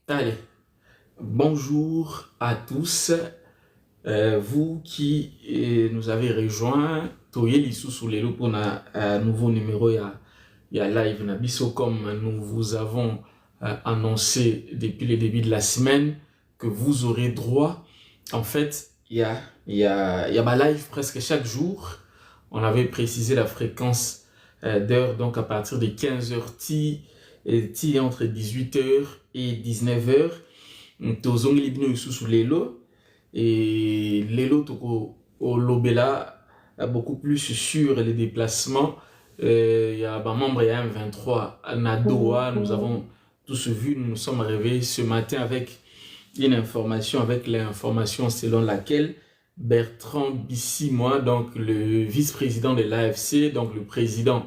Allez, bonjour à tous, vous qui nous avez rejoints, Toyeli sous les pour un nouveau numéro, il y a live Nabiso comme nous vous avons annoncé depuis le début de la semaine que vous aurez droit. En fait, il y a ma live presque chaque jour. On avait précisé la fréquence d'heure, donc à partir de 15h, entre 18h et 19h. Tozongeli bino sous lelo et lelo toko au lobela beaucoup plus sur les déplacements. Il y a un membre et un 23 à Nadoa. Nous avons tous vu, nous nous sommes réveillés ce matin avec une information, avec l'information selon laquelle Bertrand Bissimois, donc le vice-président de l'AFC, donc le président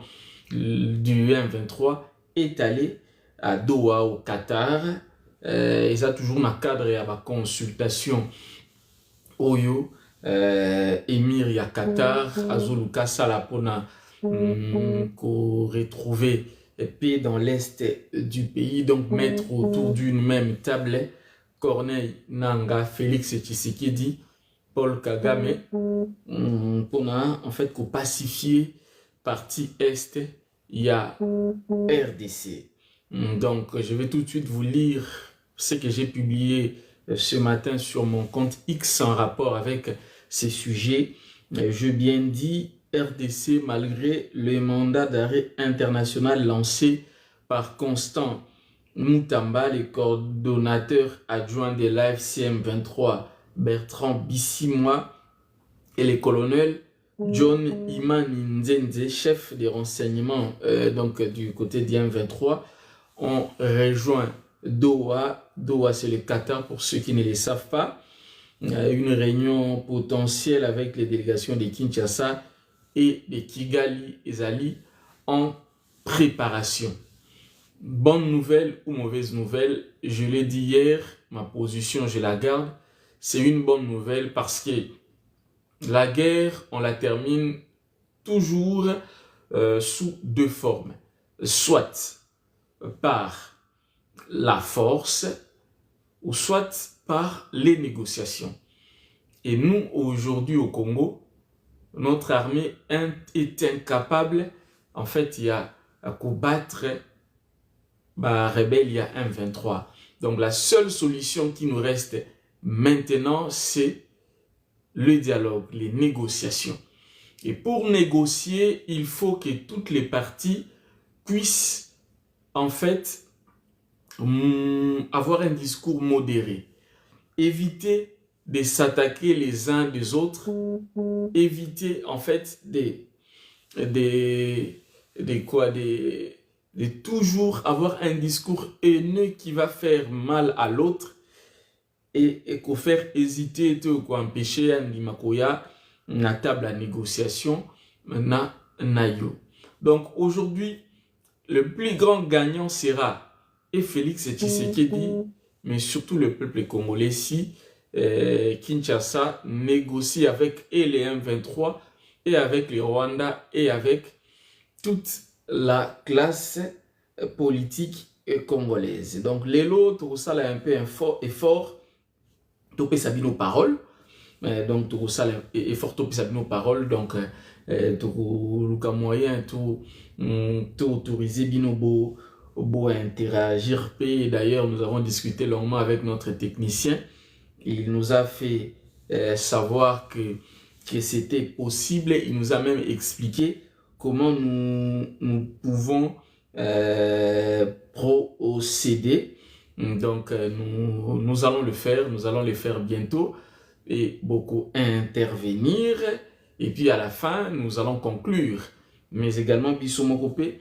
du M23, est allé à Doha au Qatar. Ils ont toujours un cadre et la consultation Oyo, Émir ya Qatar, Azuluka Salapona, qu'on retrouver paix dans l'est du pays, donc mettre autour d'une même table Corneille Nanga, Félix Tshisekedi, Paul Kagame, pour en fait qu'on pacifier partie est, il y a RDC. Donc je vais tout de suite vous lire ce que j'ai publié ce matin sur mon compte X en rapport avec ces sujets. Je bien dit RDC malgré le mandat d'arrêt international lancé par Constant Moutamba, le coordonnateur adjoint de l'AFCM 23 Bertrand Bissimois et le colonel John Imani Nzenze, chef des renseignements donc du côté d'IM 23, ont rejoint Doha. Doha, c'est le Qatar pour ceux qui ne le savent pas. Une réunion potentielle avec les délégations de Kinshasa et de Kigali et Zali en préparation. Bonne nouvelle ou mauvaise nouvelle, je l'ai dit hier, ma position je la garde. C'est une bonne nouvelle parce que la guerre, on la termine toujours sous deux formes. Soit par la force, ou soit par les négociations. Et nous, aujourd'hui au Congo, notre armée est incapable, en fait, il y a à combattre rebelle, il y a un 23. Donc la seule solution qui nous reste maintenant, c'est le dialogue, les négociations. Et pour négocier, il faut que toutes les parties puissent, en fait, avoir un discours modéré. Éviter de s'attaquer les uns des autres. Éviter, en fait, de toujours avoir un discours haineux qui va faire mal à l'autre et qu'on faire hésiter, qu'on empêcher la table à négociation. Donc aujourd'hui, le plus grand gagnant sera et Félix Tshisekedi, mais surtout le peuple congolais si Kinshasa négocie avec les M23 et avec le Rwanda et avec toute la classe politique congolaise. Donc les autres, ça là un peu effort, topé sabino parole. Donc tout ça effort topé sabino parole. Donc tout le moyen tout autoriser binobo interagir. D'ailleurs, nous avons discuté longuement avec notre technicien. Il nous a fait savoir que c'était possible. Il nous a même expliqué comment nous pouvons procéder. Donc, nous allons le faire bientôt et beaucoup intervenir. Et puis, à la fin, nous allons conclure. Mais également, Bisso Mokopé,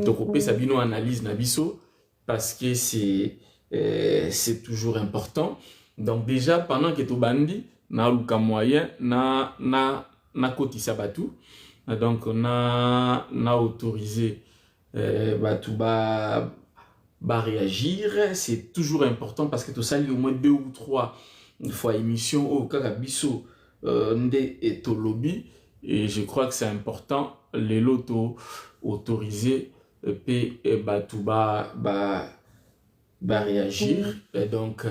Tokopé Sabino analyse Nabiso parce que c'est toujours important. Donc déjà pendant que tu bandi na luka moyen na koti sabatu, donc na autorisé batu ba réagir. C'est toujours important parce que tu sali au moins 2 ou 3 fois émission au kaka biso nde et to lobby. Et je crois que c'est important les lotos autorisés et batuba va réagir. Et donc,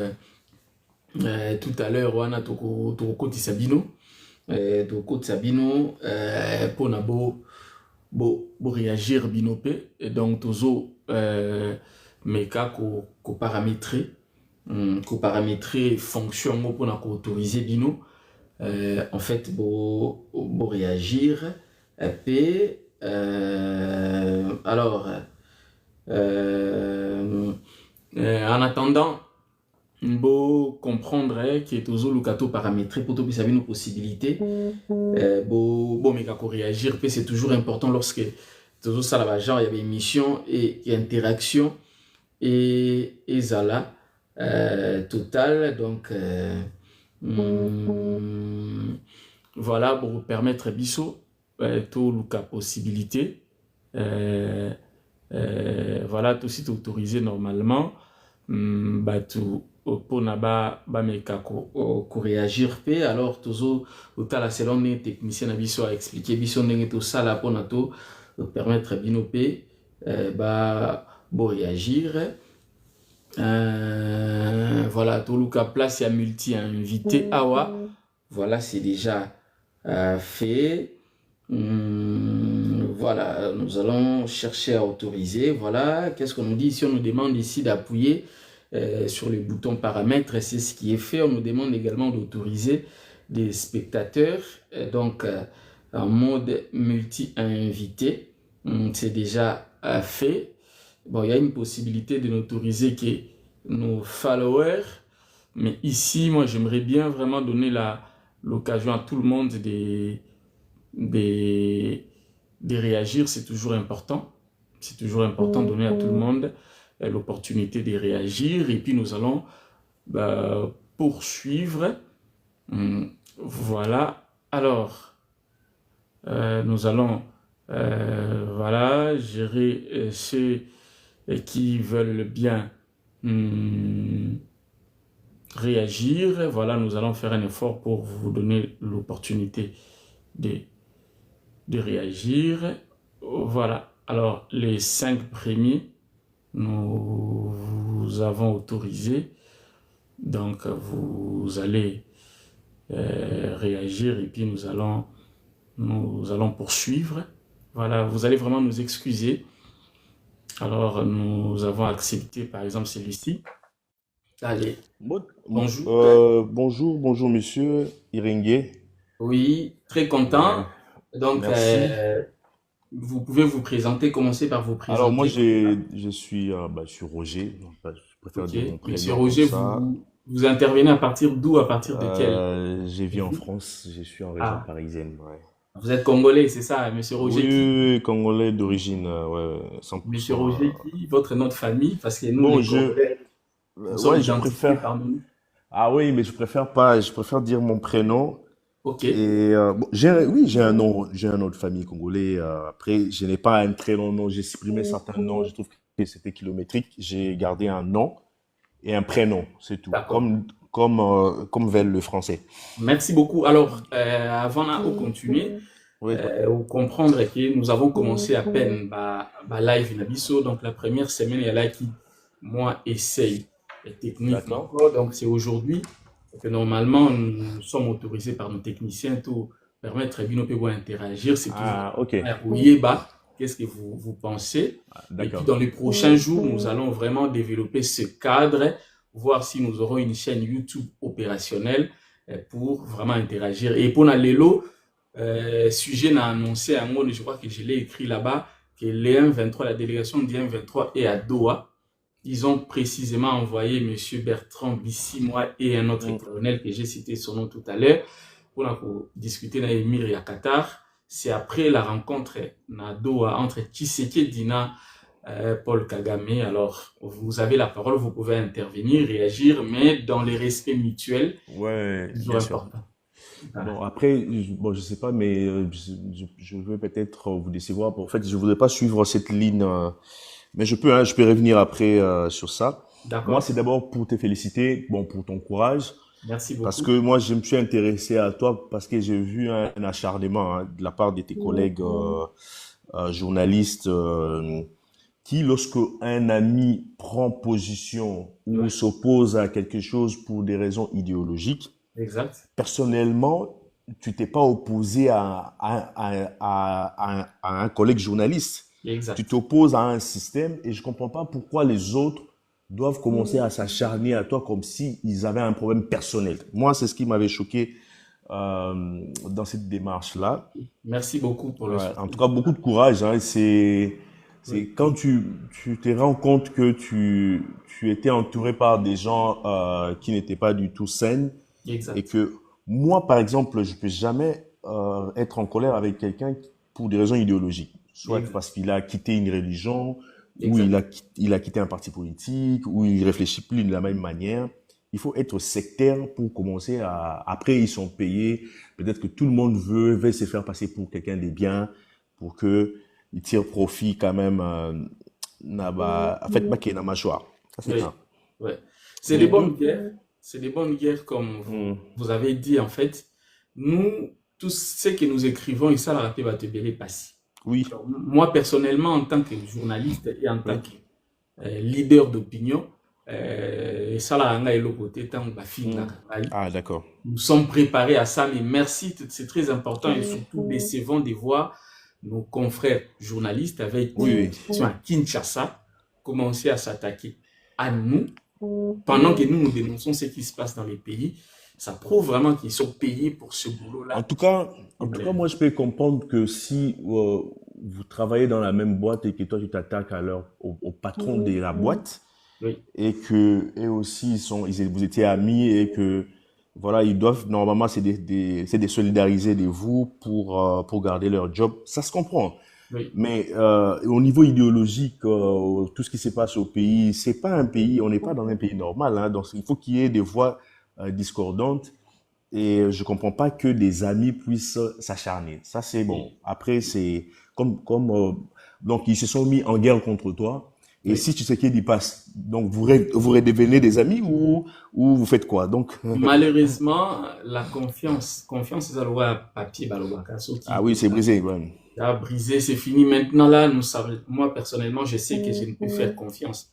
tout à l'heure, on a Toko Sabino. Toko Sabino, pour na bo réagir binopé. Et donc, tozo, meka ko paramétrer. Ko paramétrer fonction pour na ko autoriser bino. En fait, bo réagir. Alors, en attendant, bo comprendre que tozo lukato paramétrer pour tobi savoir nos possibilités. Bo meka ko réagir, c'est toujours important lorsque tozo ça genre il y avait émission et interaction et zala total donc voilà pour permettre biso tout luka possibilité voilà tout site autorisé normalement tout pour naba meka ko réagir pe alors tozo utala selon les techniciens na biso a expliquer biso ndenge to sala pour na to permettre bino pe bo réagir voilà tout luka place ya multi invité awa voilà c'est déjà fait. Voilà, nous allons chercher à autoriser. Voilà, qu'est-ce qu'on nous dit ici? On nous demande ici d'appuyer sur le bouton paramètres, c'est ce qui est fait. On nous demande également d'autoriser des spectateurs, donc en mode multi-invité. C'est déjà fait. Bon, il y a une possibilité de n'autoriser que nos followers, mais ici, moi, j'aimerais bien vraiment donner l'occasion à tout le monde de réagir. C'est toujours important. C'est toujours important de donner à tout le monde l'opportunité de réagir. Et puis, nous allons poursuivre. Voilà. Alors, nous allons voilà, gérer ceux qui veulent bien réagir. Voilà, nous allons faire un effort pour vous donner l'opportunité de réagir. Voilà, alors les 5 premiers, nous avons autorisé. Donc, vous allez réagir et puis nous allons poursuivre. Voilà, vous allez vraiment nous excuser. Alors, nous avons accepté, par exemple, celui-ci. Allez, bonjour. Bonjour, monsieur Iringue. Oui, très content. Donc, vous pouvez vous présenter, commencer par vous présenter. Alors, moi, je suis Roger. Je préfère dire mon prénom. Monsieur Roger, vous intervenez à partir d'où, à partir de quel? Je vis en France, je suis en région parisienne. Ouais. Vous êtes congolais, c'est ça, monsieur Roger? Oui, congolais d'origine, ouais, 100%. Monsieur Roger, votre nom de famille, parce que nous, les Congolais, nous sommes identifiés par nous. Ah oui, mais je préfère dire mon prénom. Ok. Et j'ai un nom de famille congolais. Après, je n'ai pas un très long nom. J'ai supprimé certains noms. Je trouve que c'était kilométrique. J'ai gardé un nom et un prénom, c'est tout. Comme veut le français. Merci beaucoup. Alors, avant de continuer, vous comprendre que nous avons commencé à peine live Nabiso. Donc, la première semaine, il y a là qui, moi, essaye techniquement. Donc, c'est aujourd'hui que normalement, nous sommes autorisés par nos techniciens pour permettre à Bino Pebo interagir. C'est toujours ok. Qu'est-ce que vous pensez? Et puis, dans les prochains jours, nous allons vraiment développer ce cadre, voir si nous aurons une chaîne YouTube opérationnelle pour vraiment interagir. Et pour Nalelo, sujet n'a annoncé un mot, je crois que je l'ai écrit là-bas, que l'EM 23, la délégation d'IM 23 est à Doha. Ils ont précisément envoyé M. Bertrand Bissimois et un autre colonel que j'ai cité son nom tout à l'heure pour discuter dans l'émir et à Qatar. C'est après la rencontre à Doha entre Tshisekedi Dina Paul Kagame. Alors, vous avez la parole, vous pouvez intervenir, réagir, mais dans les respects mutuels. Ouais, bien sûr. Bon, après, je sais pas, mais je veux peut-être vous décevoir. En fait, je voudrais pas suivre cette ligne, mais je peux revenir après sur ça. Moi, c'est d'abord pour te féliciter, pour ton courage. Merci beaucoup. Parce que moi, je me suis intéressé à toi parce que j'ai vu un acharnement de la part de tes collègues journalistes qui, lorsque un ami prend position ou Ouais, s'oppose à quelque chose pour des raisons idéologiques, exact, personnellement, tu t'es pas opposé à un collègue journaliste. Tu exact. t'opposes à un système et je comprends pas pourquoi les autres doivent commencer à s'acharner à toi comme si ils avaient un problème personnel. Moi, c'est ce qui m'avait choqué dans cette démarche-là. Merci beaucoup pour le Ouais, en soutien. tout cas, beaucoup de courage. Hein. C'est Oui, quand tu te rends compte que tu étais entouré par des gens qui n'étaient pas du tout sains et exact, que moi, par exemple, je peux jamais être en colère avec quelqu'un pour des raisons idéologiques. Soit exact, parce qu'il a quitté une religion, ou exact. il a quitté un parti politique, ou il réfléchit plus de la même manière. Il faut être sectaire pour commencer à... Après, ils sont payés. Peut-être que tout le monde veut se faire passer pour quelqu'un de bien, pour que il tire profit quand même. En fait, pas qu'il y ait un mâchoire. Ça, c'est Oui, un. ouais. C'est des Mais bonnes deux. guerres. C'est des bonnes guerres, comme Hmm. vous avez dit, en fait. Nous, tous ceux que nous écrivons, et ça, la raté va te belé passer. Oui, Alors, moi, personnellement, en tant que journaliste et en tant oui. que leader d'opinion, et ça, la ranga et le côté, tant que film Hmm. na kangai, Ah, d'accord. nous sommes préparés à ça, mais merci, c'est très important et surtout décevant de voir nos confrères journalistes avec Oui, qui oui. nous étions à Kinshasa commencer à s'attaquer à nous pendant que nous nous dénonçons ce qui se passe dans les pays. Ça prouve vraiment qu'ils sont payés pour ce En boulot-là. tout cas, Et moi, je peux comprendre que si vous travaillez dans la même boîte et que toi, tu t'attaques à au patron de la boîte oui, et que eux aussi, vous étiez amis et que, voilà, ils doivent, normalement, c'est de solidariser de vous pour garder leur job. Ça se comprend. oui, Mais au niveau idéologique, tout ce qui se passe au pays, c'est pas un pays, on n'est pas dans un pays normal, hein, donc il faut qu'il y ait des voix discordantes et je comprends pas que des amis puissent s'acharner. Ça, c'est bon. oui, Après, c'est donc ils se sont mis en guerre contre toi. Et oui. si tu sais qu'il y passe, donc vous redevenez des amis ou vous faites quoi? Donc, Malheureusement, la confiance, c'est à papier, balobaka, ce ah qui oui, c'est brisé, ouais. a brisé, c'est fini. Maintenant, là, nous savons, moi, personnellement, je sais que je ne peux faire confiance.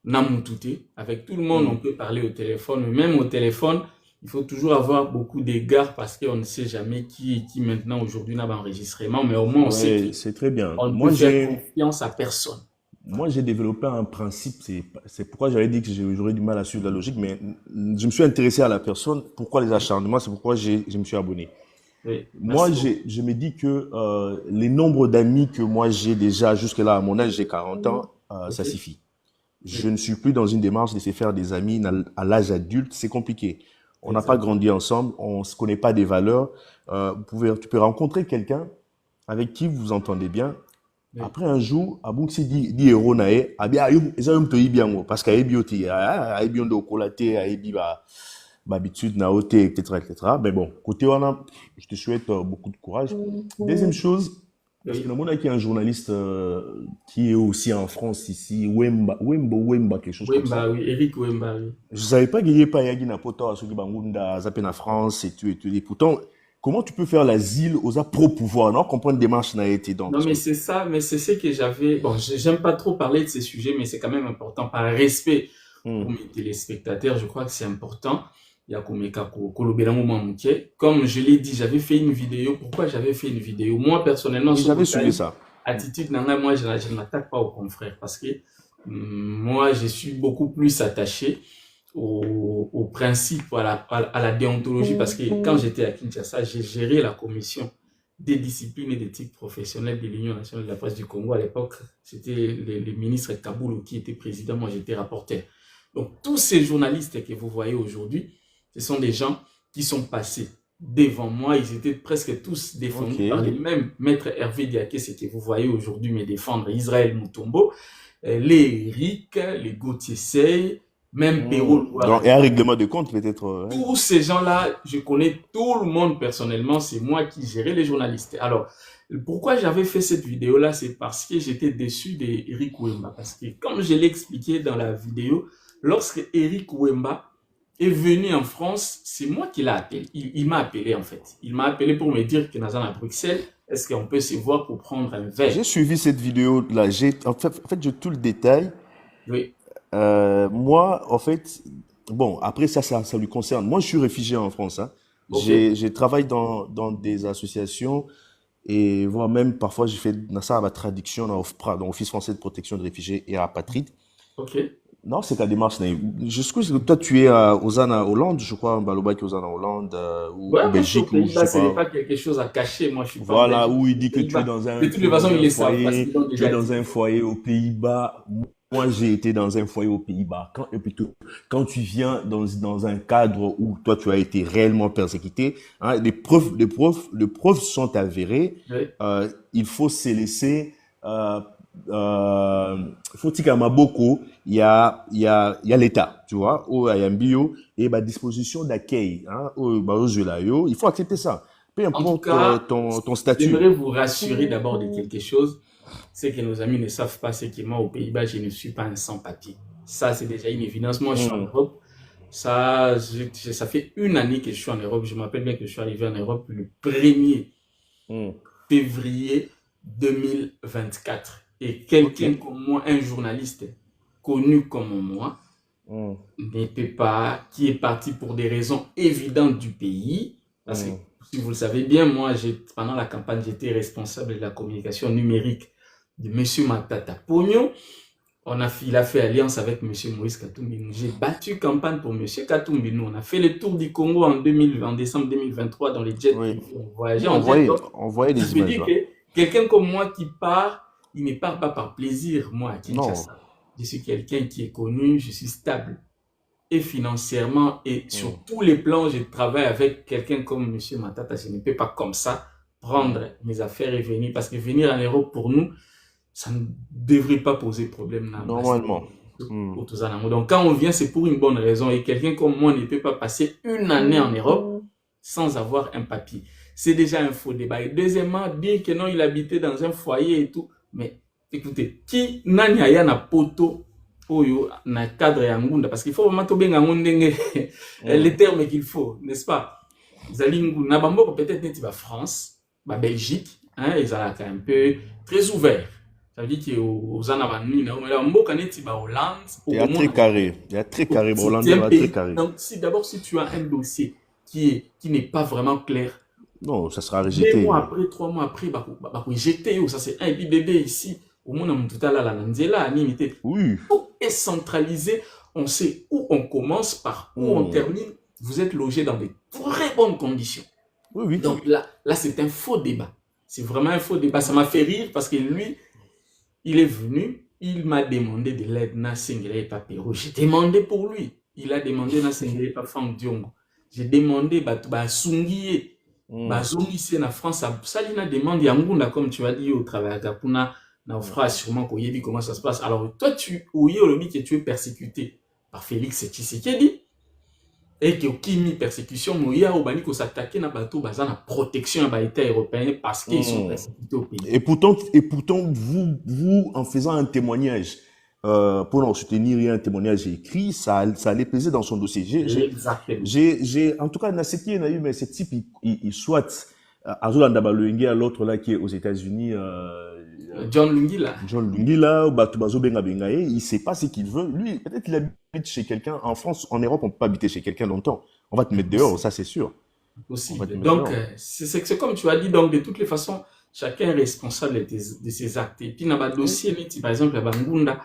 Namoutouté. Avec tout le monde, on Hmm. peut parler au téléphone, mais même au téléphone, il faut toujours avoir beaucoup d'égards parce qu'on ne sait jamais qui est qui maintenant aujourd'hui n'a pas enregistrement, mais au moins on sait Ouais, c'est très bien. qu'on ne peut faire confiance à personne. Moi, j'ai développé un principe, c'est pourquoi j'avais dit que j'aurais du mal à suivre la logique, mais je me suis intéressé à la personne. Pourquoi les acharnements? C'est pourquoi je me suis abonné. Oui, Moi, merci beaucoup. je me dis que les nombres d'amis que moi j'ai déjà jusque-là à mon âge, j'ai 40 ans, Ok? ça suffit. Je Oui, ne suis plus dans une démarche de se faire des amis à l'âge adulte, c'est compliqué. On n'a pas exact. grandi ensemble, on se connaît pas des valeurs. Tu peux rencontrer quelqu'un avec qui vous vous entendez bien. Oui, Après un jour, abunksi di héros nae, abi ayum eza yum to ibiango parce qu'ayebi oti ayebi ondo kolate ayebi ba habitude na ote etc. Mais bon, côté wana, je te souhaite beaucoup de courage. Deuxième chose, parce que oui. le monde qui est un journaliste qui est aussi en France ici, Wemba, quelque chose comme Wemba, ça. oui. Eric Wemba, oui. Je savais pas qu'il y ait pas Yagi na pota à ceux qui bangunda zappé na France et tout et tout. Et pourtant, comment tu peux faire l'asile aux pro-pouvoir, non? Comprendre démarche n'a été donc Non, parce mais que c'est ça, mais c'est ce que j'avais. Bon, j'aime pas trop parler de ces sujets, mais c'est quand même important par respect hmm, pour mes téléspectateurs. Je crois que c'est important. Il y a Kolobela Moumamouké. Comme je l'ai dit, j'avais fait une vidéo. Pourquoi j'avais fait une vidéo? Moi, personnellement, oui, sur j'avais côté suivi ça. attitude nana, moi, je ne m'attaque pas aux confrères parce que moi, je suis beaucoup plus attaché au principe, à la déontologie parce que quand j'étais à Kinshasa, j'ai géré la commission des disciplines et d'éthique professionnelle de l'Union nationale de la presse du Congo. À l'époque, c'était le ministre Kaboulou qui était président, moi j'étais rapporteur. Donc tous ces journalistes que vous voyez aujourd'hui, ce sont des gens qui sont passés devant moi. Ils étaient presque tous Ok. défendus par les mêmes maîtres Hervé Diaké, ce que vous voyez aujourd'hui me défendre, Israël Moutombo, les Eric, les Gauthier Sey, même Hmm. Perrault Donc, et un règlement de compte peut-être. Ouais. tous ces gens-là, je connais tout le monde personnellement, c'est moi qui gérais les journalistes. Alors, pourquoi j'avais fait cette vidéo-là, c'est parce que j'étais déçu d'Eric Wemba. Parce que, comme je l'ai expliqué dans la vidéo, lorsque Eric Wemba est venu en France, c'est moi qui l'ai appelé. Il m'a appelé en fait. Il m'a appelé pour me dire que Nazan à Bruxelles, est-ce qu'on peut se voir pour prendre un verre? J'ai suivi cette vidéo-là. En fait, j'ai tout le détail. Oui, Moi, en fait, bon, après ça lui concerne. Moi, je suis réfugié en France, hein. ok, J'ai travaillé dans des associations et voire même parfois j'ai fait ça à la traduction dans OFPRA, dans Office français de protection des réfugiés et apatrides. ok. Non, c'est ta démarche. Je sais que toi, tu es à Lausanne, Hollande, je crois, Baloba qui est Lausanne, Hollande, ou Ouais, moi je suis aux Belgique, ou je Pays-Bas, sais ce n'est pas. pas quelque chose à cacher. Moi je suis pas en Voilà, Belgique, où je il suis aux dit que tu es Pays-Bas. dans De un, toutes tu les es façons, dans ils un le savent parce foyer, qu'ils l'ont tu es déjà dans dit. un foyer aux Pays-Bas. Moi, j'ai été dans un foyer aux Pays-Bas. Et plutôt, quand tu viens dans un cadre où toi, tu as été réellement persécuté, hein, les preuves sont avérées. Oui, Il faut se laisser, faut dire qu'à Maboko, il y a l'État, tu vois, au Ayambio, et ma disposition d'accueil, hein, aux Zulayo. Il faut accepter ça. Peu en tout importe cas, ton statut. j'aimerais vous rassurer d'abord de quelque chose. C'est que nos amis ne savent pas, c'est que moi, aux Pays-Bas, je ne suis pas un sans-papier. Ça, c'est déjà une évidence. Moi, je suis en Hmm, Europe. Ça fait une année que je suis en Europe. Je m'appelle bien que je suis arrivé en Europe le 1er hmm. février 2024. Et Ok. quelqu'un comme moi, un journaliste connu comme moi, Hmm, ne peut pas, qui est parti pour des raisons évidentes du pays, parce que hmm. si vous le savez bien, moi, pendant la campagne, j'étais responsable de la communication numérique de M. Matata Pogno. Il a fait alliance avec M. Moïse Katumbi. J'ai battu campagne pour M. Katumbi. Nous, on a fait le tour du Congo en décembre 2023 dans les jets Oui. privés. On voyageait Oui, en jet. Donc, on voyait ça les veut images dire là. que quelqu'un comme moi qui part, il ne part pas par plaisir, moi, à Non. Kinshasa. Je suis quelqu'un qui est connu, je suis stable et financièrement et Hmm, sur tous les plans, je travaille avec quelqu'un comme M. Matata. Je ne peux pas comme ça hmm. prendre mes affaires et venir, parce que venir en Europe pour nous, ça ne devrait pas poser problème dans l'ambassade. Normalement. Hmm, Donc quand on vient, c'est pour une bonne raison et quelqu'un comme moi ne peut pas passer une année en Europe sans avoir un papier. C'est déjà un faux débat. Et deuxièmement, dire que non, il habitait dans un foyer et tout. Mais écoutez, qui nani aya na poto oyo na cadre ya ngunda, parce qu'il faut vraiment tobenga ngundenge hmm. les termes qu'il faut, n'est-ce pas? Zali ngunda na bambo peut-être neti ba France, ba Belgique, hein, ils ont un peu très ouvert. Ça veut dire que aux anabani na mais la mboka neti ba Hollande Il au y a très monde. carré. Il y a très carré. Bon, C'est Hollande un va très pays. carré. Donc si d'abord si tu as un dossier qui n'est pas vraiment clair, Non, ça sera 2 mois rejeté. après, 3 mois après, bah, jeter, ça c'est un. Et puis bébé ici, au moins, on tout à l'heure, la limité. Oui. Tout est centralisé. On sait où on commence, par où on Hmm. termine. Vous êtes logé dans de très bonnes conditions. Oui, oui. Donc là c'est un faux débat. C'est vraiment un faux débat. Ça m'a fait rire parce que lui, il est venu, il m'a demandé de l'aide na Sengele Papero. J'ai demandé pour lui. Il a demandé na Sengele Papang Diongo. J'ai demandé bah Sungiye. Hmm. Bazongisi na France, ça lui a demandé Yangunda, comme tu as dit au travail à Kapuna, na fera sûrement qu'on y dit comment ça se passe. Alors, toi, oui, au que tu es persécuté par Félix Tshisekedi, et que Kimi persécution, Moya, au bani, qu'on s'attaquait na bateau, baza na protection à l'État européen parce qu'ils sont Hmm. persécutés au pays. Et pourtant, vous, en faisant un témoignage, pour en soutenir et un témoignage écrit, ça allait peser dans son dossier. Exactement. En tout cas, dans ce qui est eu, mais ce type, il soit, à Zolanda Baluenge, à l'autre là qui est aux États-Unis, John Lungi, là. John Lungi là, Batubazo Benga Bengae, il sait pas ce qu'il veut. Lui, peut-être il habite chez quelqu'un. En France, en Europe, on peut pas habiter chez quelqu'un longtemps. On va te mettre dehors, ça c'est sûr. On va te Possible. mettre Donc, dehors. c'est comme tu as dit, donc, de toutes les façons, chacun est responsable de ses actes. Et puis, dans le Oui. dossier, par exemple, à Bangunda,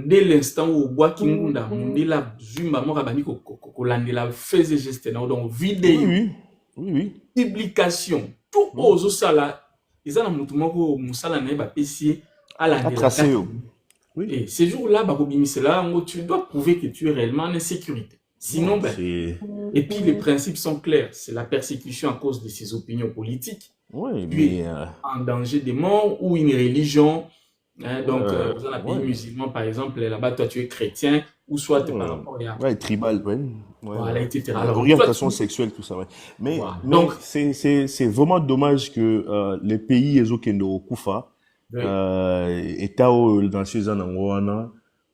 dès l'instant où bois Kingunda, mundela zumba mora bani kolandela faisait geste na donc Oui, vidéo, oui. Oui, oui. publication, tout Hmm. aux sala, ils ont mutu moko musala na ba pesi à À landela tracer. kati. Oui. Et ces jours-là, bakobimisela ngo tu dois prouver que tu es réellement en sécurité. Sinon, Non, ben, c'est. et puis les principes sont clairs, c'est la persécution à cause de ses opinions politiques, Oui, tu mais. es en danger de mort ou une religion. Hein, donc, dans un pays Ouais. musulman, par exemple, là-bas, toi, tu es chrétien, ou soit par Ouais, rapport à, ouais, tribal, ouais. Ouais, voilà, ouais. etc. Ouais, Alors, toi, orientation sexuelle, tout ça, ouais. Mais, voilà. mais Donc, c'est vraiment dommage que les pays ezokendo kufa, oui, État dans ces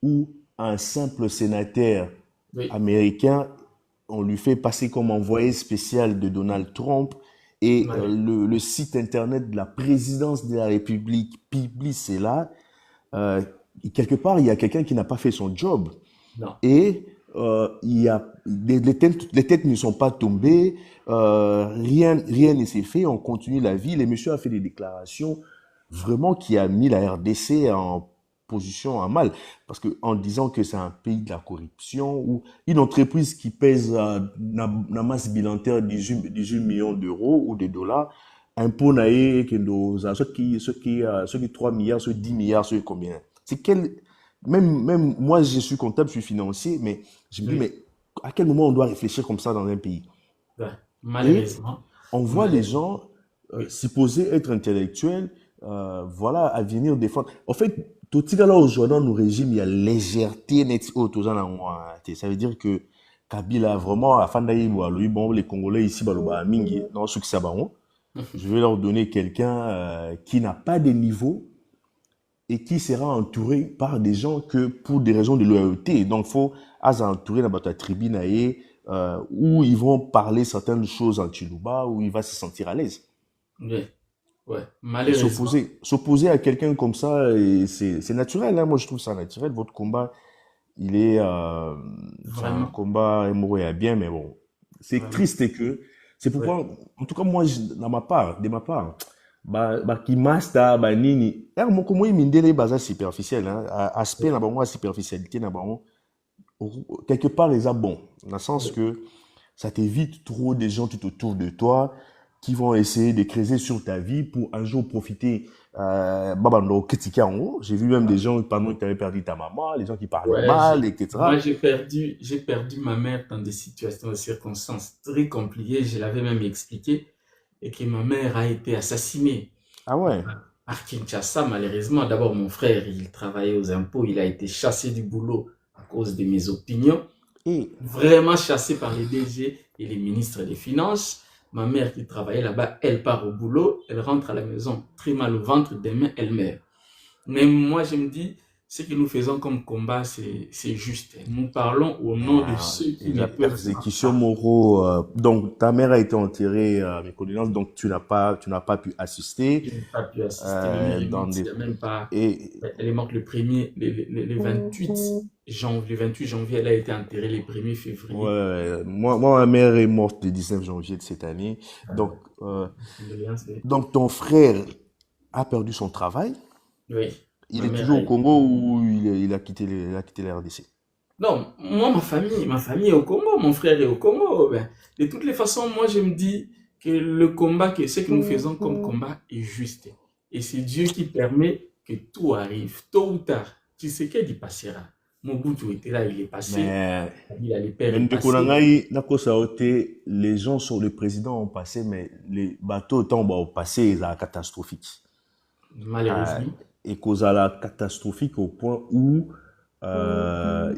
où un simple sénateur Oui. américain, on lui fait passer comme envoyé spécial de Donald Trump et Ouais. le site internet de la présidence de la République publie cela. Euh, Quelque part, il y a quelqu'un qui n'a pas fait son job Non. et il y a les têtes ne sont pas tombées, rien ne s'est fait, on continue la vie. Le monsieur a fait des déclarations vraiment qui a mis la RDC en position à mal parce que en disant que c'est un pays de la corruption ou une entreprise qui pèse la masse bilantaire 18 millions d'euros ou de dollars impôt naé que nos ceux qui 3 milliards ceux 10 milliards ceux combien c'est quel même moi, je suis comptable, je suis financier, mais je me dis, Oui. mais à quel moment on doit réfléchir comme ça dans un pays? Ouais. Et Malheureusement. on voit des Malheureusement. gens Oui. supposés être intellectuels, voilà, à venir défendre. En fait, tout ce là aujourd'hui dans nos régimes, il y a légèreté net autour de la. Ça veut dire que Kabila, vraiment, à Fandaï, bon, les Congolais ici, bah, mingi, non, ceux qui savent, je vais leur donner quelqu'un qui n'a pas de niveau et qui sera entouré par des gens que pour des raisons de loyauté. Donc, faut entourer dans votre tribune où ils vont parler certaines choses en Chiluba, où il va se sentir à l'aise. Oui. Ouais. Et Malheureusement. s'opposer à quelqu'un comme ça, et c'est naturel. Hein. Moi, je trouve ça naturel. Votre combat, c'est un Vraiment. combat mourir bien, mais bon, c'est Vraiment. triste que c'est Ouais. pourquoi, en tout cas moi, de ma part, qui master, nini, mon comment il mindele basa superficiel, hein, aspect na bango, superficialité na bango, quelque part ils a bon, dans le sens Ouais. que ça t'évite trop des gens tout autour de toi qui vont essayer de creuser sur ta vie pour un jour profiter. Babando critiquer en haut. J'ai vu même des gens pendant que tu avais perdu ta maman, les gens qui parlaient Ouais, mal, etc. moi j'ai perdu ma mère dans des situations, des circonstances très compliquées. Je l'avais même expliqué et que ma mère a été assassinée Ah ouais. par Kinshasa, malheureusement. D'abord, mon frère, il travaillait aux impôts, il a été chassé du boulot à cause de mes opinions, Et vraiment chassé par les DG et les ministres des Finances. Ma mère qui travaillait là-bas, elle part au boulot, elle rentre à la maison, très mal au ventre, demain elle meurt. Mais moi, je me dis, ce que nous faisons comme combat, c'est juste. Nous parlons au nom de ceux qui et ne la peuvent persécution pas. morale. Donc, ta mère a été enterrée à mes condoléances, donc tu n'as pas pu Je assister n'ai pas pu assister. Ma mère est dans morte il des n'y a même pas. et Elle est morte le 28 janvier. Le 28 janvier, elle a été enterrée le 1er février. ouais, moi ma mère est morte le 19 janvier de cette année. Euh, Donc Condoléances, oui. donc ton frère a perdu son travail. Oui, Il ma est mère a toujours au été. Congo ou il a quitté la RDC. Non, moi, ma famille est au Congo, mon frère est au Congo. Ben, de toutes les façons, moi, je me dis que le combat, que ce que nous faisons comme combat est juste. Et c'est Dieu qui permet que tout arrive, tôt ou tard. Tshisekedi passera. Mobutu était là, il est passé. Mais Kabila, le père mais est ndeko na passé. ngai nakosa yo te, les gens sur le président ont passé, mais les bateaux autant ont passé ils catastrophique. Euh, Malheureusement. et kozala catastrophique au point où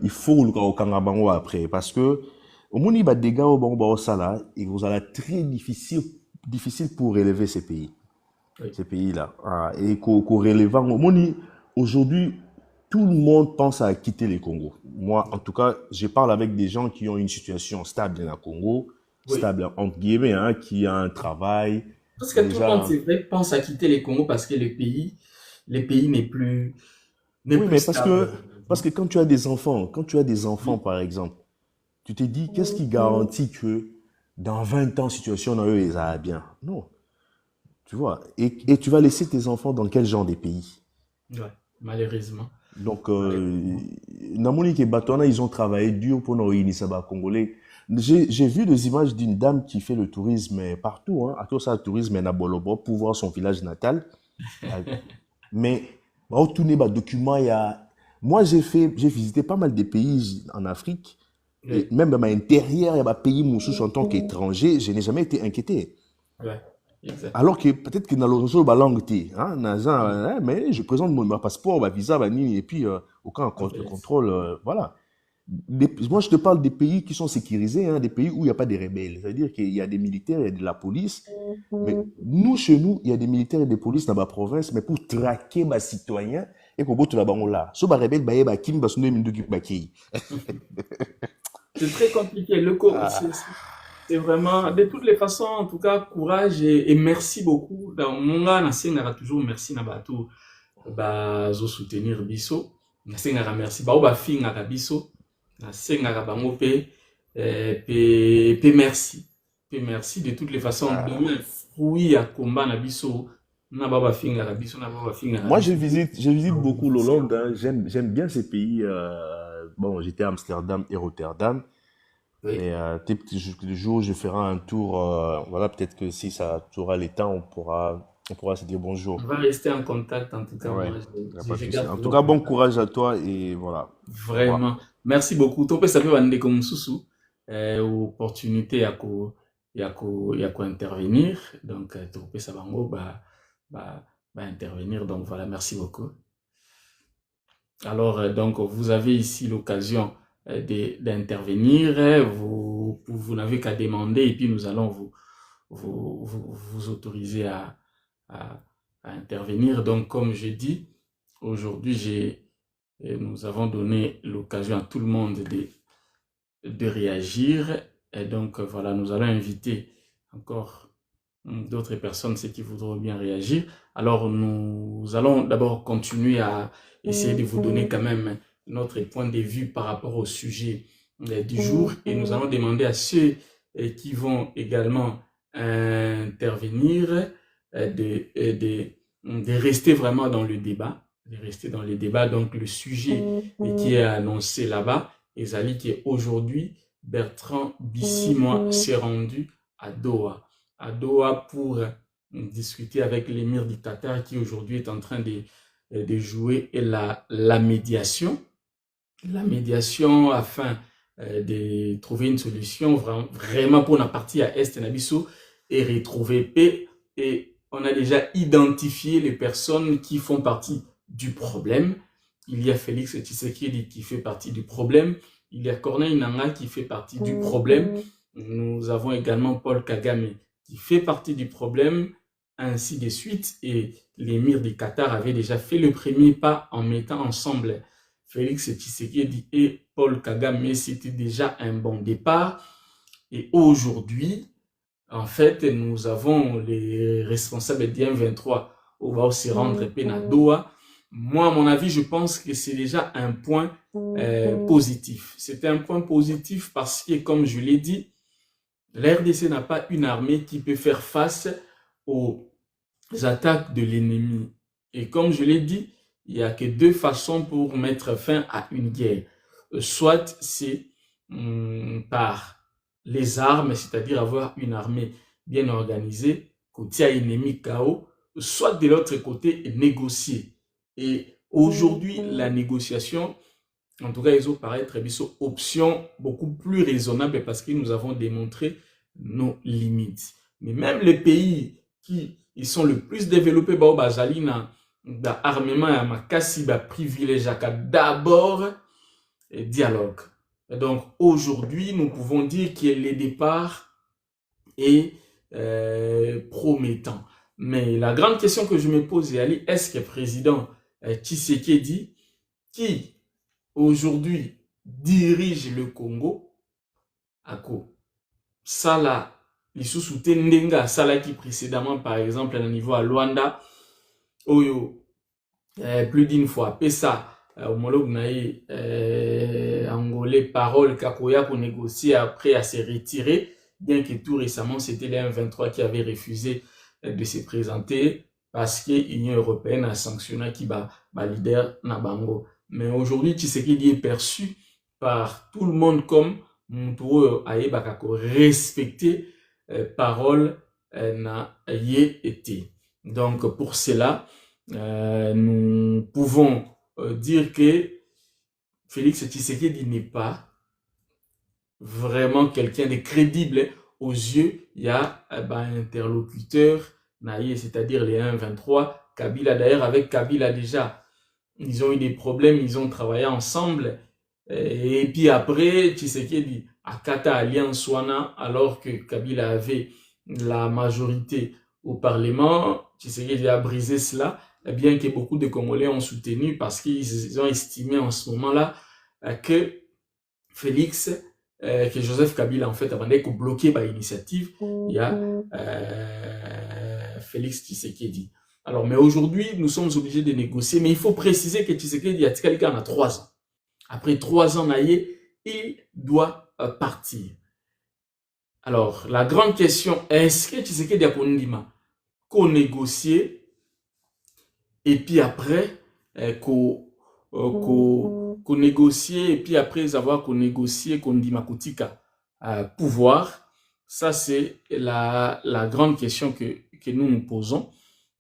il faut le kanga bango après parce que au moni ba dégâts au bango ba sala et kozala très difficile pour relever Oui. ces pays-là. Et qu'au relevant au moni aujourd'hui tout le monde pense à quitter le Congo. Moi en tout cas je parle avec des gens qui ont une situation stable dans le Congo, Oui. stable entre guillemets, hein, qui a un travail Parce que tout le monde, déjà. c'est vrai, pense à quitter les Congo parce que le pays n'est Oui, plus mais parce stable, que, parce malheureusement. que quand tu as des enfants, par exemple, tu te dis, qu'est-ce qui garantit que dans 20 ans, situation dans eux, ils aillent bien? Non, tu vois. Et tu vas laisser tes enfants dans quel genre de pays? Ouais, malheureusement. Donc, Malheureusement. Namoni et Batona, ils ont travaillé dur pour nos Inisaba congolais. J'ai vu des images d'une dame qui fait le tourisme partout, hein, à tout ça, le tourisme à Bolobo pour voir son village natal. Mais, retourner ma document, moi, j'ai visité pas mal de pays en Afrique. Et Oui, même dans l'intérieur, il y a des pays moussous en tant qu'étranger, je n'ai jamais été inquiété. ouais, exact. Alors que peut-être que dans l'horizon, la langue, hein, mais je présente mon passeport, ma visa, et puis aucun Intéressant. contrôle, voilà. Moi, je te parle des pays qui sont sécurisés, hein, des pays où il n'y a pas de rebelles. C'est-à-dire qu'il y a des militaires, il y a de la police. Mais nous, chez nous, il y a des militaires et des polices dans la province, mais pour traquer les citoyens, et pour botter la bango là. So, les rebelles, bah, kim, bah, sonner, minduki, bah, ki. C'est très compliqué. Ah, C'est vraiment, de toutes les façons, en tout cas, courage et merci beaucoup. Dans mon gars, Nasenga toujours merci na bato, zo soutenir biso. Nasenga merci. Ba finga biso. Nasenga bango pe merci. Pe merci de toutes les façons. ah. Demain, fruit à combat na biso. Na baba finga biso, na baba finga Moi, biso. je visite beaucoup l'Hollande, hein. J'aime bien ces pays. Bon, j'étais à Amsterdam et Rotterdam. Oui. Mais le jour où je ferai un tour, voilà, peut-être que si ça aura les temps, on pourra se dire On bonjour. va rester en contact, en tout cas, Ouais, moi, y a pas de je souci. garde En tout toujours cas, bon contact. courage à toi et voilà. Au revoir. Vraiment. Merci beaucoup. Tope ça peut bande comme sous opportunité ya ko intervenir. Donc, tope ça bango, ba intervenir. Donc, voilà, merci beaucoup. Alors, donc, vous avez ici l'occasion d'intervenir. Vous n'avez qu'à demander et puis nous allons vous autoriser à, à intervenir. Donc, comme je dis, aujourd'hui, nous avons donné l'occasion à tout le monde de réagir. Et donc, voilà, nous allons inviter encore d'autres personnes, ceux qui voudront bien réagir. Alors, nous allons d'abord continuer à essayer de vous donner quand même notre point de vue par rapport au sujet du jour. Et nous allons demander à ceux qui vont également intervenir de rester vraiment dans le débat. De rester dans le débat. Donc, le sujet qui est annoncé là-bas, Ezali, qui est aujourd'hui, Bertrand Bissimois s'est rendu à Doha pour discuter avec l'émir du Qatar qui aujourd'hui est en train de jouer la médiation. La médiation afin de trouver une solution vraiment pour la partie à Est Nabiso et retrouver paix. Et on a déjà identifié les personnes qui font partie du problème. Il y a Félix Tshisekedi qui fait partie du problème. Il y a Corneille Nangaa qui fait partie du problème. Nous avons également Paul Kagame qui fait partie du problème, ainsi de suite. Et l'émir du Qatar avait déjà fait le premier pas en mettant ensemble Félix Tshisekedi et Paul Kagame. C'était déjà un bon départ. Et aujourd'hui, en fait, nous avons les responsables du M23 où va se rendre à Doha. Moi, à mon avis, je pense que c'est déjà un point positif. C'est un point positif parce que, comme je l'ai dit, l'RDC n'a pas une armée qui peut faire face aux attaques de l'ennemi. Et comme je l'ai dit, il n'y a que deux façons pour mettre fin à une guerre. Soit c'est par les armes, c'est-à-dire avoir une armée bien organisée, côté ennemi KO, soit de l'autre côté, négocier. Et aujourd'hui, la négociation, en tout cas, ils ont paraître une option beaucoup plus raisonnable parce que nous avons démontré nos limites. Mais même les pays qui ils sont le plus développés, bazali na armement ya makasi privilège d'abord dialogue. Et donc aujourd'hui, nous pouvons dire que le départ est promettant. Mais la grande question que je me pose, est-ce que le président Tshisekedi, qui aujourd'hui dirige le Congo, ako sala lisusu te ndenga salaki précédemment par exemple à niveau à Luanda oyo plus d'une fois pesa homologue naï angolais parole kakoya pour négocier après à se retirer, bien que tout récemment c'était les M23 qui avait refusé de se présenter parce que l'Union européenne a sanctionné qui ba leader na bango. Mais aujourd'hui, Tshisekedi est perçu par tout le monde comme Moutouo Aïebaka respecter parole n'a yé été. Donc pour cela, nous pouvons dire que Félix Tshisekedi n'est pas vraiment quelqu'un de crédible aux yeux. Il y a un interlocuteur, c'est-à-dire les 1-23. Kabila, d'ailleurs, avec Kabila déjà, ils ont eu des problèmes, ils ont travaillé ensemble. Et puis après, Tshisekedi a Kata Alliance Wana, alors que Kabila avait la majorité au Parlement. Tshisekedi a brisé cela, bien que beaucoup de Congolais ont soutenu parce qu'ils ont estimé en ce moment-là que Félix que Joseph Kabila, en fait, avant d'être bloqué par l'initiative, il y a Félix Tshisekedi. Alors, mais aujourd'hui, nous sommes obligés de négocier, mais il faut préciser que Tshisekedi a quelqu'un à 3 ans. Après 3 ans, il doit partir. Alors, la grande question, est-ce que Tshisekedi a qu'on négocie et puis après, qu'on négocier et puis après avoir qu'on négocier, qu'on dit makutika pouvoir? Ça, c'est la grande question que nous nous posons.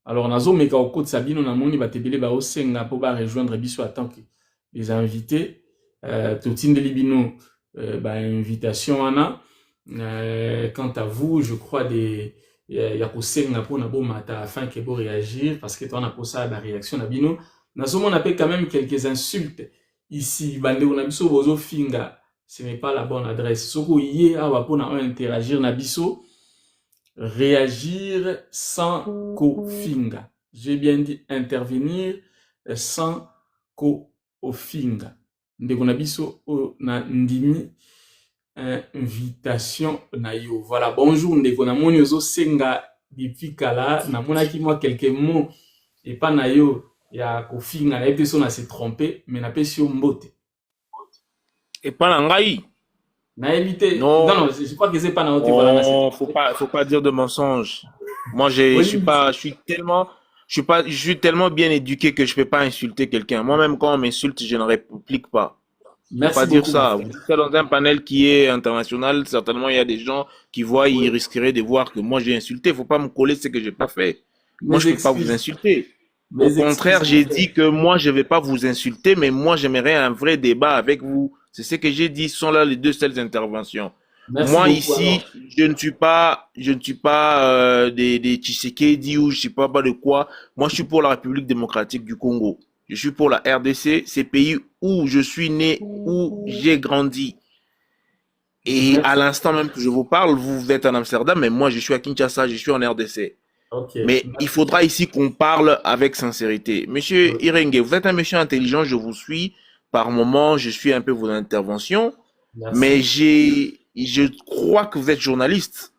Alors, nazo meka oko Sabino na moni batebele ba osenga po ba rejoindre biso en tant que les invités. Totinde libino ba invitation ana. Quant à vous, je crois des ya kosenga po na bo mata afin que bo réagir parce que toi na posa la réaction na bino. Nazo on appelle quand même quelques insultes ici. Bande on a biso bozo finga. Ce n'est pas la bonne adresse. Soko yé awa po na interagir na biso. Réagir sans ko-finga. J'ai bien dit intervenir sans ko-finga. Ndeko na biso na ndimi invitation na yo. Voilà, bonjour ndeko na moni ozo senga bipikala na monaki moi quelques mots et pas na yo ya ko-finga na epeso na se tromper mais na pesi yo mbote. Et pas l'angaï. Non, non, je crois que c'est pas dans non, faut pas dire de mensonges. Moi, je suis tellement bien éduqué que je peux pas insulter quelqu'un. Moi-même, quand on m'insulte, je ne réplique pas. Merci faut pas beaucoup, dire ça. Vous êtes dans un panel qui est international. Certainement, il y a des gens qui voient, ils risqueraient de voir que moi j'ai insulté. Faut pas me coller ce que j'ai pas fait. Moi, je peux pas vous insulter. Au contraire, j'ai dit que moi, je vais pas vous insulter, mais moi, j'aimerais un vrai débat avec vous. C'est ce que j'ai dit, ce sont là les deux seules interventions. Merci Moi beaucoup, ici, alors. je ne suis pas des Tshisekedi ou je sais pas de quoi. Moi, je suis pour la République démocratique du Congo. Je suis pour la RDC, ces pays où je suis né, où j'ai grandi. Et à l'instant même que je vous parle, vous êtes en Amsterdam, mais moi, je suis à Kinshasa, je suis en RDC. Okay. Mais il faudra ici qu'on parle avec sincérité. Monsieur Irenge, vous êtes un monsieur intelligent, je vous suis. Par moment, je suis un peu vos interventions. Merci. Mais je crois que vous êtes journaliste.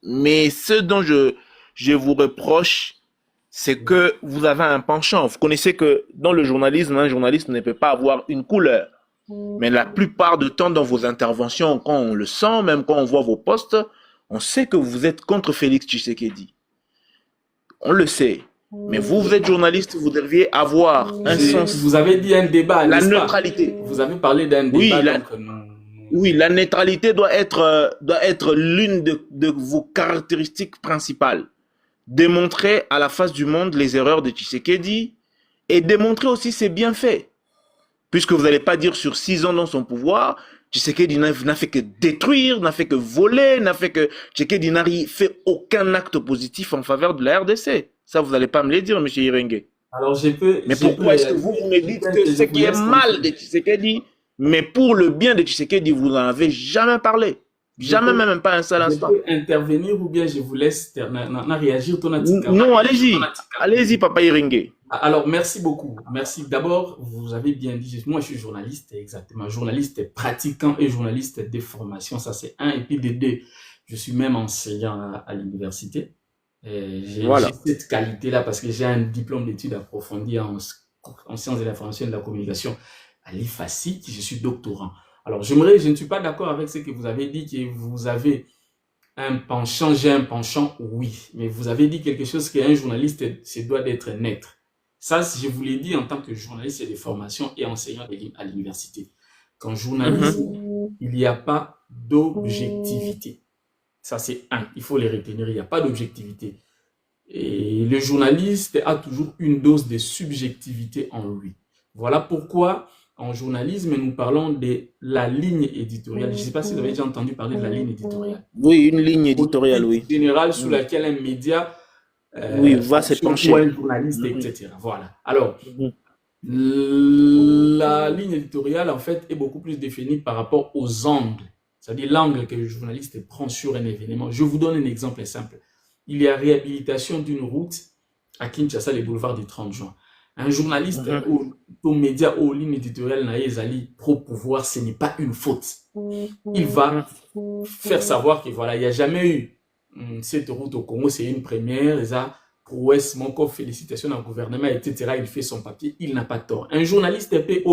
Mais ce dont je vous reproche, c'est que vous avez un penchant. Vous connaissez que dans le journalisme, un journaliste ne peut pas avoir une couleur. Mais la plupart du temps, dans vos interventions, quand on le sent, même quand on voit vos posts, on sait que vous êtes contre Félix Tshisekedi. On le sait. Mais vous êtes journaliste, vous devriez avoir un sens. Vous avez dit un débat. La neutralité. Vous avez parlé d'un débat. Oui, la neutralité doit être l'une de vos caractéristiques principales. Démontrer à la face du monde les erreurs de Tshisekedi et démontrer aussi ses bienfaits. Puisque vous n'allez pas dire sur 6 ans dans son pouvoir, Tshisekedi n'a fait que détruire, n'a fait que voler, Tshisekedi n'a fait aucun acte positif en faveur de la RDC. Ça, vous n'allez pas me le dire, M. Irenge. Alors, je peux. Mais pourquoi est-ce que vous me dites que ce qui est mal de Tshisekedi, mais pour le bien de Tshisekedi, vous n'en avez jamais parlé? Jamais, même pas un seul instant. Je peux intervenir ou bien je vous laisse réagir? Non, allez-y. Allez-y, Papa Irenge. Alors, merci beaucoup. Merci. D'abord, vous avez bien dit, moi je suis journaliste, exactement. Journaliste pratiquant et journaliste de formation, ça c'est un. Et puis de deux, je suis même enseignant à l'université. J'ai cette qualité-là parce que j'ai un diplôme d'études approfondies en sciences de l'information et de la communication à l'IFACI, je suis doctorant. Alors, je ne suis pas d'accord avec ce que vous avez dit, que vous avez un penchant, j'ai un penchant, oui. Mais vous avez dit quelque chose qu'un journaliste se doit d'être net. Ça, je vous l'ai dit en tant que journaliste de formation et enseignant à l'université. Qu'en journaliste, il n'y a pas d'objectivité. Ça, c'est un. Il faut les retenir. Il n'y a pas d'objectivité. Et le journaliste a toujours une dose de subjectivité en lui. Voilà pourquoi, en journalisme, nous parlons de la ligne éditoriale. Je ne sais pas si vous avez déjà entendu parler de la ligne éditoriale. Oui, une ligne éditoriale, oui. Générale sous laquelle un média va se pencher. Un journaliste, etc. Voilà. Alors, la ligne éditoriale, en fait, est beaucoup plus définie par rapport aux angles. C'est-à-dire l'angle que le journaliste prend sur un événement. Je vous donne un exemple simple. Il y a réhabilitation d'une route à Kinshasa, les boulevards du 30 juin. Un journaliste ou média ou ligne éditoriale naïzali pro pouvoir, ce n'est pas une faute. Il va faire savoir que voilà, il n'y a jamais eu cette route au Congo, c'est une première. Ça, prouesse, mon corps, félicitations au gouvernement, etc. Il fait son papier, il n'a pas tort. Un journaliste épais,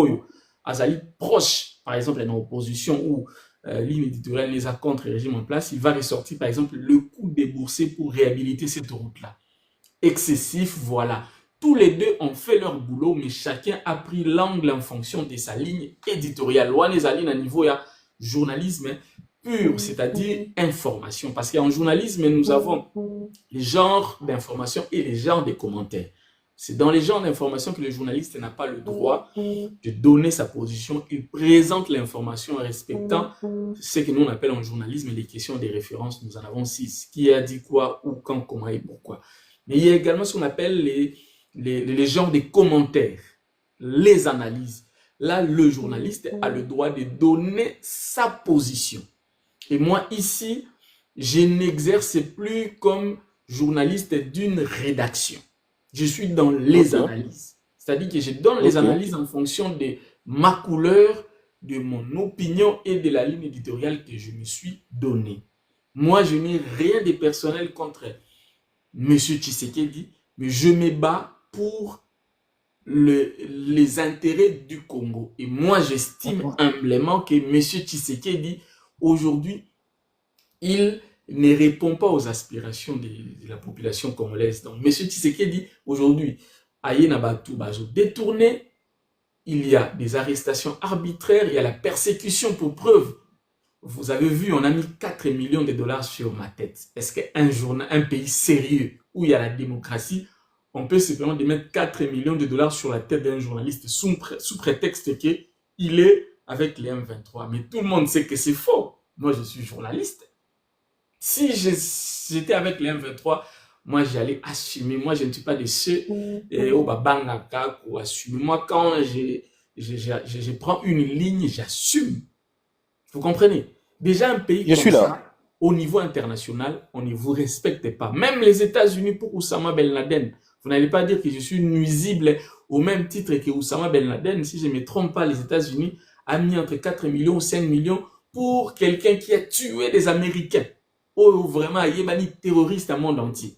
azali proche, par exemple, en opposition ou ligne éditoriale les a contre le régime en place, il va ressortir, par exemple, le coût déboursé pour réhabiliter cette route-là. Excessif, voilà. Tous les deux ont fait leur boulot, mais chacun a pris l'angle en fonction de sa ligne éditoriale. Loin les alines à niveau, il y a journalisme pur, c'est-à-dire information. Parce qu'en journalisme, nous avons les genres d'information et les genres de commentaires. C'est dans les genres d'information que le journaliste n'a pas le droit de donner sa position. Il présente l'information en respectant ce que nous on appelle en journalisme les questions des références. Nous en avons 6. Qui a dit quoi, où, quand, comment et pourquoi. Mais il y a également ce qu'on appelle les genres des commentaires, les analyses. Là, le journaliste a le droit de donner sa position. Et moi, ici, je n'exerce plus comme journaliste d'une rédaction. Je suis dans les analyses. C'est-à-dire que je donne les analyses en fonction de ma couleur, de mon opinion et de la ligne éditoriale que je me suis donnée. Moi, je n'ai rien de personnel contre M. Tshisekedi, mais je me bats pour les intérêts du Congo. Et moi, j'estime humblement que M. Tshisekedi, aujourd'hui, il ne répond pas aux aspirations de la population congolaise. Donc, M. Tshisekedi, aujourd'hui, Aye Nabatu Bazo détourné, il y a des arrestations arbitraires, il y a la persécution pour preuve. Vous avez vu, on a mis 4 millions de dollars sur ma tête. Est-ce qu'un pays sérieux où il y a la démocratie, on peut se permettre de mettre 4 millions de dollars sur la tête d'un journaliste sous prétexte qu'il est avec les M23. Mais tout le monde sait que c'est faux. Moi, je suis journaliste. Si j'étais avec les M23, moi, j'allais assumer. Moi, je ne suis pas de ceux au babangaka pour assumer. Moi, quand je prends une ligne, j'assume. Vous comprenez? Déjà, un pays comme ça, au niveau international, on ne vous respecte pas. Même les États-Unis pour Oussama Ben Laden. Vous n'allez pas dire que je suis nuisible au même titre que Oussama Ben Laden. Si je ne me trompe pas, les États-Unis ont mis entre 4 millions ou 5 millions pour quelqu'un qui a tué des Américains. Oh, vraiment, il y a des terroristes au monde entier.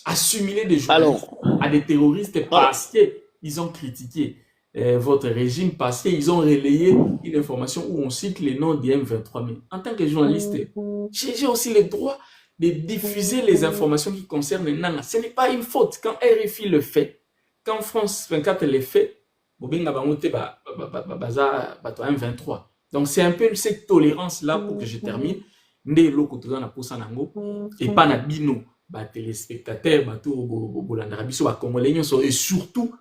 Assimiler des journalistes à des terroristes parce qu'ils ont critiqué votre régime, parce qu'ils ont relayé une information où on cite les noms des M23. Mais en tant que journaliste, j'ai aussi le droit de diffuser les informations qui concernent Nana. Ce n'est pas une faute. Quand RFI le fait, quand France 24 le fait, M23. Donc c'est un peu cette tolérance-là pour que je termine. Et pas na bino, téléspectateurs, et surtout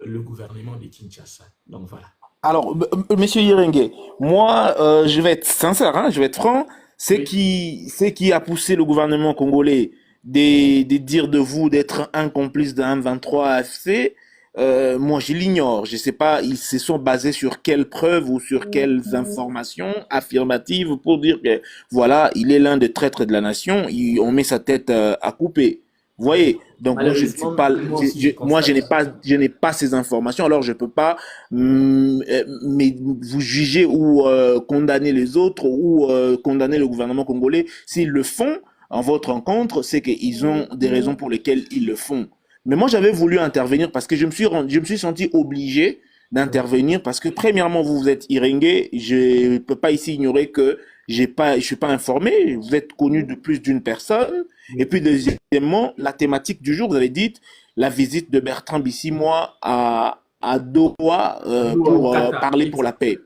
le gouvernement de Kinshasa. Donc voilà. Alors, monsieur Irengue, moi, je vais être sincère, hein, je vais être franc. C'est qui a poussé le gouvernement congolais de dire de vous d'être un complice d'un M23 AFC. Moi, je l'ignore. Je sais pas, ils se sont basés sur quelles preuves ou sur quelles informations affirmatives pour dire que, voilà, il est l'un des traîtres de la nation. On met sa tête à couper. Vous voyez? Donc, moi, je ne suis pas, je n'ai pas ces informations. Alors, je peux pas, mais vous juger ou condamner les autres ou condamner le gouvernement congolais. S'ils le font en votre rencontre, c'est qu'ils ont des raisons pour lesquelles ils le font. Mais moi, j'avais voulu intervenir parce que je me suis senti obligé d'intervenir parce que premièrement, vous êtes Irengue. Je peux pas ici ignorer que je suis pas informé. Vous êtes connu de plus d'une personne. Et puis, deuxièmement, la thématique du jour, vous avez dit la visite de Bertrand Bisimwa à Doha pour parler pour la paix.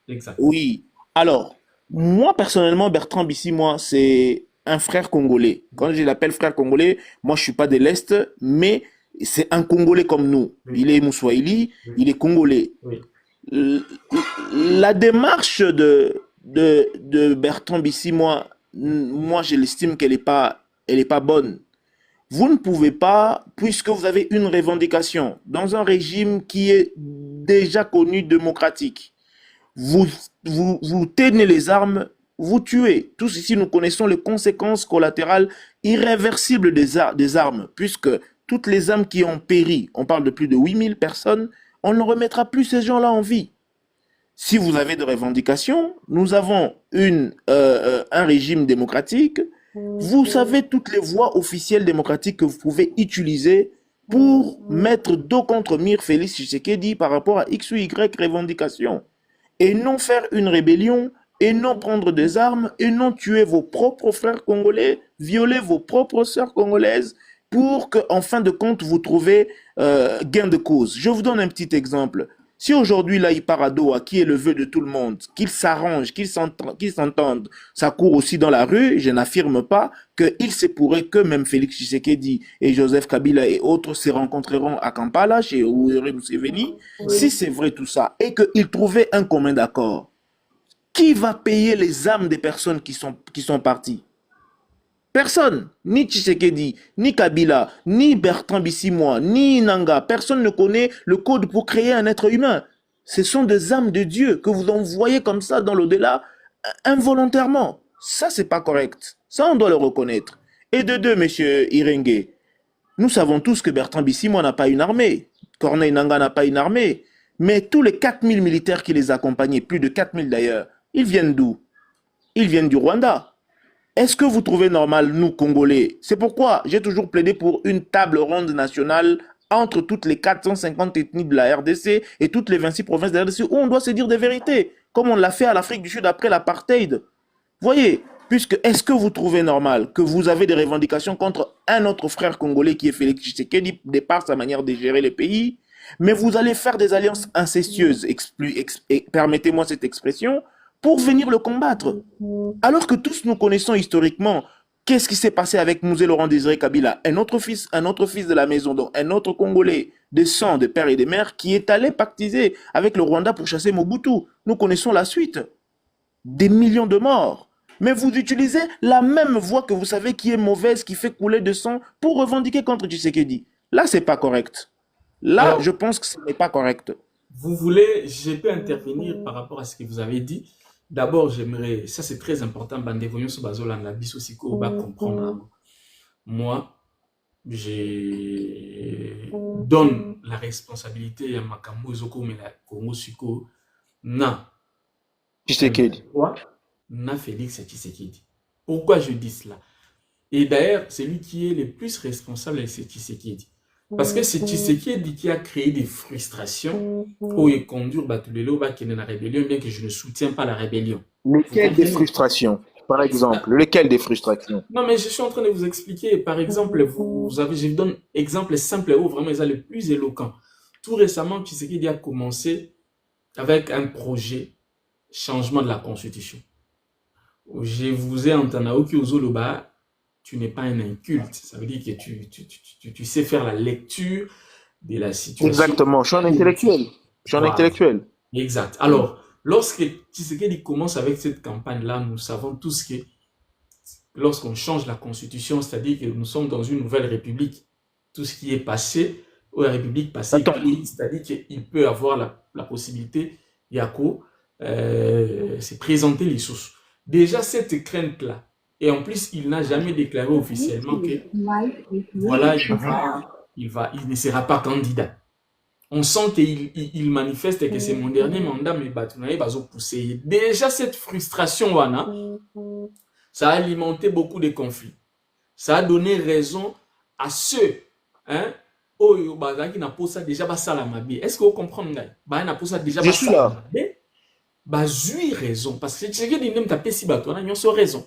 Exact. Oui. Alors, moi, personnellement, Bertrand Bisimwa, c'est un frère congolais. Quand je l'appelle frère congolais, moi je suis pas de l'Est, mais c'est un Congolais comme nous. Il est Moussoaili, il est Congolais. La démarche de Bertrand Bisimwa, moi je l'estime qu'elle est pas bonne. Vous ne pouvez pas, puisque vous avez une revendication dans un régime qui est déjà connu démocratique, vous tenez les armes, vous tuez. Tous ici, nous connaissons les conséquences collatérales irréversibles des armes, puisque toutes les âmes qui ont péri, on parle de plus de 8000 personnes, on ne remettra plus ces gens-là en vie. Si vous avez des revendications, nous avons un régime démocratique. Vous savez toutes les voies officielles démocratiques que vous pouvez utiliser pour mettre dos contre mire Félix Tshisekedi par rapport à X ou Y revendications. Et non faire une rébellion, et non prendre des armes, et non tuer vos propres frères congolais, violer vos propres sœurs congolaises, pour qu'en fin de compte, vous trouvez gain de cause. Je vous donne un petit exemple. Si aujourd'hui, là, il part à Doha, qui est le vœu de tout le monde, qu'ils s'arrangent, qu'ils s'entendent, ça court aussi dans la rue, je n'affirme pas qu'il se pourrait que même Félix Tshisekedi et Joseph Kabila et autres se rencontreront à Kampala, chez Yoweri Museveni. Oui. Si c'est vrai tout ça, et qu'ils trouvaient un commun d'accord, qui va payer les âmes des personnes qui sont parties? Personne, ni Tshisekedi, ni Kabila, ni Bertrand Bissimois, ni Nanga, personne ne connaît le code pour créer un être humain. Ce sont des âmes de Dieu que vous envoyez comme ça dans l'au-delà involontairement. Ça, c'est pas correct. Ça, on doit le reconnaître. Et de deux, monsieur Irengue, nous savons tous que Bertrand Bissimois n'a pas une armée. Corneille Nanga n'a pas une armée. Mais tous les 4000 militaires qui les accompagnaient, plus de 4000 d'ailleurs, ils viennent d'où? Ils viennent du Rwanda. Est-ce que vous trouvez normal, nous, Congolais? C'est pourquoi j'ai toujours plaidé pour une table ronde nationale entre toutes les 450 ethnies de la RDC et toutes les 26 provinces de la RDC où on doit se dire des vérités, comme on l'a fait à l'Afrique du Sud après l'apartheid. Voyez, puisque est-ce que vous trouvez normal que vous avez des revendications contre un autre frère congolais qui est Félix Tshisekedi, de par sa manière de gérer le pays, mais vous allez faire des alliances incestueuses, permettez-moi cette expression, pour venir le combattre. Alors que tous nous connaissons historiquement qu'est-ce qui s'est passé avec Mouzé Laurent Désiré Kabila, un autre fils de la maison, donc un autre Congolais de sang, de père et de mère, qui est allé pactiser avec le Rwanda pour chasser Mobutu. Nous connaissons la suite. Des millions de morts. Mais vous utilisez la même voie que vous savez qui est mauvaise, qui fait couler de sang, pour revendiquer contre Tshisekedi. Là, c'est pas correct. Là, alors, je pense que ce n'est pas correct. Vous voulez, je peux intervenir par rapport à ce que vous avez dit. D'abord, j'aimerais, ça c'est très important, Bandevoyon Sobazola Nabis aussi qu'on va comprendre. Moi, je donne la responsabilité à Makambo Zoko mais la Congo Suko na Tshisekedi. Na Félix Tshisekedi. Pourquoi je dis cela? Et d'ailleurs, celui qui est le plus responsable, c'est Tshisekedi. Parce que c'est Tshisekedi qui a créé des frustrations pour y conduire Batulelo qui est dans la rébellion, bien que je ne soutiens pas la rébellion. Lequel des frustrations, par exemple? Lequel des frustrations? Non, mais je suis en train de vous expliquer. Par exemple, je vous donne un exemple simple où vraiment ils sont le plus éloquent. Tout récemment, Tshisekedi a commencé avec un projet changement de la Constitution. Je vous ai entendu au Kyozoloba. Tu n'es pas un inculte. Ça veut dire que tu sais faire la lecture de la situation. Exactement. Je suis un intellectuel. Intellectuel. Exact. Alors, lorsque Tshisekedi commence avec cette campagne-là, nous savons tous que lorsqu'on change la constitution, c'est-à-dire que nous sommes dans une nouvelle république, tout ce qui est passé, ou la république passée, c'est-à-dire qu'il peut avoir la possibilité, Yako, c'est présenter les sources. Déjà, cette crainte-là, et en plus, il n'a jamais déclaré officiellement que voilà, il ne sera pas candidat. On sent qu'il manifeste que c'est mon dernier mandat, mais Batounaye va pousser. Déjà, cette frustration, ça a alimenté beaucoup de conflits. Ça a donné raison à ceux, qui n'a pas ça déjà, est-ce que vous comprenez? Je suis là. J'ai raison, parce que tu n'as pas si Batounaye, ils ont raison.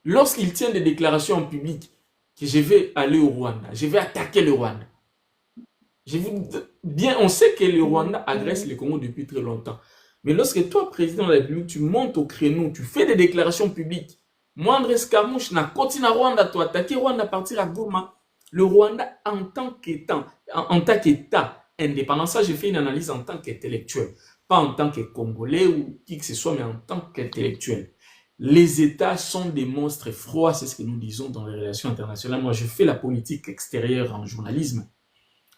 Lorsqu'il tient des déclarations en public que je vais aller au Rwanda, je vais attaquer le Rwanda. On sait que le Rwanda agresse le Congo depuis très longtemps. Mais lorsque toi, président de la République, tu montes au créneau, tu fais des déclarations publiques, moi, André Skamouche, na continue à Rwanda, toi, attaquer Rwanda à partir à Goma, le Rwanda en tant qu'État indépendant, ça, j'ai fait une analyse en tant qu'intellectuel, pas en tant que Congolais ou qui que ce soit, mais en tant qu'intellectuel. Les États sont des monstres froids, c'est ce que nous disons dans les relations internationales. Moi, je fais la politique extérieure en journalisme.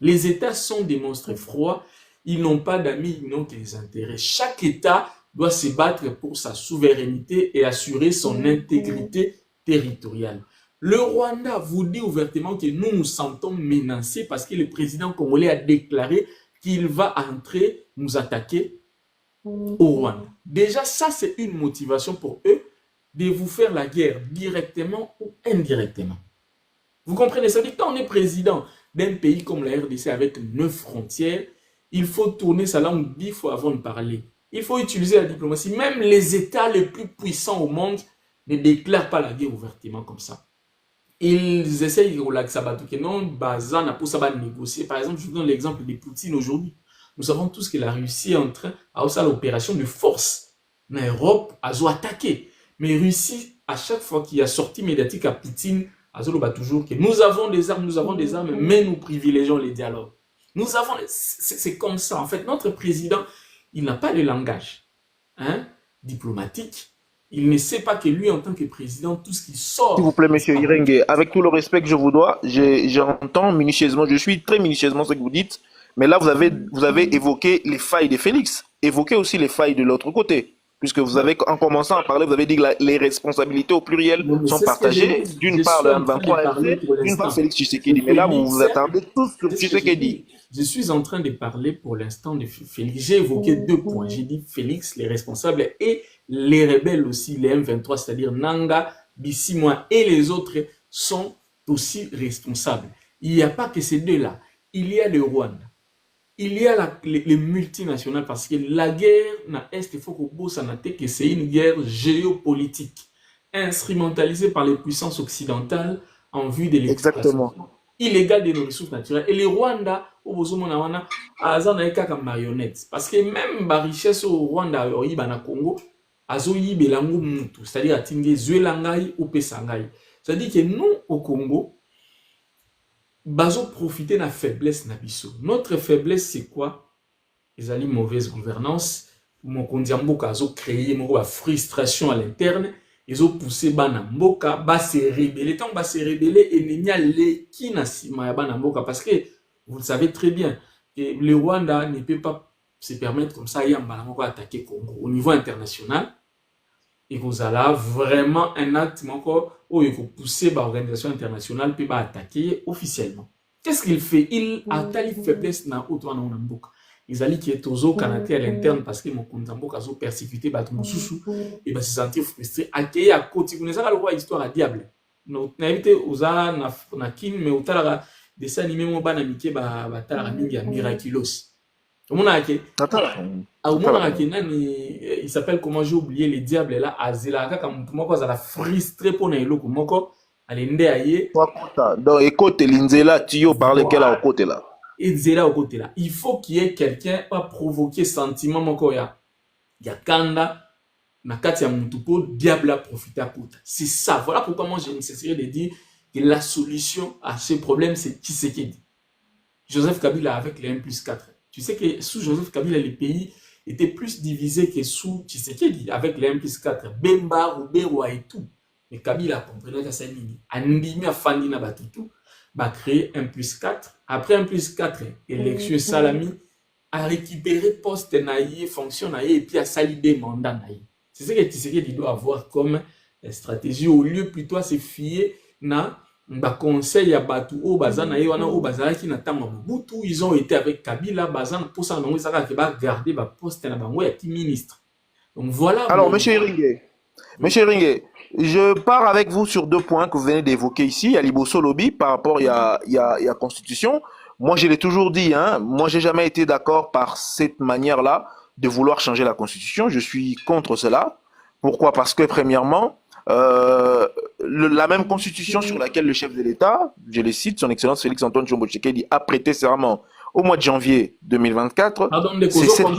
Les États sont des monstres froids, ils n'ont pas d'amis, ils n'ont que des intérêts. Chaque État doit se battre pour sa souveraineté et assurer son intégrité territoriale. Le Rwanda vous dit ouvertement que nous nous sentons menacés parce que le président congolais a déclaré qu'il va entrer nous attaquer au Rwanda. Déjà, ça, c'est une motivation pour eux de vous faire la guerre directement ou indirectement. Vous comprenez? Ça veut dire que quand on est président d'un pays comme la RDC avec 9 frontières, il faut tourner sa langue 10 fois avant de parler. Il faut utiliser la diplomatie. Même les États les plus puissants au monde ne déclarent pas la guerre ouvertement comme ça. Ils essayent de non, bazan pour ça négocier. Par exemple, je vous donne l'exemple de Poutine aujourd'hui. Nous savons tous que la Russie est en train de faire l'opération de force. L'Europe a attaqué. Mais Russie, à chaque fois qu'il y a sortie médiatique à Poutine, toujours que nous avons des armes, mais nous privilégions les dialogues. C'est comme ça. En fait, notre président, il n'a pas de langage diplomatique. Il ne sait pas que lui, en tant que président, tout ce qui sort... S'il vous plaît, monsieur Irengue, avec tout le respect que je vous dois, j'entends minutieusement, je suis très minutieusement ce que vous dites, mais là, vous avez évoqué les failles de Félix. Évoquez aussi les failles de l'autre côté. Puisque vous avez, en commençant à parler, vous avez dit que les responsabilités au pluriel sont partagées. D'une part, le M23 RC, d'une part, Félix Tshisekedi. Mais là, vous vous attendez tous sur Tshisekedi. Je suis en train de parler pour l'instant de Félix. J'ai évoqué 2 points. J'ai dit Félix, les responsables, et les rebelles aussi, les M23, c'est-à-dire Nanga, Bissimwa et les autres sont aussi responsables. Il n'y a pas que ces deux-là. Il y a le Rwanda. Il y a les multinationales parce que la guerre na Est, il faut que c'est une guerre géopolitique instrumentalisée par les puissances occidentales en vue de l'exploitation illégale de nos ressources naturelles. Et le Rwanda, a marionnette. Parce que même la richesse au Rwanda, au Congo, c'est-à-dire c'est-à-dire que nous, au Congo, bazo profiter de la faiblesse na biso. Notre faiblesse, c'est quoi? Les alliés mauvaise gouvernance. Mon kondiamboka a créé une frustration à l'interne. Ils ont poussé Banamboka, bas se rébeller. Tant bas se rébeller, et il y a les qui n'a sima Banamboka. Parce que vous le savez très bien, que le Rwanda ne peut pas se permettre comme ça, Banamboka attaquer Congo au niveau international. Et vous allez vraiment un acte encore où il faut pousser l'organisation internationale puis attaquer officiellement. Qu'est-ce qu'il fait? Il a telle faiblesse dans autour de Namboka. Ils allaient qui est aux Canadiens à l'interne parce que mon Namboka a persécuté mon sousou et va se sentir frustré. Accueillir à côté, vous n'avez pas le roi histoire à diable. Nous n'avons pas na kin mais au tala dessin animé mon ban amitié tala mingi miraculous. Il s'appelle comment j'ai oublié les diables là azela comme moi ça la frustré pour na eloko moko alende aye donc écoute l'inzela tio parle quel au côté là inzela au côté là il faut qu'il y ait quelqu'un pas provoquer sentiment moko ya kanda na kati ya mutupo diable a profité à côté. C'est ça, voilà pourquoi moi j'ai nécessité de dire que la solution à ce problème c'est Tshisekedi. Joseph Kabila avec les 1+4. Tu sais que sous Joseph Kabila, les pays étaient plus divisés que sous Tshisekedi, avec les 1+4, Bemba, Ruberwa et tout. Mais Kabila comprenait que ça nini. Andimi a fandi na batutu, va créer 1+4. Après 1+4, élection Salami a récupéré poste naïe, fonction naïe, et puis a salidé mandat naïe. C'est ce que Tshisekedi doit avoir comme stratégie, au lieu plutôt à se fier na conseil ya batu o bazana wana o bazala ki na tango Mobutu, ils ont été avec Kabila bazana pour ça non ça va garder ba poste na bango ya ministre. Donc voilà. Alors monsieur Iringue, je pars avec vous sur 2 points que vous venez d'évoquer ici. Il y a Liboso Lobby par rapport il y a constitution. Moi je l'ai toujours dit moi j'ai jamais été d'accord par cette manière-là de vouloir changer la constitution, je suis contre cela. Pourquoi? Parce que premièrement la même constitution sur laquelle le chef de l'État, je le cite, son excellence Félix-Antoine Tshombo-Tshisekedi a prêté serment au mois de janvier 2024. C'est cette... pas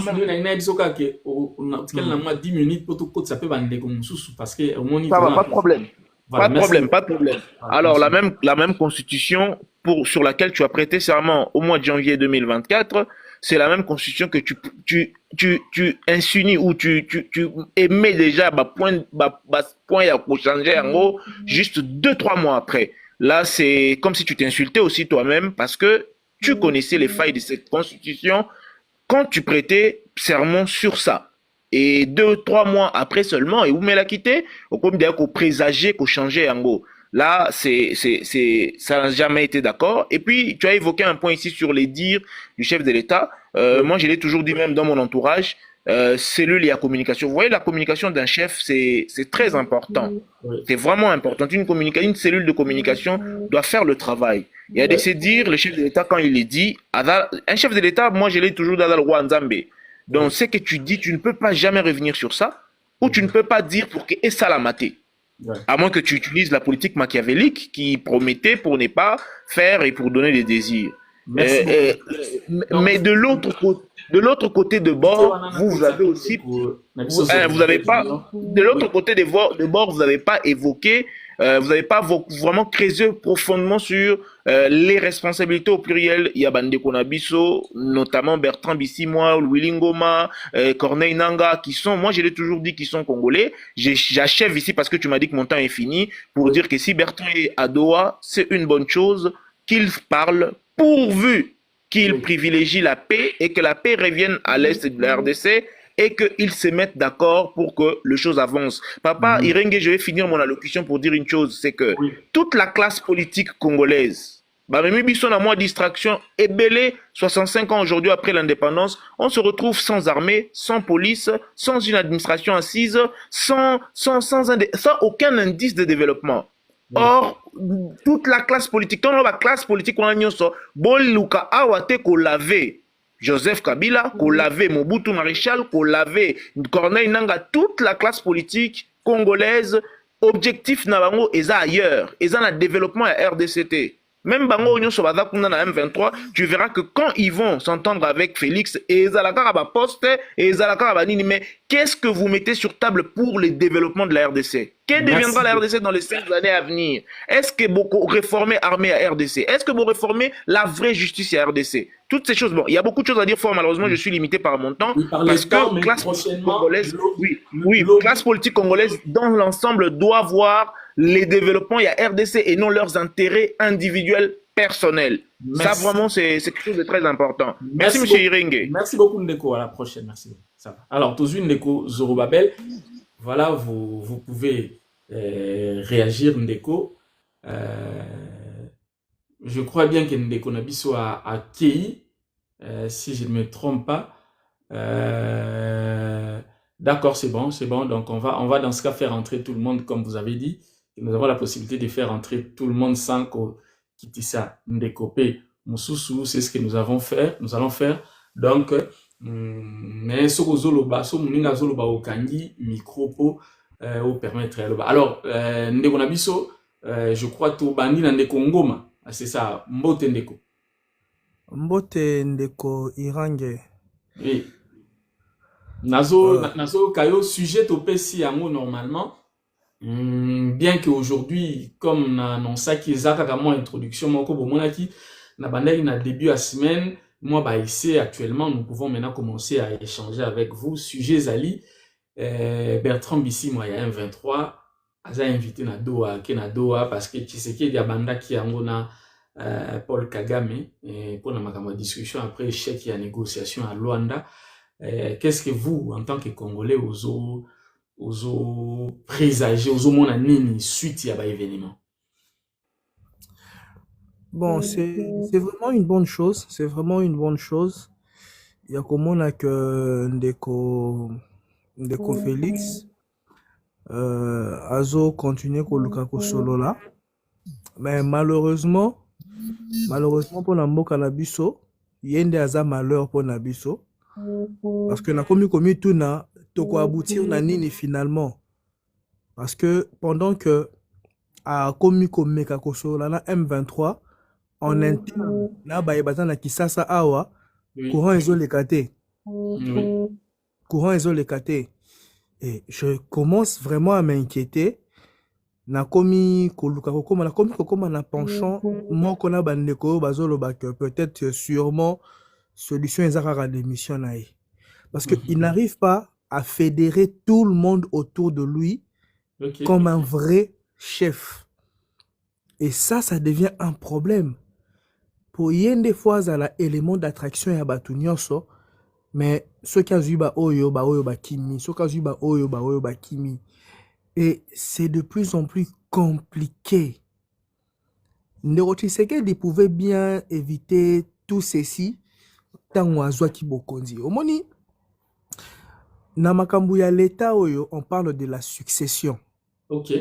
de problème. Voilà, pas de problème. Alors, la même constitution sur laquelle tu as prêté serment au mois de janvier 2024, c'est la même constitution que tu insinues ou tu émets déjà point pour changer en gros juste 2-3 mois après. Là, c'est comme si tu t'insultais aussi toi-même parce que tu connaissais les failles de cette constitution quand tu prêtais serment sur ça. Et 2-3 mois après seulement, et vous me l'a quitté, au comme d'ailleurs qu'on présageait qu'on changeait en gros. Là, ça n'a jamais été d'accord. Et puis, tu as évoqué un point ici sur les dires du chef de l'État. Moi, je l'ai toujours dit même dans mon entourage, cellule et la communication. Vous voyez, la communication d'un chef, c'est très important. Oui. C'est vraiment important. Une cellule de communication doit faire le travail. Il y a de se dire, le chef de l'État, quand il est dit, un chef de l'État, moi, je l'ai toujours dans le roi Nzambe. Donc, ce que tu dis, tu ne peux pas jamais revenir sur ça, ou tu ne peux pas dire pour que et ça la maté. Ouais. À moins que tu utilises la politique machiavélique qui promettait pour ne pas faire et pour donner des désirs. Merci beaucoup. Mais de l'autre côté de bord, vous avez aussi, vous avez pas, de l'autre côté de bord, vous n'avez pas évoqué, vous n'avez pas vraiment creusé profondément sur les responsabilités au pluriel. Il y a Bande Konabiso, notamment Bertrand Bissimois, Louis Lingoma, Corneille Nanga, qui sont, moi je l'ai toujours dit, qu'ils sont congolais. J'achève ici parce que tu m'as dit que mon temps est fini, pour dire que si Bertrand est à Doha, c'est une bonne chose qu'il parle, pourvu qu'il privilégie la paix et que la paix revienne à l'est de la RDC et qu'ils se mettent d'accord pour que les choses avancent. Papa Irenge, je vais finir mon allocution pour dire une chose, c'est que toute la classe politique congolaise, Bamemi Bisson a moins distraction, et belé, 65 ans aujourd'hui après l'indépendance, on se retrouve sans armée, sans police, sans une administration assise, sans aucun indice de développement. Or, toute la classe politique, quand on a la classe politique, on a dit Boluka Awate ko lavé Joseph Kabila, ko lavé Mobutu Maréchal, ko lavé Corneille Nanga, toute la classe politique congolaise, objectif na bango eza ailleurs, eza na développement à RDCT. Même bango union sur M23, tu verras que quand ils vont s'entendre avec Félix et Ezalaka va poste et Ezalaka va nini, mais qu'est-ce que vous mettez sur table pour le développement de la RDC? Que deviendra la RDC dans les 5 années à venir? Est-ce que vous réformez l'armée à RDC? Est-ce que vous réformez la vraie justice à RDC? Toutes ces choses, bon, il y a beaucoup de choses à dire fort, malheureusement, je suis limité par mon temps, parce que classe politique congolaise, classe politique congolaise, dans l'ensemble, doit voir les développements, il y a RDC et non leurs intérêts individuels personnels. Merci. Ça, vraiment, c'est quelque chose de très important. Merci, M. Irenge. Merci beaucoup, Ndeko. À la prochaine. Merci. Ça va. Alors, tous une Ndeko Zorobabel. Voilà, vous pouvez réagir, Ndeko. Je crois bien que Ndeko Nabiso a Kei, si je ne me trompe pas. D'accord, c'est bon. Donc, on va dans ce cas faire entrer tout le monde, comme vous avez dit. Et nous avons la possibilité de faire entrer tout le monde sans Kitissa Ndekopé Moussousou. C'est ce que nous allons faire. Donc, mais ce que Zoloba, ce que Zoloba au Kangi, micropo, au permettre. Alors, Ndeko Nabiso, je crois que Bandi Ndeko Ngoma. C'est ça, Mbote Ndeko. Mbote Ndeko Irange. Oui. Nazo Kayo, sujet au PSI Yango normalement. Bien qu'aujourd'hui, comme on a annoncé qu'il y a une introduction, na début à semaine, moi, ici, actuellement, nous pouvons maintenant commencer à échanger avec vous. Sujet Zali, Bertrand Bissi, moi, il y a un 23, a invité na Doha, parce que tu sais qu'il y a banda qui a Paul Kagame, pour la discussion après échec, il y a négociation à Luanda. Qu'est-ce que vous, en tant que Congolais, aux présager, aux mon nini suite à l'événement? Bon, c'est vraiment une bonne chose. C'est vraiment une bonne chose. Il y a comme on a que Ndeko Félix, Azo continue ko Lukaku solo là. Mais malheureusement pour Namboka Nabiso, yende aza malheur pour Nabiso. Parce que na komi tout na toko aboutir na nini finalement. Parce que pendant que à komi meka kosolo na M23 en interne na bayebata na Kisasa awa courant ezolekate. Courant ezolekate. Et je commence vraiment à m'inquiéter. Na komi kokoma na penchant moko na bandeko bazoloba que peut-être sûrement solution ezakara démission na ye. Parce que il n'arrive pas à fédérer tout le monde autour de lui comme un vrai chef. Et ça devient un problème. Pour yende fois à l'élément d'attraction ya batu nyonso, mais ceux qui ont ba oyo ba kimi, ceux qui ont oyo ba kimi. Et c'est de plus en plus compliqué Ndeko Tshisekedi pouvait bien éviter tout ceci tant azwaki bokonzi. Omoni na makambo ya l'État oyo, on parle de la succession. Ok.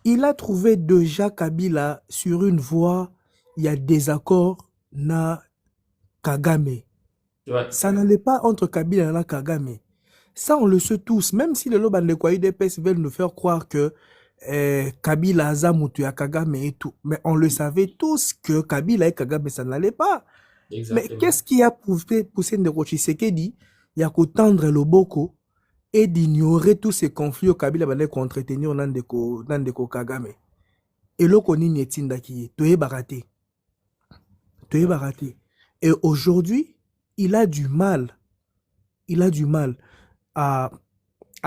Il a trouvé déjà Kabila sur une voie, il y a désaccord na Kagame. Ouais. Ça n'allait pas entre Kabila et Kagame. Ça, on le sait tous. Même si les lobes de UDPS veulent nous faire croire que Kabila a Moutou à Kagame et tout. Mais on le savait tous que Kabila et Kagame, ça n'allait pas. Exactement. Mais qu'est-ce qui a poussé Ndeko Tshisekedi? Il y a qu'au tendre le boko et d'ignorer tous ces conflits au Kabila va contre-tenir Ndeko Kagame. Et là, on y est Toye baraté. Et aujourd'hui, il a du mal à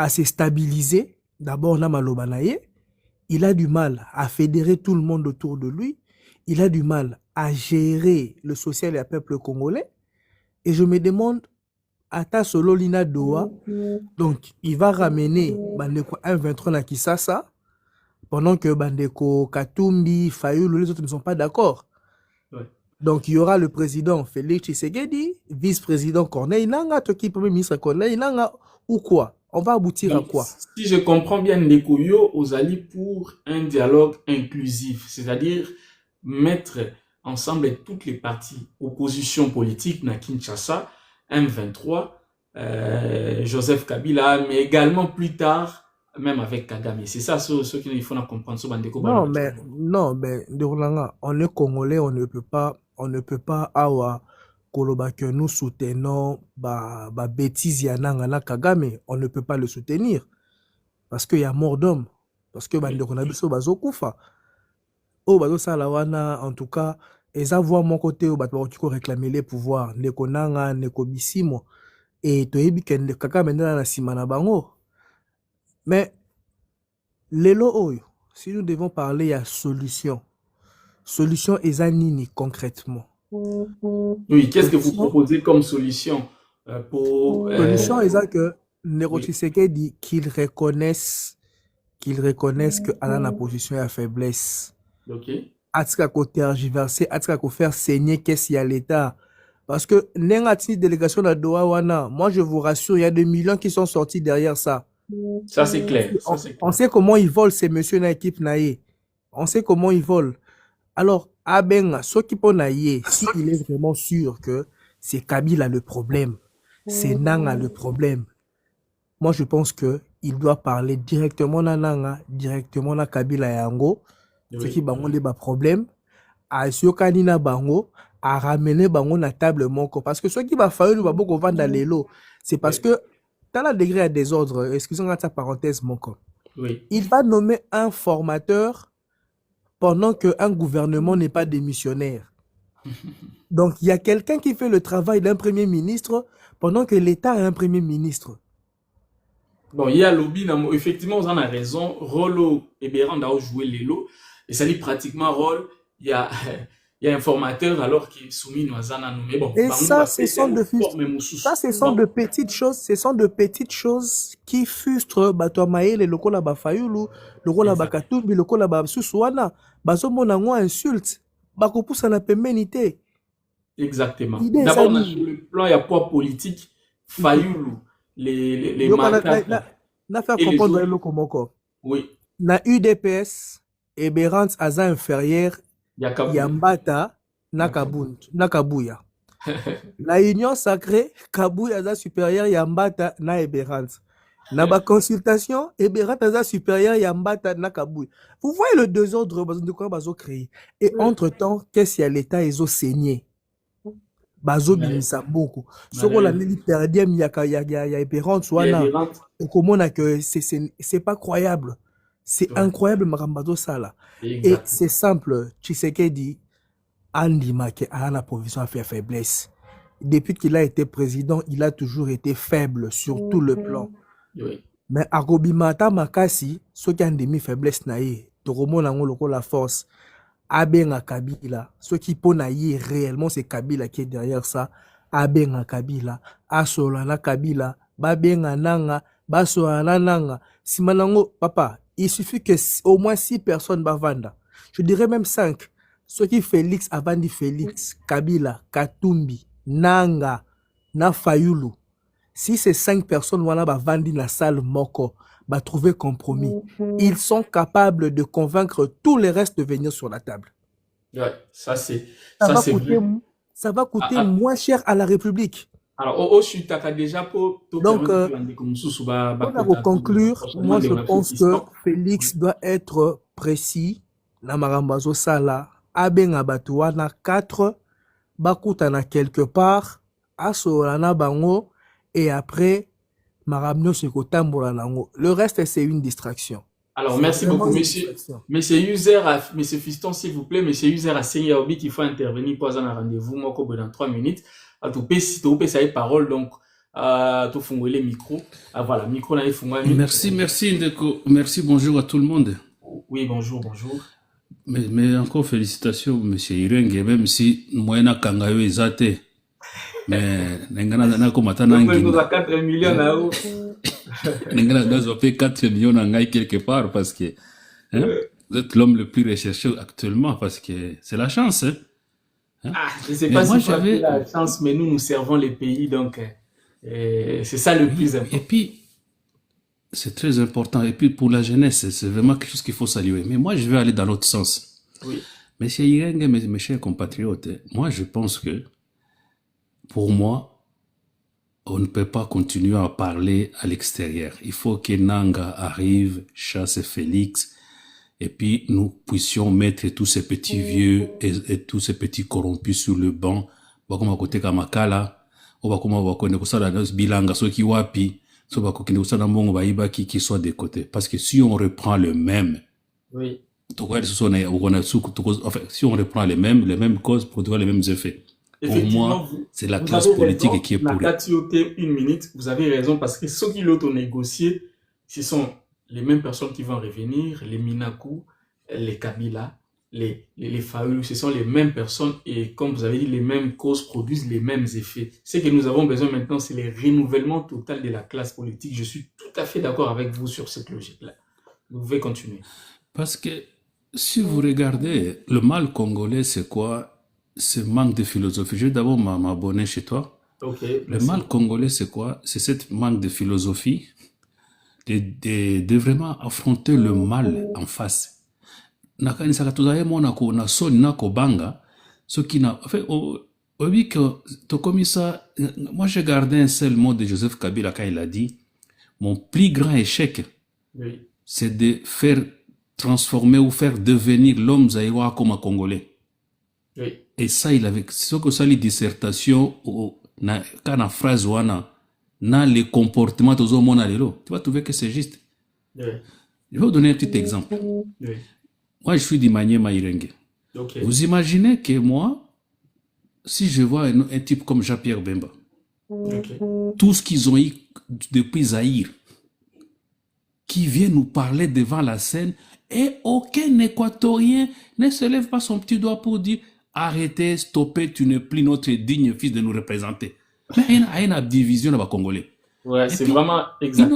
se stabiliser. D'abord, il a du mal à fédérer tout le monde autour de lui. Il a du mal à gérer le social et le peuple congolais. Et je me demande, Ata Solo Lina Doha, donc il va ramener Bandeko 1-23 na Kisasa, pendant que Bandeko Katumbi, Fayoulou, les autres ne sont pas d'accord. Ouais. Donc, il y aura le président Félix Tshisekedi, vice-président Corneille Nangaa, qui premier ministre Corneille Nangaa, ou quoi? On va aboutir Donc, à quoi? si je comprends bien, Ndekoyo, aux alliés pour un dialogue inclusif, c'est-à-dire mettre ensemble toutes les parties, opposition politique, na Kinshasa, M23, Joseph Kabila, mais également plus tard, même avec Kagame. C'est ça ce qu'il faut comprendre sur Bandeko. Non, mais Ndekolanga, on est Congolais, on ne peut pas awa koloba que nous soutenons ba bêtise ya nanga Kagame, on ne peut pas le soutenir parce qu'il y a mort d'homme, parce que Bandeko na biso bazo kufa. Oh bazo sala wana, en tout cas, et ça voit mon côté où bato qui réclamer les pouvoirs, Ndeko nanga, Ndeko Bisimo, et toyebi ke Kagame na simana bango. Mais lelo oyo, si nous devons parler, il y a solution. Solution nini concrètement? Oui, qu'est-ce que vous proposez comme solution pour... Solution est que Ndeko Tshisekedi qu'il reconnaisse que Alain a position à faiblesse. Ok. Atika ko tergiverser, atika ko faire saigner qu'est-ce qu'il y a l'État. Parce que n'engati délégation de Doha wana, moi je vous rassure, il y a des millions qui sont sortis derrière ça. Ça c'est clair. On sait comment ils volent ces messieurs dans l'équipe naïe. On sait comment ils volent. Alors, Abenga, ce qui peut naïe, si il est vraiment sûr que c'est Kabila le problème, c'est Nanga le problème, moi je pense que il doit parler directement à Nanga, directement à Kabila Yango, ce qui bango les problème, à Siokanina bango, à ramener bango na table moko. Parce que ce qui va faire, nous va beaucoup vendre les lots. C'est parce que dans la degré à désordre, excusez-moi sa parenthèse mon corps. Oui. Il va nommer un formateur pendant qu'un gouvernement n'est pas démissionnaire. Donc il y a quelqu'un qui fait le travail d'un premier ministre pendant que l'État a un premier ministre. Bon, il y a lobby, effectivement, vous en avez raison. Rolo et Béran a joué les lots. Et ça dit pratiquement rôle, il y a un formateur alors qu'il est soumis à Zana. Mais bon, et ça, ce sont de petites choses qui frustrent Batoamae, les locaux là-bas Fayoulou, le rôle là-bas Katumbi, le locaux là-bas Sousouana, Bazo Monango insulte, Bako pousse à la péménité. Exactement. D'abord, on a sur le plan, il y a poids politique, Fayoulou, les marqueurs. Na faire comprendre le locomoko. Oui. Na UDPS, et Berantz Aza inférieur, Yambata, Nakabuya. La union sacrée, Kabuya Aza supérieur, Yambata, na Eberantz. Na ba consultation, Eberantz Aza supérieur, Yambata, Nakabuya. Vous voyez le désordre de quoi Bazo créé. Et entre-temps, qu'est-ce qu'il y a l'État, ils ont saigné. Bazo binisa beaucoup. Ce qu'on a mis perdu, il y a Eberantz, et comment on a que c'est pas croyable. C'est incroyable, Marambazo Sala. Et c'est simple, Tshisekedi, Andima, qui a la provision à faire faiblesse. Depuis qu'il a été président, il a toujours été faible sur tout le plan. Oui. Mais Agobimata Makasi, ce qui a une demi-faiblesse, Toromo Nangoloko la force, Abenga Kabila, ce qui peut naïe réellement, c'est Kabila qui est derrière ça. Abenga Kabila, Asolana Kabila, Babenga Nanga, Basolana Nanga, Simanango, papa. Il suffit que au moins 6 personnes bavanda. Je dirais même 5. Ceux qui Félix, avant dit Félix, Kabila, Katumbi, Nanga, Nafayulu. Si ces 5 personnes voilà, vandi la salle Moko, va trouver compromis, ils sont capables de convaincre tous les restes de venir sur la table. Ouais, ça c'est ça va coûter moins cher à la République. Alors, au Chutaka déjà pour donc, pour conclure, moi je pense que Félix doit être précis. Na marambazo sala, abenga batuana 4, bakutana quelque part, asolana bango, et après, maramno se kotambola nango. Le reste, c'est une distraction. Alors, merci beaucoup, monsieur User, monsieur Fiston, s'il vous plaît, monsieur User a signé Obi qu'il faut intervenir pour un rendez-vous, moi, dans 3 minutes. À tout pays, si tu peux, ça y parole, donc, tu fais les micros. Voilà, micro, là, il faut. Merci, Ndeko. Merci, bonjour à tout le monde. Oui, bonjour. Mais encore félicitations, monsieur Irenge, même si moyena kangayo ezate. Mais, n'engana komata nangi. Nous avons 4 millions là-haut. N'engana doit payer 4 millions en Ngaï quelque part parce que, hein, vous êtes l'homme le plus recherché actuellement parce que c'est la chance, hein. Je ne sais pas si j'avais la chance, mais nous servons les pays, donc c'est ça le plus important. Et puis, c'est très important. Et puis, pour la jeunesse, c'est vraiment quelque chose qu'il faut saluer. Mais moi, je vais aller dans l'autre sens. Oui. Monsieur Irenge, mes chers compatriotes, moi, je pense que, pour moi, on ne peut pas continuer à parler à l'extérieur. Il faut que Nanga arrive, chasse Félix, et puis nous puissions mettre tous ces petits vieux et tous ces petits corrompus sur le banc. Bakoma kote kamakala, ou bakoma bakone kusala bilanga so ki wapi, so bakokine kusala mbongo baiba qui soit de côté. Parce que si on reprend le même, oui. Si on reprend les mêmes causes produisent les mêmes effets. Pour moi, c'est la classe politique qui est pourrie. Une minute, vous avez raison, parce que ceux qui l'ont négocié, ce sont les mêmes personnes qui vont revenir, les Minakou, les Kabila, les Faulu, ce sont les mêmes personnes et comme vous avez dit, les mêmes causes produisent les mêmes effets. Ce que nous avons besoin maintenant, c'est le renouvellement total de la classe politique. Je suis tout à fait d'accord avec vous sur cette logique-là. Vous pouvez continuer. Parce que si vous regardez, le mal congolais, c'est quoi? C'est manque de philosophie. Je vais d'abord m'abonner chez toi. Okay, le mal congolais, c'est quoi? C'est cette manque de philosophie, de vraiment affronter le mal en face. Moi, j'ai gardé un seul mot de Joseph Kabila quand il a dit mon plus grand échec, oui, c'est de faire transformer ou faire devenir l'homme zaïrois comme un Congolais. Oui. Et ça, il avait ce que ça, les dissertations, quand la phrase wana, na les comportements de zomona lelo, tu vas trouver que c'est juste. Oui. Je vais vous donner un petit exemple. Oui. Moi, je suis d'Imanyema Irenge. Okay. Vous imaginez que moi, si je vois un type comme Jean-Pierre Bemba, okay, tout ce qu'ils ont eu depuis Zaïre, qui vient nous parler devant la scène, et aucun Équatorien ne se lève pas son petit doigt pour dire arrêtez, stoppez, tu n'es plus notre digne fils de nous représenter. Mais il y a une division là-bas congolais. Ouais, c'est vraiment exact.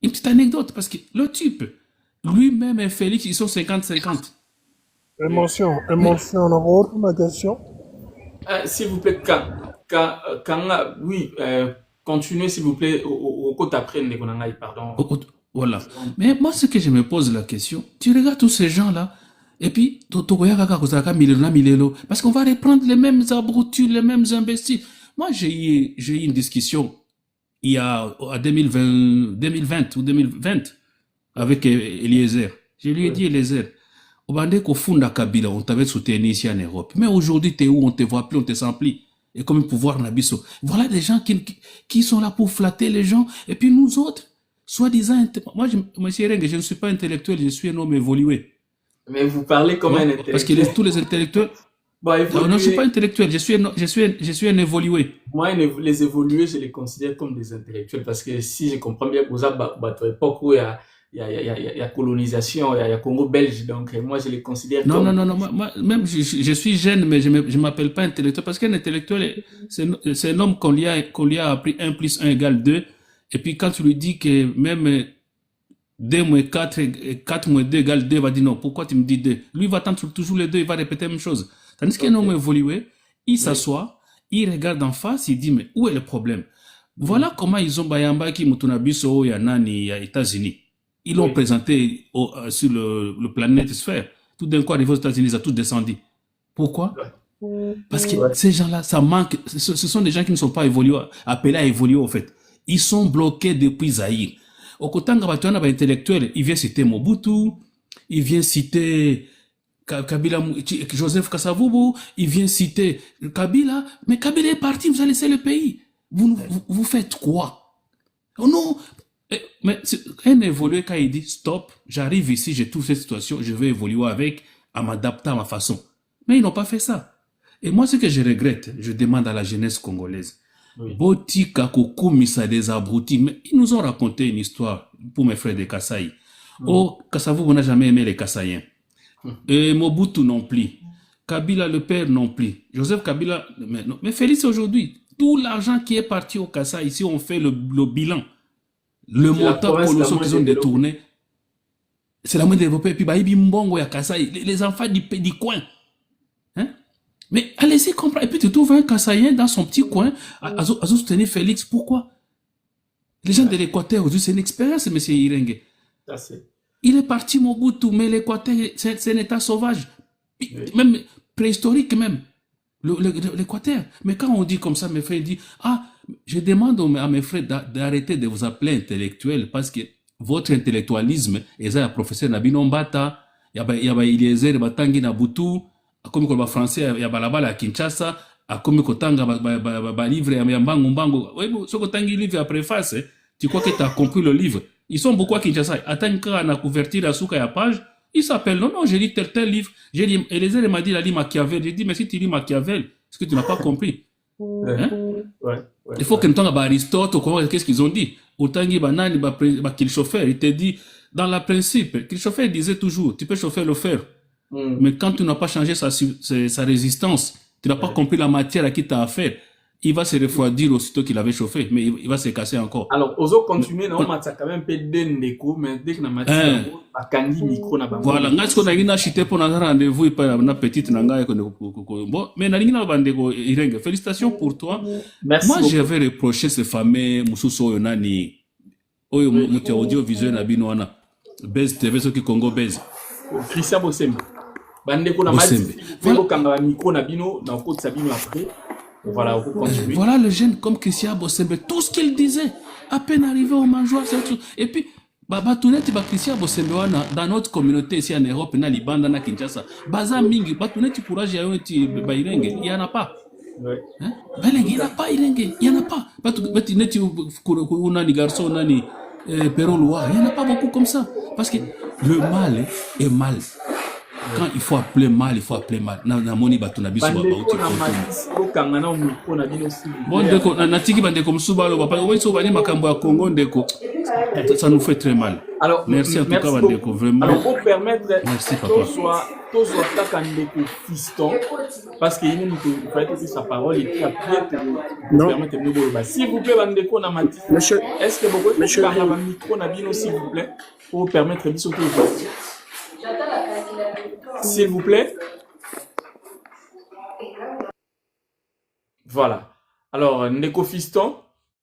Une petite anecdote, parce que le type, lui-même et Félix, ils sont 50-50. Émotion, on aura ma question. S'il vous plaît, oui, continuez s'il vous plaît au côté après, pardon. Voilà. Mais moi, ce que je me pose la question, tu regardes tous ces gens-là, et puis, parce qu'on va reprendre les mêmes abrutis, les mêmes imbéciles. Moi, j'ai eu une discussion il y a 2020 ou 2020 avec Eliezer. Je lui ai dit, Eliezer, au bandé qu'au fond de Kabila, on t'avait soutenu ici en Europe. Mais aujourd'hui, t'es où? On te voit plus, on te sent plus. Et comme un pouvoir Nabiso. Voilà des gens qui sont là pour flatter les gens. Et puis nous autres, soi-disant, moi, monsieur Reng, je ne suis pas intellectuel, je suis un homme évolué. Mais vous parlez comme un intellectuel. Parce que tous les intellectuels. Non, je ne suis pas intellectuel, je suis un évolué. Moi, les évolués, je les considère comme des intellectuels. Parce que si je comprends bien, vous avez à l'époque où il y a colonisation, il y a Congo belge. Donc, moi, je les considère comme. Non. Moi, même, je suis jeune, mais je ne m'appelle pas intellectuel. Parce qu'un intellectuel, c'est un homme qu'on lui a appris 1 + 1 = 2. Et puis, quand tu lui dis que même 2 moins 4, 4 moins 2 égale 2, va dire non, pourquoi tu me dis 2? Lui va attendre toujours les deux, il va répéter la même chose. Tandis qu'un homme évolué, il s'assoit, il regarde en face, il dit, mais où est le problème? Voilà comment ils ont Bayamba qui Mutunabiso et Nani aux États-Unis. Ils l'ont présenté sur le planète sphère. Tout d'un coup, arrivé aux États-Unis, ils ont tous descendu. Pourquoi? Parce que ces gens-là, ça manque. Ce sont des gens qui ne sont pas évolués, appelés à évoluer au fait. Ils sont bloqués depuis Zaïre. Au Kotanga, intellectuel, il vient citer Mobutu, il vient citer Kabila, Joseph Kasavubu, il vient citer Kabila, mais Kabila est parti, vous avez laissé le pays. Vous faites quoi? Oh non! Mais un évolué, quand il dit stop, j'arrive ici, j'ai toute cette situation, je vais évoluer avec, à m'adapter à ma façon. Mais ils n'ont pas fait ça. Et moi, ce que je regrette, je demande à la jeunesse congolaise, Boti Kakokumisa des abrutis, mais ils nous ont raconté une histoire pour mes frères de Kasaï. Oh, Kasavubu n'a jamais aimé les Kasaïens. Et Mobutu non plus. Kabila le père non plus. Joseph Kabila, mais Félix aujourd'hui, tout l'argent qui est parti au Kasaï, ici on fait le bilan. Le montant colossal qu'ils ont détourné, c'est la moins développée. Et puis, Mbongo et Kasaï, les enfants du coin. Hein? Mais allez-y comprendre. Et puis, tu trouves un Kassaïen dans son petit coin à soutenir Félix. Pourquoi? Les gens de l'Équateur, aujourd'hui, c'est une expérience, M. Irengue. Il est parti Mobutu, mais l'Équateur, c'est un état sauvage. Même préhistorique, même. L'Équateur. Mais quand on dit comme ça, mes frères disent, je demande à mes frères d'arrêter de vous appeler intellectuels parce que votre intellectualisme, et ça, le professeur Nabino Mbata, il y a Eliezer Batangi Nabutu, comme le français, il y a Balabala à Kinshasa, comme le livre, il y a Mbango. Oui, ce que tu livre à préface, tu crois que tu as compris le livre. Ils sont beaucoup à Kinshasa. Attends qu'on a couverture la souka à page, il s'appelle, non, j'ai lu tel livre. Eliezer m'a dit, il a lu Machiavel. J'ai dit, mais si tu lis Machiavel, est-ce que tu n'as pas compris? Hein? Il faut que nous à Aristote, qu'est-ce qu'ils ont dit? Autant qu'il chauffeur, il te dit, dans le principe, qu'il chauffeur disait toujours, tu peux chauffer le fer. Mais quand tu n'as pas changé sa résistance, tu n'as pas compris la matière à qui tu as affaire, il va se refroidir aussitôt qu'il avait chauffé, mais il va se casser encore. Alors, aux autres continuer, on a quand même peu d'endéco, mais dès que la matière, Kandi micro n'a pas. Voilà, nga tiko na ngina chité pour un rendez-vous et pas na petite nanga bon, mais na ngina bandeko Irenge, félicitations pour toi. Merci. Moi, j'avais reproché ce fameux Mususo Yonani, oyo muti audiovisuel na bino wana, Bez TV soki Congo Bez. Christian Bosembe. Bandeko na mati, voilà kanga micro na bino na côté Sabino après. Voilà, voilà le jeune comme Christian Bosembe, tout ce qu'il disait, à peine arrivé au mangeoire, et puis Batuneti Christian Bosembe dans notre communauté ici en Europe, na Libanda, na Kinshasa, Baza Mingi, Batuneti courage, il n'y en a pas. Hein? Il n'y en a pas, il n'y en a pas. Batuneti Nani garçon, Nani Peroloa, il n'y en a pas beaucoup comme ça. Parce que le mal est mal. Quand il faut appeler mal, il faut appeler mal. Na moni batuna biso ba uti bon ndeko na tiki bandeko msuba lo papa weso bani makambo ya Congo ndeko ça nous fait très mal. Alors merci en tout cas bandeko vraiment. Alors pour permettre merci papa. Tozo ataka ndeko fiston parce que il fallait que sa parole et puis après permettre de nous s'il vous plaît bandeko na mati. Est-ce que vous pouvez parler à micro na bino s'il vous plaît pour permettre biso que s'il vous plaît. Voilà. Alors, Ndeko Fiston,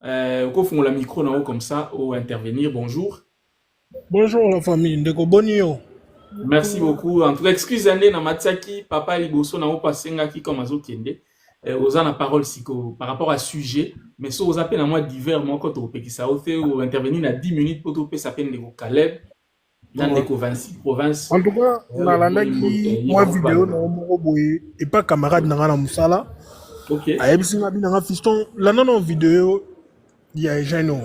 au fond, la micro en haut comme ça, ou intervenir. Bonjour. Bonjour la famille, Ndeko Bonio. Merci beaucoup. En tout cas, excusez-moi, na Matiaki, papa Liboso, na haut passé qui comme Azo Kende. Aux la parole par rapport à sujet, mais si vous appelez à moi divers, moi, quand on peut ça ou intervenir dans 10 minutes pour tout ça s'appelle Ndeko Caleb. Dans les 26 provinces. En tout cas, dans la moi vidéo na moko boye et pas camarade na na musala. OK. Ayebisi na bina fiston la non vidéo ya Jano.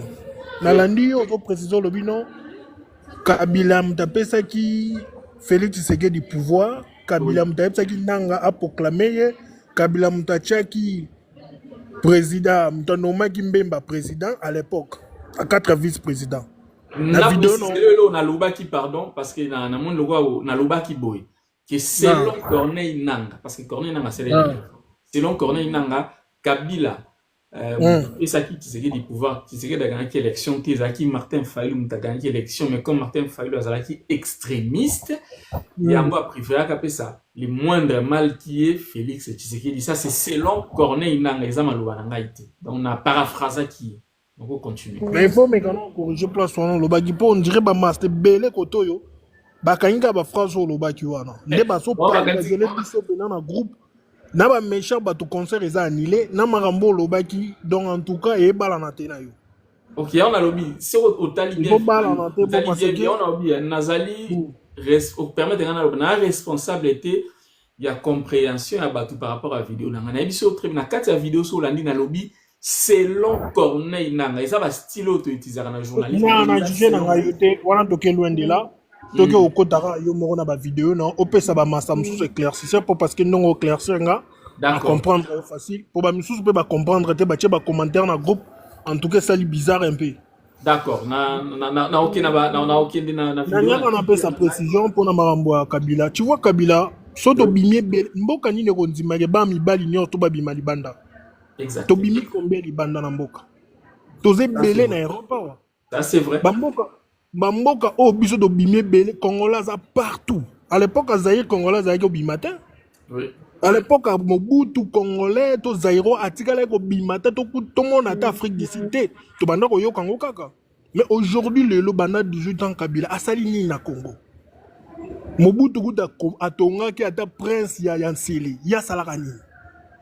Na landi au président le bino Kabila mtapesa ki Félix Tshisekedi du pouvoir, Kabila mtapesa ki nanga a proclamer Kabila mtachaki président mtonoma ki Mbemba président à l'époque à 4 vice-présidents. La vidéo non na loba qui pardon parce que na mon logo na loba qui boy que selon Corneille Nanga parce que Corneille Nanga c'est selon Corneille Nanga Kabila Et ça qui Tshisekedi du pouvoir, Tshisekedi a gagné l'élection, qui Martin Fayulu a gagné l'élection, mais comme Martin Fayulu a été extrémiste, il y a un préféré qu'après ça, le moindre mal qui est Félix Tshisekedi. Ça, c'est selon Corneille Nangaïza Maloubanangaïté. Donc, on a paraphrasé qui est. Donc, on continue. Mais il faut maintenant corriger place son nom. Le bagipo, on dirait que master belé kotoyo. Bakanga ba phrase sur le baki wana. Ne ba so pas les biso dans un groupe. Na ba méchant ba to concert eza annulé. Na marambo le baki. Donc en tout cas, et bala na tena yo. Ok, on a lobby. C'est au talibé. On a lobby. Nazali. Permettre de responsabilité, il y a compréhension à tout par rapport à la vidéo. On a vu sur la vidéo sur la lobby selon Corneille Nanga. Et ça va style auto-utiliser dans la journaliste. On a jugé dans la yoté, on a toqué loin de là. Toqué au Kotara, yo moro na ba vidéo, non. Au peut ça va massa msous éclaircisseur pour parce que non éclaircisseur nga. À comprendre facile. Pour ba msous peut pas comprendre, te ba commentaire dans groupe. En tout cas, ça lui bizarre un peu. D'accord, on appelle sa précision pour Namarambwa Kabila. Tu vois Kabila, soto bimie mboka ni ne ronzima ba mi bali nyo to ba bima libanda. Exact. To bimi combien libanda na mboka. Toze belé na Europa. Ça c'est vrai. Bamboka o biso to bimie belé Congolais à partout. À l'époque Zaïre Congolais Zaïre au bimatin. Oui. À l'époque Mobutu Congolais to Zaïro atikala ko bimatin to tout le monde à Afrique du Sud. To banda ko yo Congo kaka. Mais aujourd'hui, le Bana 18 ans Kabila a sali na Congo. Mobutu a tonga qui a ta prince ya Yanseli, ya Salarani.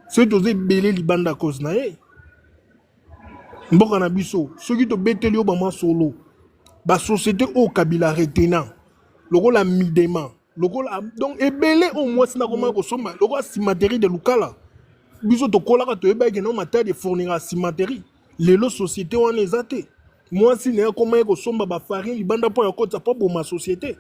C'est dosé belé libanda cause na ye. Mboka na biso, ceux qui te beteli au bama solo. Ba société au Kabila retenant. Logo la midema. Logo la donc et belé au moins sina koma ko soma. Logo simaterie de Lukala. Biso to kola ka to eba ke no mata de fournir à simaterie. Lelo société on les até. Moi, si je comment que somba ba farine, banda po yakota pas pour ma société.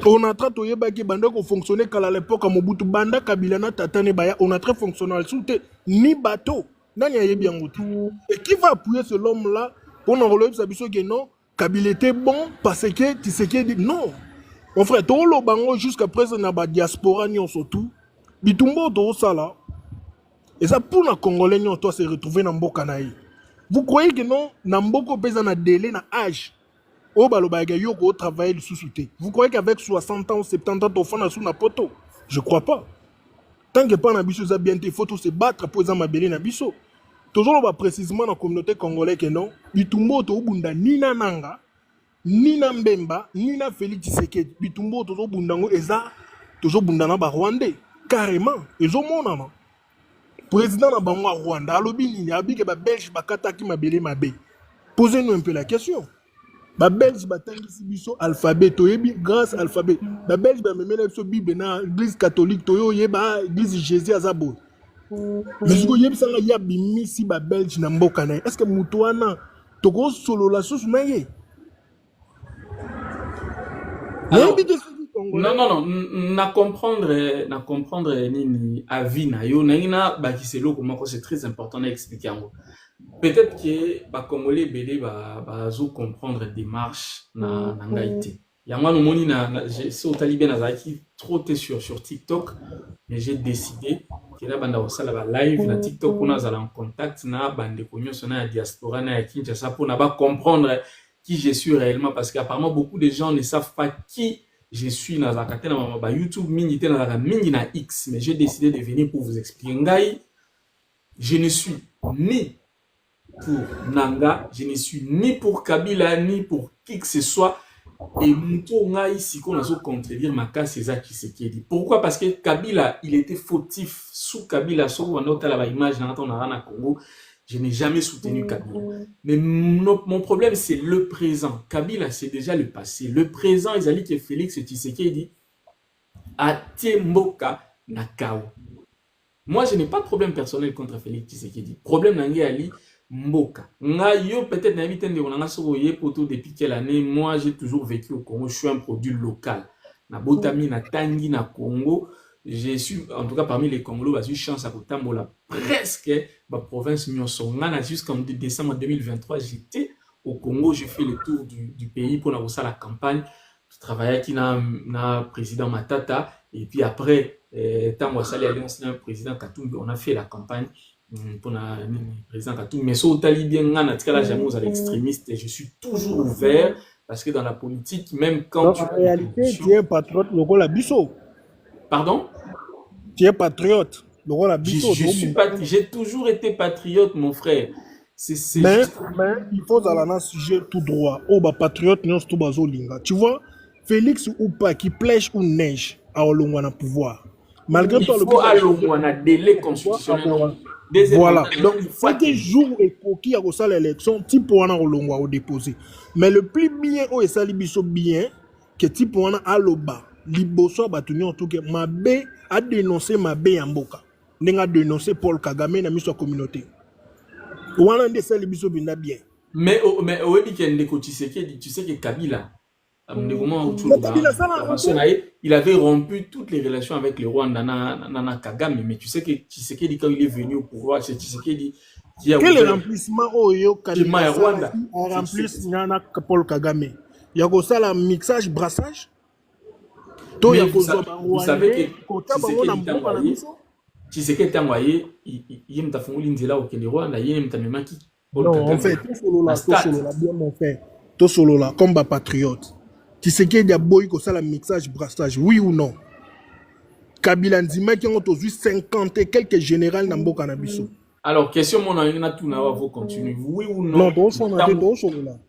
On a traité de baki banda ko fonctionner qu'à l'époque Mobutu banda Kabila na tatane baya, on a très fonctionnel soute ni bateau. Nani a bien goûté. Et qui va appuyer ce homme là pour nous relever sa biso que non, Kabila était bon parce que tu sais que non. Mon frère, tout le bango jusqu'à présent na ba diaspora ni on surtout. Bitumbo to sala. Et ça pour les Congolais ni on doit se retrouver dans mboka na ye. Vous croyez que non, Namboko pèse un délai, un âge, au balobaga yoko travailler sous souté. Vous croyez qu'avec 60 ans ou 70 ans, on fait sous na poto? Je crois pas. Tant que pas nabiso za bien, il faut se battre pour les mabélé nabiso. Toujours on va précisément dans la communauté congolaise que non, bitumbo to bunda ni na nanga, ni na mbemba, ni na Félix Tshisekedi. Bitumbo to bundango eza, toujours bundana ba Rwandais. Carrément, ils ont mon nom. Président de Rwanda, il a dit que les Belges sont mabélé mabé. Posez-nous un peu la question. Les Belges sont alphabet, grâce à l'alphabet. Les Belges sont Bible dans l'église catholique, l'église Jésus Azabo. Mais si vous avez si les Belges n'ont pas de est-ce que Moutouana, Togo solo la sauce naïe? Non, na comprendre ni avis na yo na ina ba kiselo comment c'est très important d'expliquer en peut-être que ba congolais belé ba zo comprendre démarche na ngaité ya moi no moni na c'est au talibé na zaki trop té sur TikTok mais j'ai décidé que là banda osala ba live na TikTok pour nous aller en contact na bande konyo sona ya diaspora na ya Kinshasa pour na ba comprendre qui je suis réellement parce qu'apparemment beaucoup de gens ne savent pas qui je suis dans la catena ma YouTube mini dans la mini na X mais j'ai décidé de venir pour vous expliquer ngai je ne suis ni pour Nanga, je ne suis ni pour Kabila ni pour qui que ce soit et muto ngai si qu'on a contredire ma cas c'est ça qui se dit. Pourquoi? Parce que Kabila il était fautif sous Kabila sur on a la image dans ton na Congo. Je n'ai jamais soutenu Kabila. Mais mon problème, c'est le présent. Kabila, c'est déjà le passé. Le présent, ils allaient que Félix Tshisekedi a Tiemboka Nakao. Moi, je n'ai pas de problème personnel contre Félix Tshisekedi. Problème nangi ali Mboka. Ngayo peut-être n'invite de on a sovoyé pour tout depuis quelle année. Moi, j'ai toujours vécu au Congo. Je suis un produit local. Na botami na tangi na Congo. J'ai su, en tout cas parmi les Congolais, j'ai eu chance à Kotambola presque ma province Nyonsongana jusqu'en décembre 2023. J'étais au Congo, j'ai fait le tour du pays pour la campagne. Je travaillais avec le président Matata et puis après, tant que le président Katumbi, on a fait la campagne pour le président Katou. Mais si vous avez bien, là, jamais vous êtes extrémiste et je suis toujours ouvert parce que dans la politique, même quand Donc, en réalité, tu es patriote, le rôle à Bissot. Pardon? Tu es patriote, le rôle à Bissot. J'ai toujours été patriote, mon frère. Mais il faut aller dans un sujet tout droit. Oh, bah, patriote, non, c'est tout bazo linga. Tu vois, Félix ou pas, qui plèche ou neige, à Olongwana pouvoir. Malgré il tout, faut à Olongwana délai constitutionnel. Voilà. Donc, c'est que jour et qui a reçu l'élection, type pour en Olongwa au déposé. Mais le plus bien, oh, et ça, libiso bien, que type pour en aloba, liboso, batuni en tout cas, ma bé a dénoncé ma bé en boka. N'a dénoncé Paul Kagame dans sa communauté. Mais tu sais que Kabila, il avait rompu toutes les relations avec le Rwanda, Nana Kagame, mais tu sais que Tshisekedi, quand il est venu au pouvoir, c'est Tshisekedi qui a quel remplissement au Kabila Rwanda remplisse Nana Paul Kagame? Il y a aussi le mixage, brassage. Vous savez que Tshisekedi t'a envoyé, il m'a fait l'inzela au Rwanda, il m'a fait non, en fait, tout solo là, bien mon frère. Tout solo là, comme un patriote. Tshisekedi a boy que ça le mixage, brassage, oui ou non? Kabila Nzima qui ont aujourd'hui 50 et quelques généraux dans le Canabiso. Alors, question mon ami, on a tout là, vous continuez. Oui ou non? Non, donc on a deux solo là.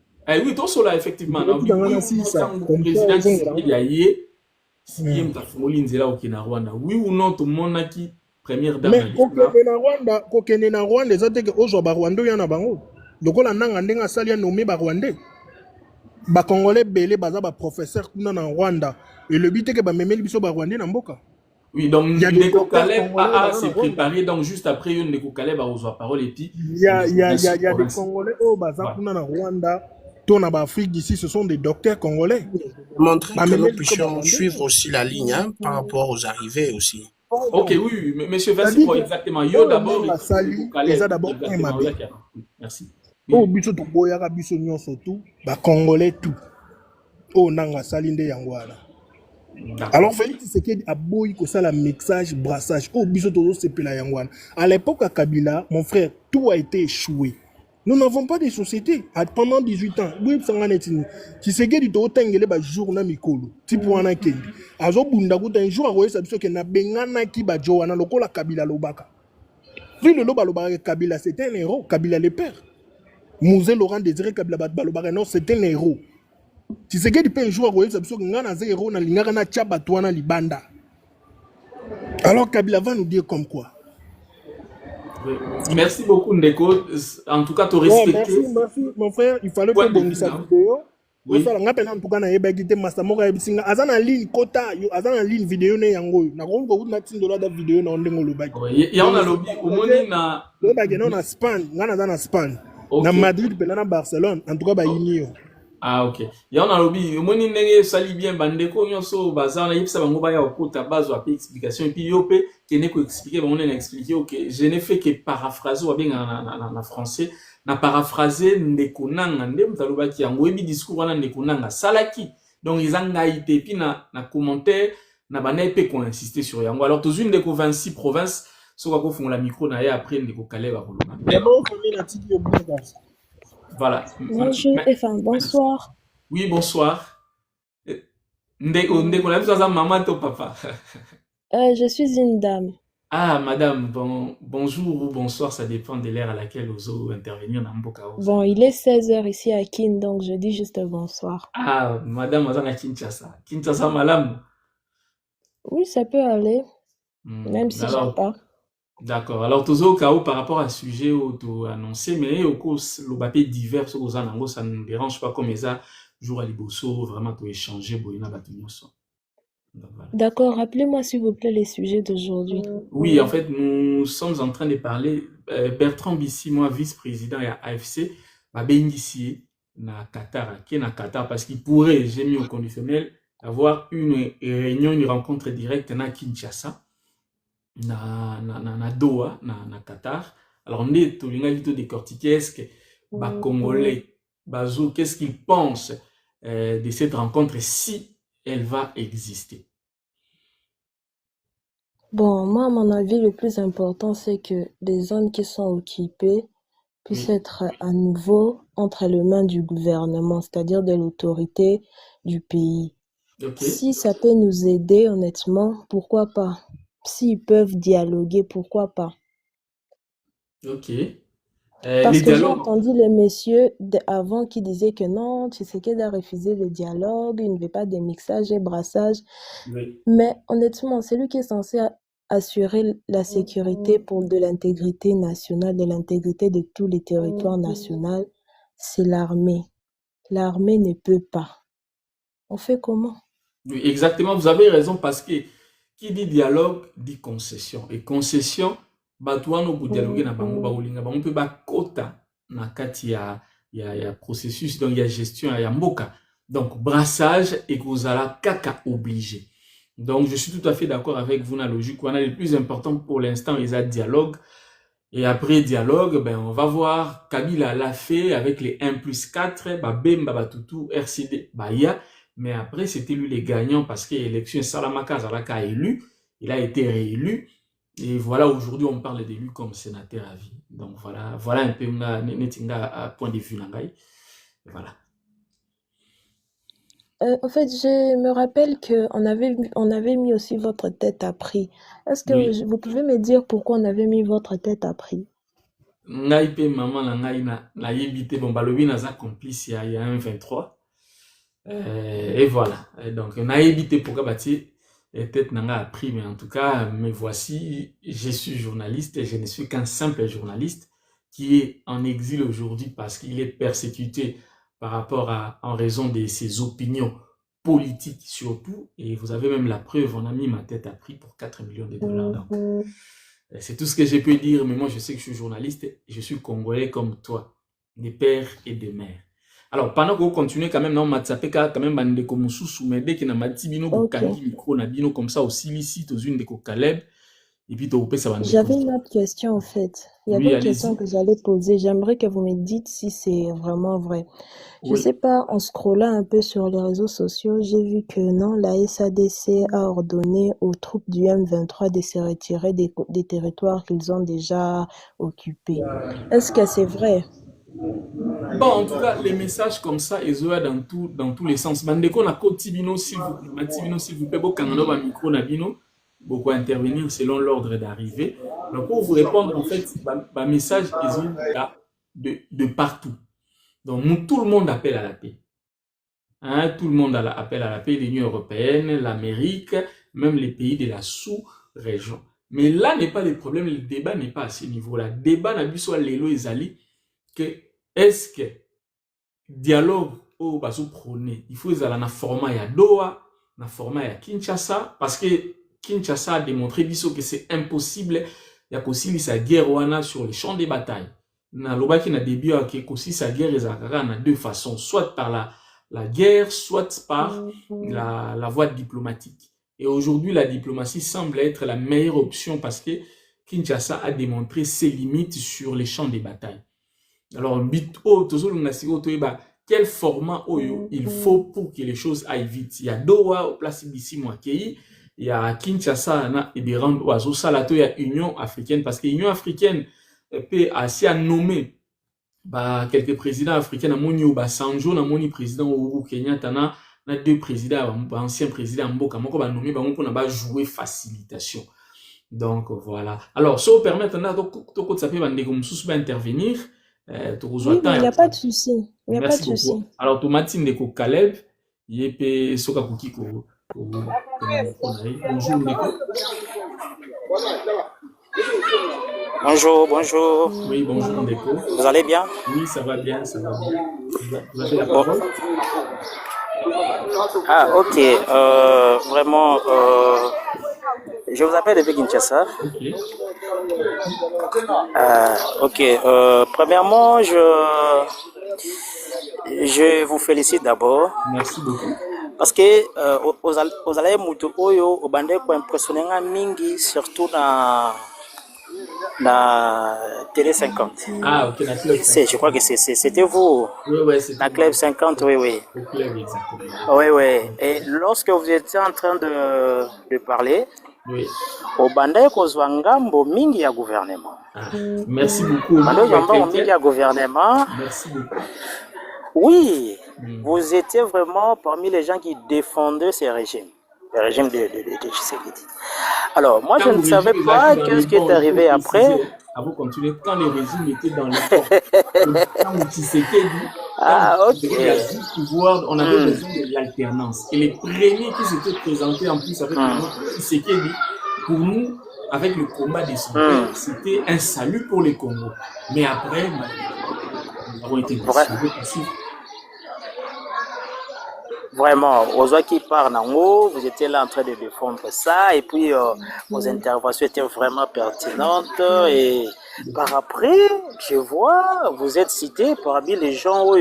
Oui, tout solo là, effectivement. Oui ou non, le président Tshisekedi a yé, il m'a fait l'inzela au Rwanda. Oui ou non, tout le monde a qui première dame. Mais kokende na Rwanda eza teke ozwa ba Rwanda ya na bango. Lokola nanga ndenga sali ya nommé ba Rwandais. Ba Congolais belé baza ba professeur kuna na Rwanda. Et le but est que ba memeli biso ba Rwandais na mboka. Oui, donc Ndeko Kaleb s'est préparé, donc juste après Ndeko Kaleb a reçu la parole et puis il y a des Congolais au baza kuna na Rwanda. Tout en Afrique d'ici, ce sont des docteurs congolais. Montrer que nous puissions suivre aussi la ligne par rapport aux arrivées aussi. Ok, oui, monsieur Vassi, exactement. Yo d'abord, d'abord merci. Oh, biso to boyaka biso nyonso tout, ba Congolais tout. Oh, nanga salinde yangwala. Alors Félix Tshisekedi a boy ko ça la mixage, brassage. Oh, biso to sepela yangwana. À l'époque à Kabila, mon frère, tout a été échoué. Nous n'avons pas de société. Pendant 18 ans, oui, Tshisekedi to tengele ba journal mikolo. Tipo wana kendi. Azo bunda kuta un jour aroye sabiso ke na bengana ki ba jowana lokola Kabila lobaka. Puis le loba lobaka Kabila c'était un héros, Kabila le père. Mouzé Laurent Désiré Kabila lobaka non, c'était un héros. Tshisekedi peut un jour aroye sabiso ke ngana ze héros na lingaka na tchaba toana libanda. Alors Kabila va nous dire comme quoi. Merci beaucoup Ndeko. En tout cas, tu respecté. Merci mon frère. Il fallait que bon sa vidéo. Oui. Ça nga pena en tout cas na yeba gite master ka bisinga azana ligne kota yo azana ligne vidéo ne yango. Na ko ko na tindola da vidéo na ndengo lobaki. Ya on a lobby omoni na lobaki na Spain, ngana za na Spain. Na Madrid pe na Barcelone. En tout cas ba yinio. Ah ok. Ya on a lobby omoni ndenge sali bien bandeko nyonso bazana yipsa bango ba ya okota bazo api explication et puis yo pe kene ko expliquer on a expliqué OK, je n'ai fait que paraphraser ou bien en français na paraphraser ndeko nanga nde mtalobaki yango ebi discours wana ndeko nanga salaki donc ils ont ngaité puis na commentaire na bana pe qu'on insister sur yango alors tous une ndeko 26 provinces so ko font la micro na ya après ndeko Kaleba koloma. Voilà. Bonjour, enfin, bonsoir. Oui, bonsoir. Ndeko la maman ou papa? Je suis une dame. Ah, madame, bonjour ou bonsoir, ça dépend de l'heure à laquelle vous allez intervenir dans Mboka. Bon, il est 16h ici à Kin, donc je dis juste bonsoir. Ah, madame, vous êtes à Kinshasa. Kinshasa, madame? Oui, ça peut aller, même si j'aime pas. D'accord. Alors, tous au cas où, par rapport à ce sujet où annoncé, mais au cours le papier divers, ça ne me dérange pas comme ça, jour à Liboso, vraiment, tout échanger, boyna batunyoso. D'accord, rappelez-moi s'il vous plaît les sujets d'aujourd'hui. Oui, en fait, nous sommes en train de parler, Bertrand Bissi, moi, vice-président à AFC, va bénéficier na Qatar, qui est na Qatar, parce qu'il pourrait, j'ai mis au conditionnel, avoir une réunion, une rencontre directe na Kinshasa. Na Doha, na Qatar. Alors, on est tout le monde décortiqué, est-ce que les Congolais, qu'est-ce qu'ils pensent de cette rencontre si elle va exister? Bon, moi, à mon avis, le plus important, c'est que les zones qui sont occupées puissent Oui, être à nouveau entre les mains du gouvernement, c'est-à-dire de l'autorité du pays. ok, Si ça peut nous aider, honnêtement, pourquoi pas? S'ils peuvent dialoguer, pourquoi pas? ok. Parce Les que j'ai dialogues, entendu les messieurs avant qui disaient que non, Tshisekedi a refusé le dialogue, il ne veut pas de mixage et brassage. oui, Mais honnêtement, celui qui est censé assurer la sécurité pour de l'intégrité nationale, de l'intégrité de tous les territoires nationaux, c'est l'armée. L'armée ne peut pas. On fait comment? oui, exactement, vous avez raison parce que qui dit dialogue dit concession. Et concession, bato wana oku dialogue na bango baolinga bango mpe bakota na kati ya processus, donc ya gestion ya mboka. Donc brassage ekozala kaka obligé. Donc je suis tout à fait d'accord avec vous na logique wana. Le plus important pour l'instant ils a dialogue. Et après dialogue, ben, on va voir Kabila l'a fait avec les 1+4, Bemba Batutu, RCD, Baya. Mais après, c'était lui les gagnants parce que l'élection Salamaka Zalaka a élu. Il a été réélu. Et voilà, aujourd'hui, on parle d'élu comme sénateur à vie. Donc voilà, voilà un peu à point de vue Nangai. Voilà. En fait, je me rappelle on avait mis aussi votre tête à prix. Est-ce Oui. que vous pouvez me dire pourquoi on avait mis votre tête à prix? Ngai pe maman na ngai na yebite bon balobi naza complice ya 1-23. Et voilà. Et donc, on a évité pourquoi bâtir tête n'a appris, mais en tout cas, me voici, je suis journaliste et je ne suis qu'un simple journaliste qui est en exil aujourd'hui parce qu'il est persécuté par rapport en raison de ses opinions politiques surtout. Et vous avez même la preuve, on a mis ma tête à prix pour 4 millions de dollars. Donc, c'est tout ce que je peux dire, mais moi je sais que je suis journaliste, je suis congolais comme toi, des pères et des mères. Alors, pendant que vous continuez quand même, non, Matsapeka, quand même, bande comme sous mais dès qu'il n'a pas bino, vous Ok. kangi micro, na bino, comme ça, aussi, ici, aux une de Caleb, et puis, tu peux ça, bande J'avais comme une autre question en fait. Il y avait oui, une question allez-y. que j'allais poser. J'aimerais que vous me dites si c'est vraiment vrai. Je sais Oui. pas, en scrollant un peu sur les réseaux sociaux, j'ai vu que non, la SADC a ordonné aux troupes du M23 de se retirer des territoires qu'ils ont déjà occupés. Est-ce que c'est vrai? Bon, en tout cas, les messages comme ça, ils ont dans tous les sens. Bandeko na koti bino, s'il vous plaît, Mati bino, s'il vous plaît, kangano ba micro na bino, beaucoup intervenir selon l'ordre d'arrivée. Donc, pour vous répondre, en fait, ba message, ils ont de partout. Donc, tout le monde appelle à la paix. Hein, tout le monde appelle à la paix, l'Union européenne, l'Amérique, même les pays de la sous-région. Mais là n'est pas le problème, le débat n'est pas à ce niveau-là. Le débat n'a pas soit l'élo ezali que est-ce que dialogue au bazo prôné, il faut ezala na format ya Doha, na format ya Kinshasa, parce que Kinshasa a démontré biso que c'est impossible ya kosilisa guerre wana sur les champs de bataille. Na lobaki na début ya kosilisa guerre ezalaka na deux façons, soit par la guerre, soit par la voie diplomatique. Et aujourd'hui, la diplomatie semble être la meilleure option parce que Kinshasa a démontré ses limites sur les champs de bataille. Alors, quel format il faut pour que les choses aillent vite? Il y a Doha, au place d'ici Moakei, il y a Kinshasa, et des rangs oiseaux, il y a Union africaine, parce que l'Union africaine peut assez nommer quelques présidents africains, namoni Obasanjo, namoni président Uhuru Kenyatta, na deux présidents, anciens présidents Mboka, moko ba nommé bango pour na jouer facilitation. Donc voilà. Alors, si vous permettez, to ça peut bande comme sous intervenir. Oui, mais il n'y a pas de souci. Il n'y a pas de Merci souci. beaucoup. Alors, Tomati Ndeko Caleb, Yepe Soka Kuki bonjour Ndeko. Bonjour, bonjour. Oui, bonjour Ndeko. Vous allez bien? Oui, ça va bien, ça va bien. Vous avez la parole? Ah, ok. Vraiment, je vous appelle depuis Kinshasa. Ok. Ok. Premièrement, je vous félicite d'abord. Merci beaucoup. Parce que aux allées mutu oyo au bandé ko impressionner mingi surtout na Télé 50. Ah, ok, la Club 50. Je crois que c'était vous. Oui, c'était la Club 50, oui. Au club, exactement. Oui. Et lorsque vous étiez en train de parler, Oui. Obanda kozwa ngambo mingi ya gouvernement. Merci beaucoup. Bando yamba mingi ya gouvernement. Merci beaucoup. Oui, vous étiez vraiment parmi les gens qui défendaient ces régimes, le régime de Tshisekedi. Alors, moi, je ne savais pas qu'est-ce qui est arrivé après. Avant de continuer, quand le régime était dans le temps, quand Tshisekedi, pouvoir, on avait besoin de l'alternance. Et les premiers qui s'étaient présentés en plus avec le Tshisekedi, pour nous, avec le combat des soldats, c'était un salut pour les Congo. Mais après, nous avons été déçus. Vraiment, aux gens qui parlent en haut, vous étiez là en train de défendre ça, et puis vos interventions étaient vraiment pertinentes. Et par après, je vois, vous êtes cité parmi les gens où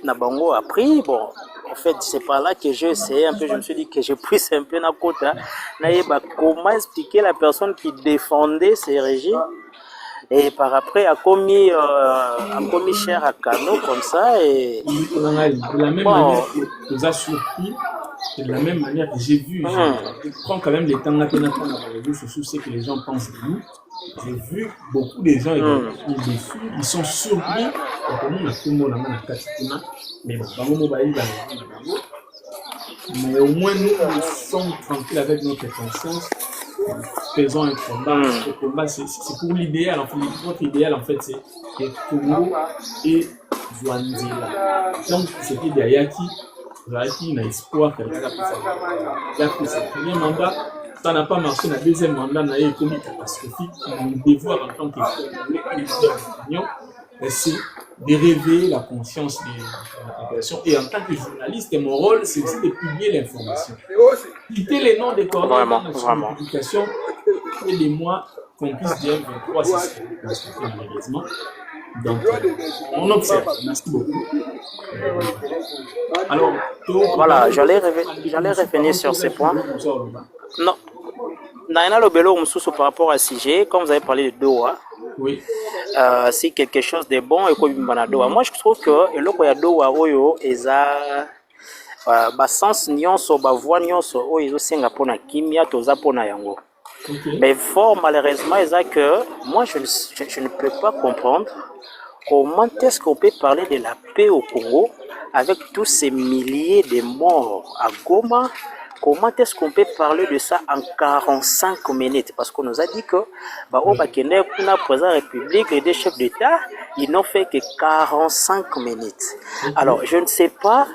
Nabango a pris. Bon, en fait, c'est par là que j'ai essayé un peu, je me suis dit que je puisse un peu comment expliquer la personne qui défendait ces régimes. Et par après, a commis cher à Kano comme ça. Et de la même manière que nous a surpris, de la même manière que j'ai vu, je prends quand même les temps dans les réseaux sociaux, c'est que les gens pensent de nous. J'ai vu beaucoup de gens ils sont surpris. Mais au moins nous sommes tranquilles avec notre conscience. Faisons un combat. Le combat, c'est pour l'idéal. En fait, notre idéal, en fait, c'est Congo et Zwanzela. Donc, c'était derrière qui a espoir qu'il a pris son premier mandat. Ça n'a pas marché. Le deuxième mandat n'a été catastrophique. Mon devoir en tant que c'est de réveiller la conscience de la population. Et en tant que journaliste, mon rôle, c'est aussi de publier l'information. Quitter les noms des coordonnateurs de publication, aidez-moi qu'on puisse dire 23, c'est ce que vous malheureusement. Donc, on observe. Merci beaucoup. Alors, voilà, j'allais revenir sur ces points. Non. Naina Lobelo par rapport à CG, comme vous avez parlé de Doha, oui. C'est quelque chose de bon et comme Doha. Moi, je trouve que le Doha Oyo eza sens nyonso ba voix nyonso oyo ezosenga pona kimia toza pona yango. Mais fort malheureusement eza que moi je ne peux pas comprendre comment est-ce qu'on peut parler de la paix au Congo avec tous ces milliers de morts à Goma. Comment est-ce qu'on peut parler de ça en 45 minutes? Parce qu'on nous a dit que au Bakene, pour président de la République et des chefs d'État, ils n'ont fait que 45 minutes. Alors, je ne sais pas,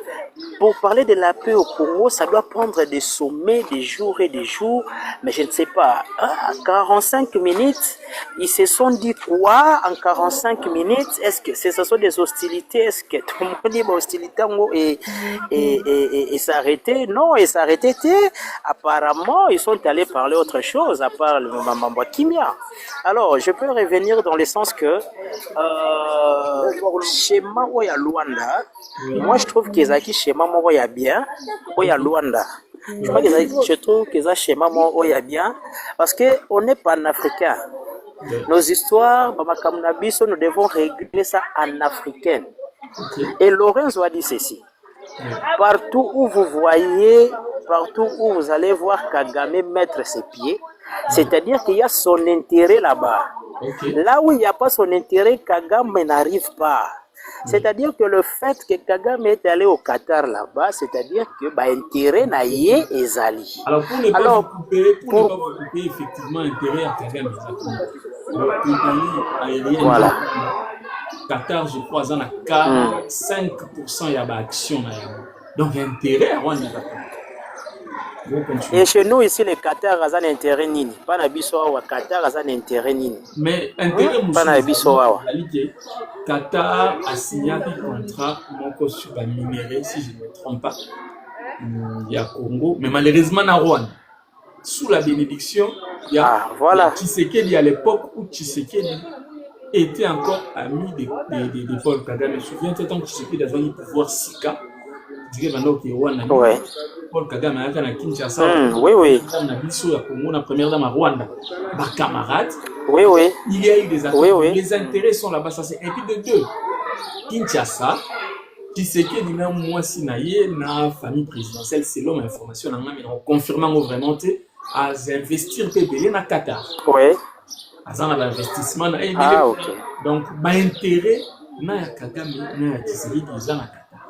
pour parler de la paix au Congo, ça doit prendre des sommets, des jours et des jours, mais je ne sais pas. À 45 minutes, ils se sont dit quoi en 45 minutes? Est-ce que ce sont des hostilités? Est-ce que tout le monde dit hostilité et s'arrêter? Non, et s'arrêter. Apparemment, ils sont allés parler autre chose à part le Mamamba Kimia. Alors, je peux revenir dans le sens que schéma Oya Luanda, moi je trouve qu'ils ont schéma Oya bien, Oya Luanda. Je trouve qu'ils ont schéma Oya bien parce qu'on n'est pas en africain. Nos histoires, nous devons régler ça en africain. Et Lorenzo a dit ceci. Partout où vous voyez, partout où vous allez voir Kagame mettre ses pieds, c'est-à-dire qu'il y a son intérêt là-bas. Là où il n'y a pas son intérêt, Kagame n'arrive pas. C'est-à-dire que le fait que Kagame est allé au Qatar là-bas, c'est-à-dire que intérêt n'a yé et zali. Alors pour ne pas vous couper, effectivement, intérêt à Kagame, aérien. Voilà. Qatar, je crois, en a 45% y a d'action. Donc, intérêt à Rwanda. Et chez nous, ici, le Qatar a un intérêt nini. Pas n'abisso wa Qatar a un intérêt nini. Mais intérêt pas n'abisso wa. Qatar a signé un contrat sur la minérale, si je ne me trompe pas. Il y a Congo, mais malheureusement, à Rwanda. Sous la bénédiction, il y a Tshisekedi à l'époque où Tshisekedi était encore ami de Paul Kagame. Je me souviens de temps que Tshisekedi a eu pouvoir Sika. Paul Kagame a été à Kinshasa. Oui. La première dame à Rwanda. Ma camarade. Oui. Il y a eu des accords. Les intérêts sont là-bas. Et puis de deux, Kinshasa, Tshisekedi na mwasi na ye na famille présidentielle selon information na ngai mais confirmant vraiment à investir PBL na Qatar. Oui. Azan l'investissement na Ah, ok. donc ba intérêt na ya Kagame na ya Tshisekedi za na Qatar.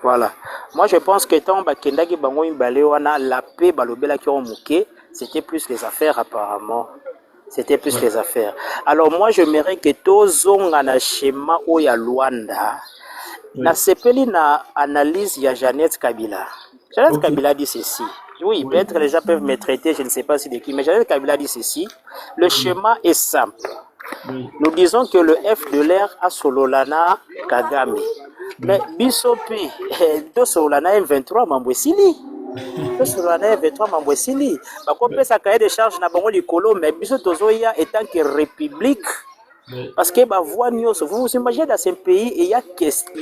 Voilà. Moi, je pense que tant bakendaki bango mibale wana la paix balobelaki o muke, c'était plus les affaires apparemment. C'était plus les affaires. Alors moi, je m'aimerais que tozonga na schéma oya Luanda. Na sepeli na analyse ya Jeannette Kabila. Jeannette Kabila dit ceci. Oui, peut-être les gens peuvent me traiter, je ne sais pas si de qui, mais Jeannette Kabila dit ceci. Le schéma est simple. Nous disons que le F de l'air a Sololana Kagame. Mais Bisopi, de Sololana M23 Mambwesili. De Sololana M23 Mambwesili. Parce qu'on peut s'accueillir des charges na bango likolo, mais Bisotozoya étant que république. Parce que vous vous imaginez dans ce pays, il y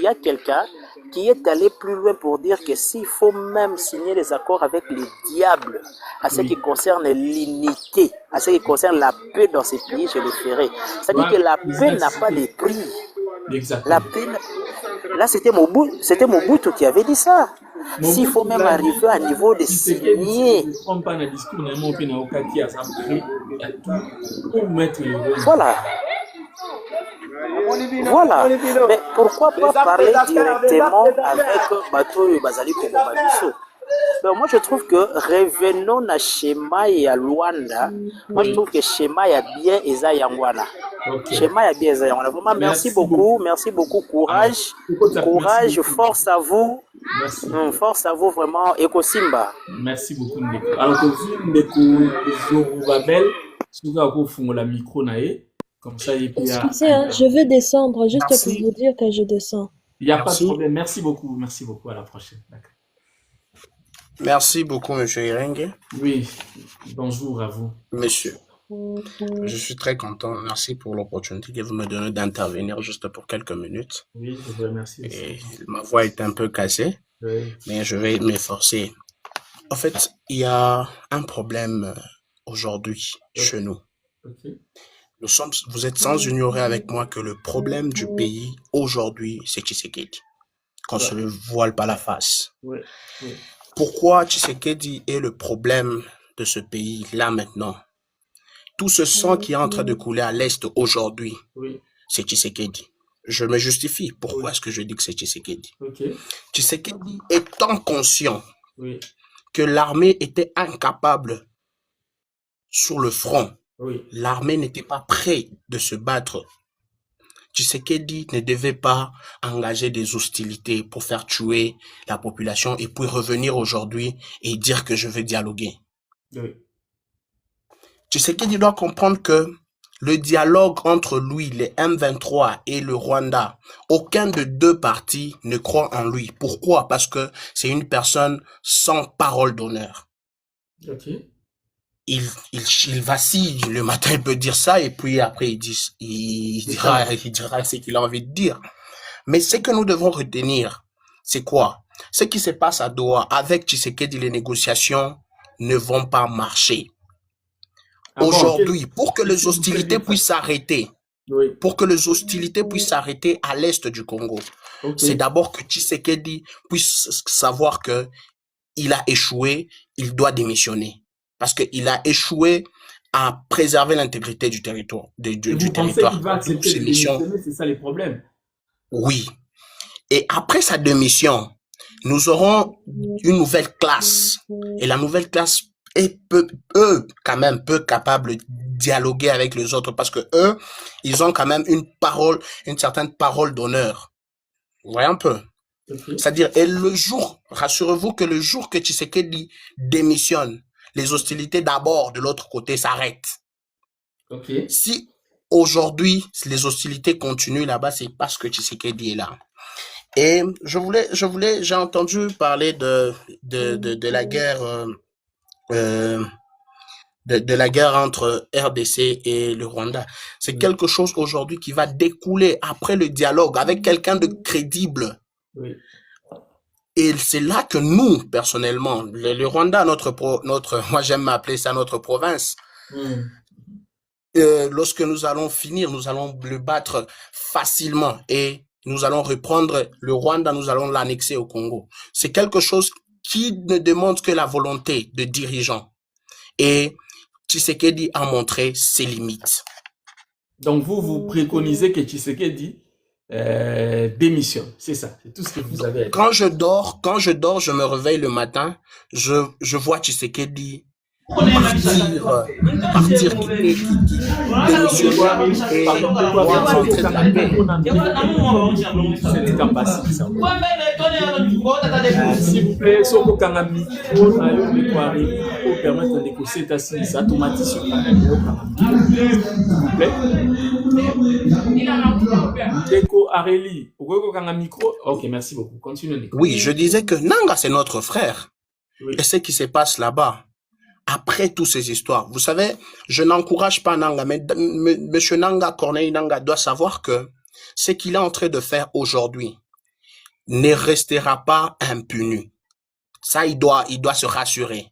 a quelqu'un qui est allé plus loin pour dire que s'il faut même signer des accords avec les diables, à ce qui concerne l'unité, à ce qui concerne la paix dans ces pays, je le ferai. C'est-à-dire que la paix n'a pas de prix. La paix, là, c'était Mobutu qui avait dit ça. S'il faut même arriver à un niveau de signer. Voilà. Voilà. Mais pourquoi pas parler directement avec Bato et Bazali Komobabiso? Ben, moi, je trouve que revenons à Shema et à Luanda. Moi, je trouve que Shema y a bien Eza Yangwana. Shema y a bien Eza Yangwana. Vraiment, merci beaucoup. Courage, courage, force à vous. Force à vous, vraiment. Eko Simba. Merci beaucoup, Ndeko. Alors, Ndeko Zorobabel, si vous avez la micro, comme ça, il peut. Excusez, je veux descendre juste pour vous dire que je descends. Il n'y a pas de problème. Merci beaucoup. À la prochaine. D'accord. Merci beaucoup, monsieur Irenge. Oui, bonjour à vous. Monsieur, je suis très content. Merci pour l'opportunité que vous me donnez d'intervenir juste pour quelques minutes. Oui, je vous remercie. Et ma voix est un peu cassée, mais je vais m'efforcer. En fait, il y a un problème aujourd'hui chez nous. Vous êtes sans ignorer avec moi que le problème du pays aujourd'hui, c'est Tshisekedi. Qu'on se le voile pas la face. Pourquoi Tshisekedi est le problème de ce pays là maintenant? Tout ce sang qui est en train de couler à l'Est aujourd'hui, c'est Tshisekedi. Je me justifie. Pourquoi est-ce que je dis que c'est Tshisekedi? Tshisekedi étant conscient que l'armée était incapable sur le front, l'armée n'était pas prête de se battre. Tshisekedi ne devait pas engager des hostilités pour faire tuer la population et puis revenir aujourd'hui et dire que je veux dialoguer. Tshisekedi doit comprendre que le dialogue entre lui, les M23 et le Rwanda, aucun de deux partis ne croit en lui. Pourquoi? Parce que c'est une personne sans parole d'honneur. Il vacille, le matin il peut dire ça et puis après il dira ce qu'il a envie de dire. Mais ce que nous devons retenir, c'est quoi? Ce qui se passe à Doha avec Tshisekedi, les négociations ne vont pas marcher. Aujourd'hui, pour que les hostilités puissent s'arrêter, à l'est du Congo, c'est d'abord que Tshisekedi puisse savoir que il a échoué, il doit démissionner. Parce qu'il a échoué à préserver l'intégrité du territoire. Du territoire. Qu'il va accepter de démissionner, c'est ça les problèmes? Oui. Et après sa démission, nous aurons une nouvelle classe. Et la nouvelle classe est peu capable de dialoguer avec les autres parce que eux, ils ont quand même une certaine parole d'honneur. Vous voyez un peu? C'est-à-dire, et le jour, rassurez-vous que le jour que Tshisekedi démissionne, les hostilités d'abord de l'autre côté s'arrêtent. Si aujourd'hui les hostilités continuent là-bas, c'est parce que Tshisekedi est là. Et j'ai entendu parler de la guerre, de la guerre entre RDC et le Rwanda. C'est quelque chose aujourd'hui qui va découler après le dialogue avec quelqu'un de crédible. Et c'est là que nous, personnellement, le Rwanda, moi j'aime m'appeler ça notre province. Lorsque nous allons finir, nous allons le battre facilement. Et nous allons reprendre le Rwanda, nous allons l'annexer au Congo. C'est quelque chose qui ne demande que la volonté de dirigeants. Et Tshisekedi a montré ses limites. Donc vous préconisez que Tshisekedi démissionne, c'est ça, c'est tout ce que vous avez à dire. Quand je dors, je me réveille le matin, je vois Tshisekedi partir quitter, s'il vous plaît, Soko Kangami, on a eu le Kouari pour permettre de négocier ta scie automatisation. S'il vous plaît. Deko Areli, Oko Kangami micro. Ok, merci beaucoup. Continuez. Oui, je disais que Nanga, c'est notre frère. Oui. Et ce qui se passe là-bas, après toutes ces histoires, vous savez, je n'encourage pas Nanga, mais Monsieur Nanga, Corneille Nanga doit savoir que ce qu'il est en train de faire aujourd'hui ne restera pas impuni. Ça, il doit se rassurer.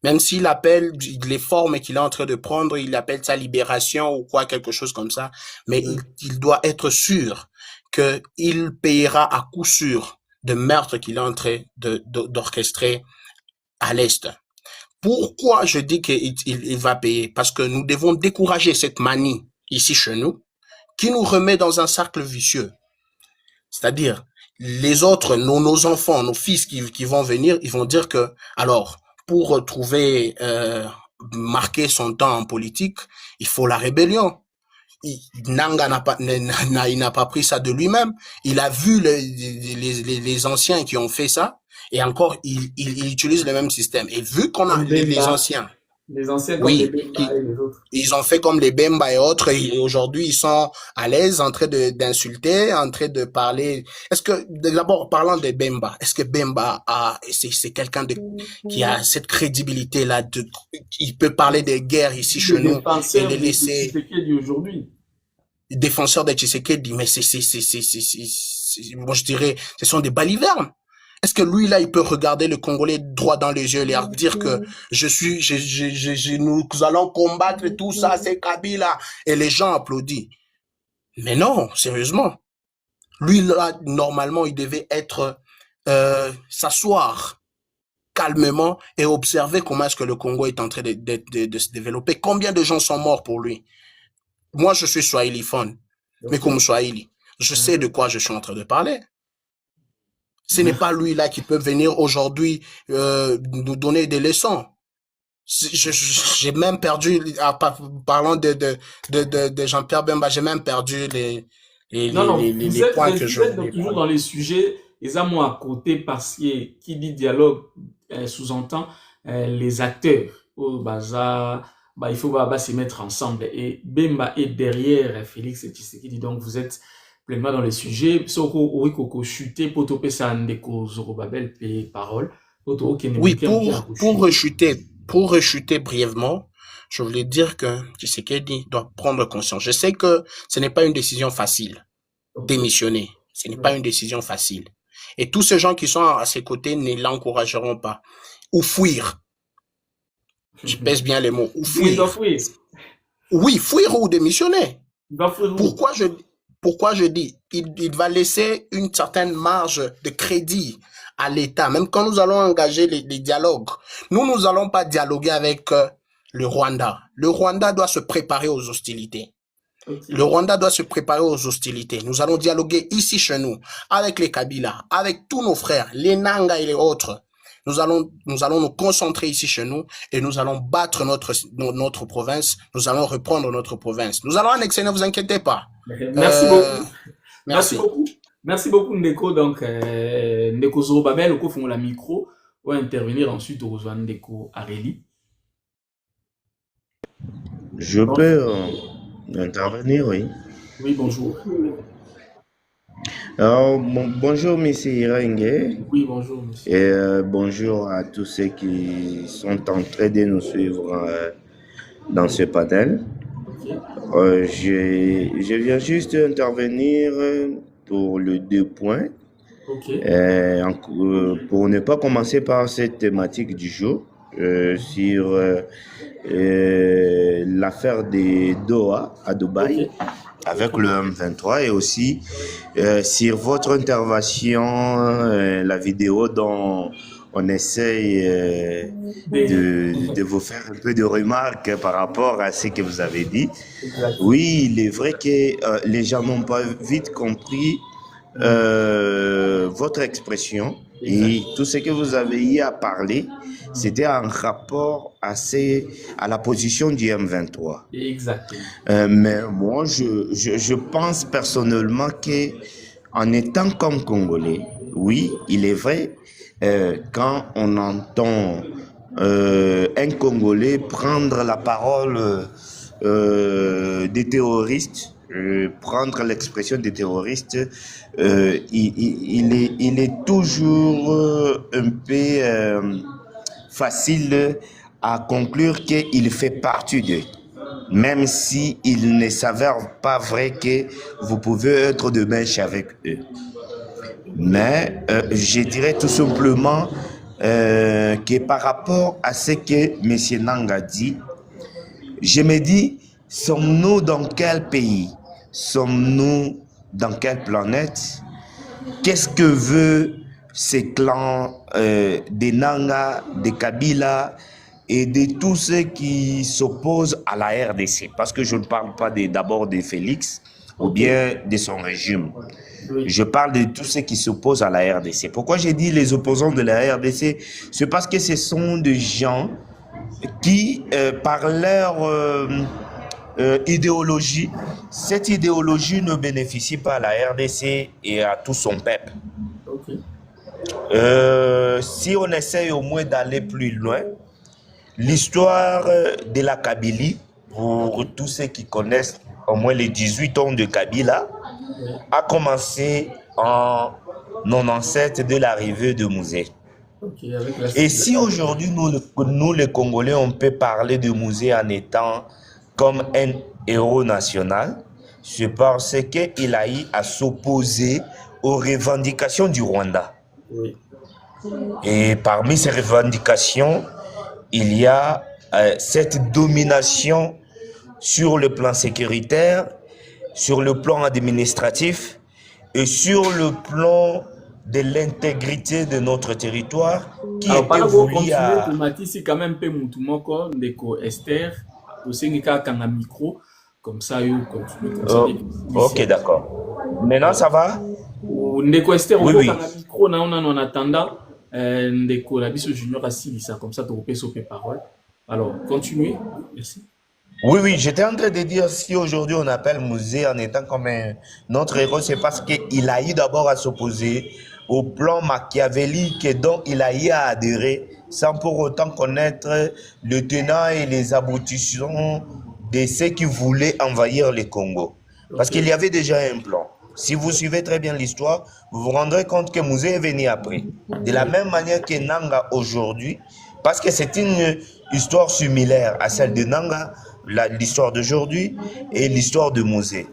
Même s'il appelle les formes qu'il est en train de prendre, il appelle ça libération ou quoi, quelque chose comme ça, mais il doit être sûr qu'il payera à coup sûr de meurtre qu'il est en train d'orchestrer à l'Est. Pourquoi je dis qu'il va payer? Parce que nous devons décourager cette manie ici chez nous, qui nous remet dans un cercle vicieux. C'est-à-dire, les autres, nos enfants, nos fils qui vont venir, ils vont dire que, alors, pour trouver, marquer son temps en politique, il faut la rébellion. Nanga il n'a pas pris ça de lui-même. Il a vu les anciens qui ont fait ça. Et encore, il utilise le même système. Et vu qu'on a les anciens, oui, ils ont fait comme les Bemba et autres, et aujourd'hui ils sont à l'aise en train d'insulter, en train de parler. Est-ce que, d'abord, parlant de Bemba, est-ce que Bemba c'est quelqu'un qui a cette crédibilité-là, il peut parler des guerres ici chez nous et les laisser. Défenseur de Tshisekedi, mais moi je dirais, ce sont des balivernes. Est-ce que lui, là, il peut regarder le Congolais droit dans les yeux et leur dire que nous allons combattre tout ça, c'est Kabila, et les gens applaudissent? Mais non, sérieusement. Lui, là, normalement, il devait être, s'asseoir calmement et observer comment est-ce que le Congo est en train de se développer. Combien de gens sont morts pour lui? Moi, je suis swahiliphone, mais comme Swahili, je sais de quoi je suis en train de parler. Ce n'est pas lui là qui peut venir aujourd'hui nous donner des leçons. J'ai même perdu, parlant de Jean-Pierre Bemba, j'ai même perdu les points que je voulais. Vous êtes toujours dans les sujets, les amours à côté, parce que qui dit dialogue sous-entend les acteurs au bazar. Il faut se mettre ensemble. Et Bemba est derrière Félix Tshisekedi. Donc, vous êtes pleinement dans les sujets. Oui, pour rechuter brièvement, je voulais dire que Tshisekedi doit prendre conscience. Je sais que ce n'est pas une décision facile. Démissionner, ce n'est pas une décision facile. Et tous ces gens qui sont à ses côtés ne l'encourageront pas. Ou fuir. Je pèse bien les mots. Ou fuir. Oui, fuir ou démissionner. Pourquoi je dis, il va laisser une certaine marge de crédit à l'État. Même quand nous allons engager les dialogues, nous allons pas dialoguer avec le Rwanda. Le Rwanda doit se préparer aux hostilités. Le Rwanda doit se préparer aux hostilités. Nous allons dialoguer ici chez nous, avec les Kabila, avec tous nos frères, les Nanga et les autres. Nous allons nous concentrer ici chez nous et nous allons battre notre province. Nous allons reprendre notre province. Nous allons annexer, ne vous inquiétez pas. Merci beaucoup. Merci beaucoup. Merci beaucoup, Ndeko. Donc, Ndeko Zorobabel, au fond la micro, va intervenir ensuite au Ndeko Areli. Je peux intervenir, oui. Oui, bonjour. Alors, bonjour, monsieur Irengue. Oui, bonjour, monsieur. Et bonjour à tous ceux qui sont en train de nous suivre dans ce panel. Okay. Je viens juste intervenir pour les 2 points. Okay. Pour ne pas commencer par cette thématique du jour, sur l'affaire de Doha à Dubaï. Okay. avec le M23 et aussi sur votre intervention, la vidéo dont on essaye de vous faire un peu de remarques par rapport à ce que vous avez dit. Oui, il est vrai que les gens n'ont pas vite compris votre expression et tout ce que vous avez eu à parler, c'était en rapport à la position du M23. Exactement. Mais moi, je pense personnellement que en étant comme Congolais, oui, il est vrai, quand on entend un Congolais prendre la parole des terroristes, prendre l'expression des terroristes, il est toujours un peu facile à conclure qu'il fait partie d'eux, même si il ne s'avère pas vrai que vous pouvez être de mèche avec eux. Mais je dirais tout simplement que par rapport à ce que M. Nanga dit, je me dis, sommes-nous dans quel pays? Sommes-nous dans quelle planète? Qu'est-ce que veut ces clans des Nanga, des Kabila et de tous ceux qui s'opposent à la RDC? Parce que je ne parle pas d'abord de Félix ou bien de son régime. Je parle de tous ceux qui s'opposent à la RDC. Pourquoi j'ai dit les opposants de la RDC? C'est parce que ce sont des gens qui, par leur idéologie, cette idéologie ne bénéficie pas à la RDC et à tout son peuple. Si on essaye au moins d'aller plus loin, l'histoire de la Kabylie, pour tous ceux qui connaissent au moins les 18 ans de Kabila, a commencé en 97 de l'arrivée de Mouzé. Et si aujourd'hui, nous les Congolais, on peut parler de Mouzé en étant comme un héros national, c'est parce qu'il a eu à s'opposer aux revendications du Rwanda. Et parmi ces revendications, il y a cette domination sur le plan sécuritaire, sur le plan administratif et sur le plan de l'intégrité de notre territoire qui était voulu à... C'est quand même un peu moutoumoko, ndeko Esther, aussi un micro, comme ça, il continue. Ok, d'accord. Maintenant, ça va? Ndeko Esther, oui, oui. Un micro, on en attendant, ndeko Labiso Junior assis, comme ça, tu peux sauver parole. Alors, continuez. Merci. Oui, j'étais en train de dire, si aujourd'hui on appelle Mouzé en étant comme notre héros, c'est parce qu'il a eu d'abord à s'opposer au plan machiavélique dont il a eu à adhérer, sans pour autant connaître le tenant et les aboutissants de ceux qui voulaient envahir le Congo. Parce qu'il y avait déjà un plan. Si vous suivez très bien l'histoire, vous vous rendrez compte que Mouzé est venu après. De la même manière que Nanga aujourd'hui, parce que c'est une histoire similaire à celle de Nanga, l'histoire d'aujourd'hui et l'histoire de Mouzé.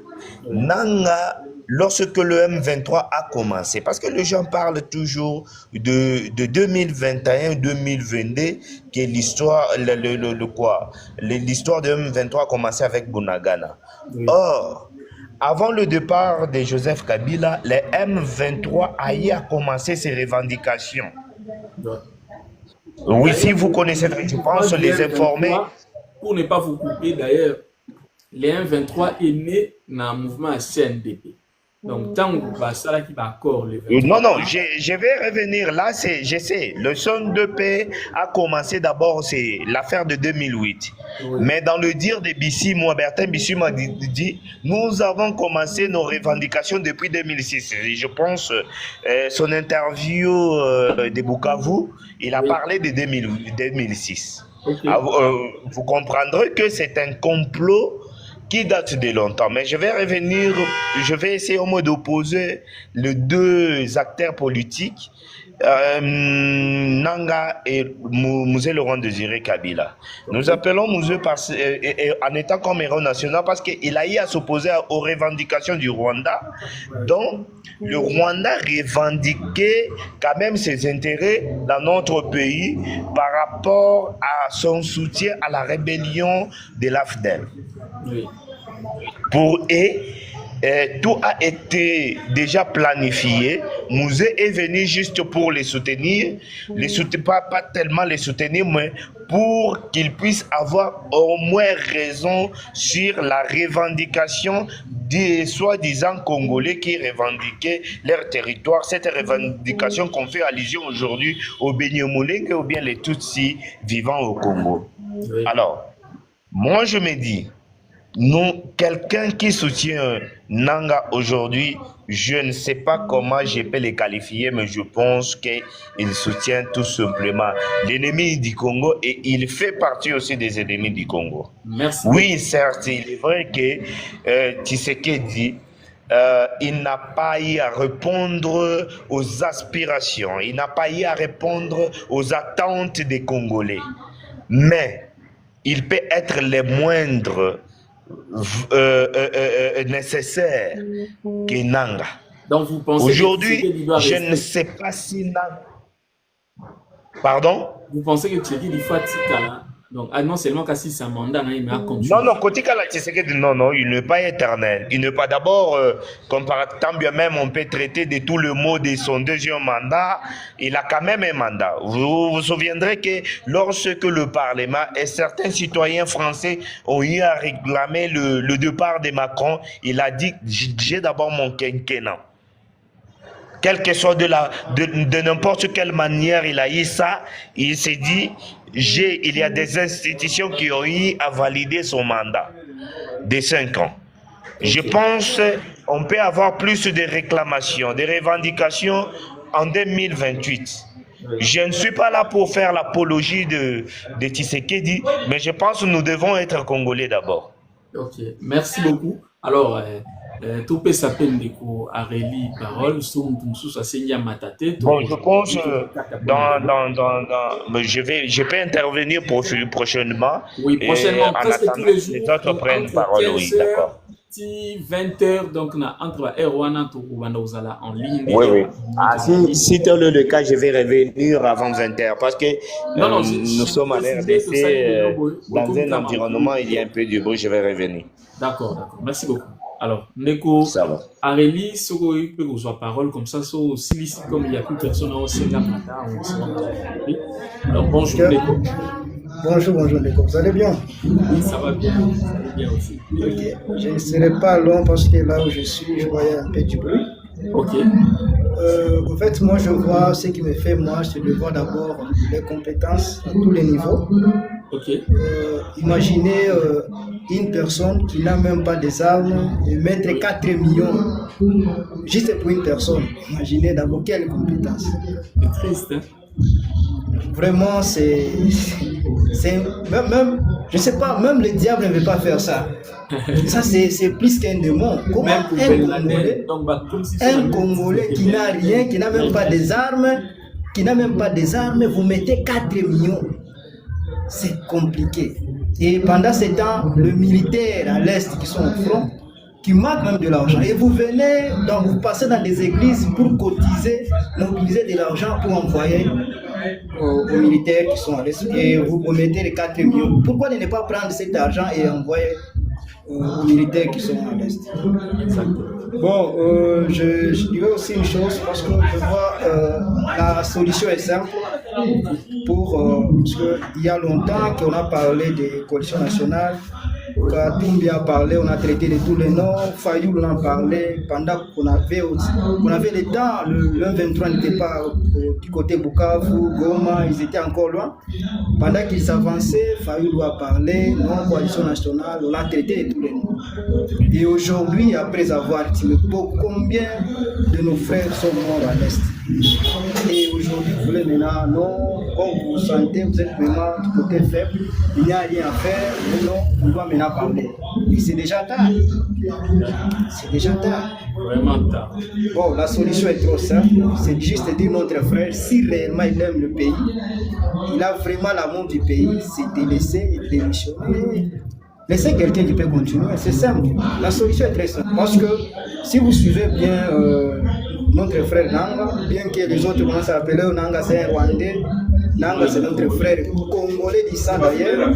Nanga, lorsque le M23 a commencé, parce que les gens parlent toujours de 2021-2022, que l'histoire, l'histoire de M23 a commencé avec Bunagana. Or, avant le départ de Joseph Kabila, le M23 a eu à commencer ses revendications. Oui, si vous connaissez, je pense les informer. Pour ne pas vous couper, d'ailleurs, le M23 est né dans le mouvement CNDP. Donc, tant que ça qui va accord le 23. Non, je vais revenir là, je sais, le son de paix a commencé d'abord, c'est l'affaire de 2008. Oui. Mais dans le dire de Bissi, moi, Bertin Bissi m'a dit, nous avons commencé nos revendications depuis 2006. Et je pense, son interview de Bukavu, il a parlé de 2006. Okay. Vous comprendrez que c'est un complot qui date de longtemps. Mais je vais revenir, je vais essayer au moins d'opposer les deux acteurs politiques, Nanga et Mouzé Laurent Désiré Kabila. Nous appelons Mouzé en étant comme héros national parce qu'il a eu à s'opposer aux revendications du Rwanda. Donc, le Rwanda revendiquait quand même ses intérêts dans notre pays par rapport à son soutien à la rébellion de l'AFDEL. Oui. Pour eux, tout a été déjà planifié. Musée est venu juste pour les soutenir, pas tellement les soutenir, mais pour qu'ils puissent avoir au moins raison sur la revendication des soi-disant Congolais qui revendiquaient leur territoire. Cette revendication qu'on fait allusion aujourd'hui aux Benyamulenge ou bien les Tutsis vivant au Congo. Alors, moi je me dis, non, quelqu'un qui soutient Nanga aujourd'hui, je ne sais pas comment je peux les qualifier, mais je pense qu'il soutient tout simplement l'ennemi du Congo et il fait partie aussi des ennemis du Congo. Merci. Oui, certes, il est vrai que Tshisekedi, il n'a pas eu à répondre aux aspirations, il n'a pas eu à répondre aux attentes des Congolais. Mais il peut être le moindre nécessaire que Nanga. Donc vous pensez aujourd'hui, je ne sais pas si Nanga... Pardon? Vous pensez que Tshisekedi faut Tikala? Donc non seulement qu'assis sa mandat, mais il a continué. Non, côté Tshisekedi, non, il n'est pas éternel. Il n'est pas d'abord, comme par tant bien même on peut traiter de tout le mot de son deuxième mandat, il a quand même un mandat. Vous vous souviendrez que lorsque le Parlement et certains citoyens français ont eu à réclamer le départ de Macron, il a dit j'ai d'abord mon quinquennat. Quelle que soit de n'importe quelle manière il a eu ça, il s'est dit il y a des institutions qui ont eu à valider son mandat de 5 ans. Je pense qu'on peut avoir plus de réclamations, de revendications en 2028. Je ne suis pas là pour faire l'apologie de Tshisekedi, mais je pense que nous devons être Congolais d'abord. Ok, merci beaucoup. Alors, tout peut s'appeler Areli Parole, bon, je pense je peux intervenir prochainement. Oui, prochainement. Presque tous les jours. Les autres prennent parole, oui, d'accord. 20h, donc entre Erwana et en ligne. Oui. Si tel est le cas, je vais revenir avant 20h parce que nous sommes en RDC, dans un environnement, il y a un peu de bruit, je vais revenir. D'accord. Merci beaucoup. Alors, Neko, Areli, si vous avez parole comme ça, comme il n'y a plus personne au Sénat, alors bonjour Neko. Bonjour Neko, vous allez bien? Oui, ça va bien aussi. Okay. Je ne serai pas long parce que là où je suis, je voyais un peu du bruit. Ok. En fait, moi je vois ce qui me fait, c'est de voir d'abord les compétences à tous les niveaux. Ok. Imaginez une personne qui n'a même pas des armes et mettre 4 millions juste pour une personne. Imaginez d'abord quelle compétence. C'est triste, hein? Vraiment, c'est même, je sais pas, même le diable ne veut pas faire ça. Ça, c'est plus qu'un démon. Comment un Congolais qui n'a rien, qui n'a même pas des armes, vous mettez 4 millions. C'est compliqué. Et pendant ce temps, le militaire à l'Est qui sont au front, qui manquent même de l'argent. Et vous venez, donc vous passez dans des églises pour cotiser, mobiliser de l'argent pour envoyer aux militaires qui sont à l'Est. Et vous promettez les 4 millions. Pourquoi ne pas prendre cet argent et envoyer aux militaires qui sont à l'Est? Bon, je dirais aussi une chose, parce que je vois la solution est simple. Parce qu'il y a longtemps qu'on a parlé des coalitions nationales, Katumbi a parlé, on a traité de tous les noms, Fayoul en a parlé, pendant qu'on avait le temps, le 23 n'était pas du côté Bukavu, Goma, ils étaient encore loin. Pendant qu'ils avançaient, Fayoul a parlé, non, coalition nationale, on a traité de tous les noms. Et aujourd'hui, après avoir tiré combien de nos frères sont morts à l'Est? Et aujourd'hui, vous voulez maintenant, non, comme vous sentez, vous êtes vraiment du côté faible, il n'y a rien à faire, mais non, on doit maintenant parler. Et c'est déjà tard. C'est déjà tard. Vraiment tard. Bon, la solution est trop simple, c'est juste dire notre frère, si réellement il aime le pays, il a vraiment l'amour du pays, c'est de laisser démissionner. Laissez quelqu'un qui peut continuer, c'est simple. La solution est très simple. Parce que si vous suivez bien notre frère Nanga, bien que les autres commencent à appeler Nanga, c'est un Rwandais, Nanga, c'est notre frère congolais d'Issa d'ailleurs.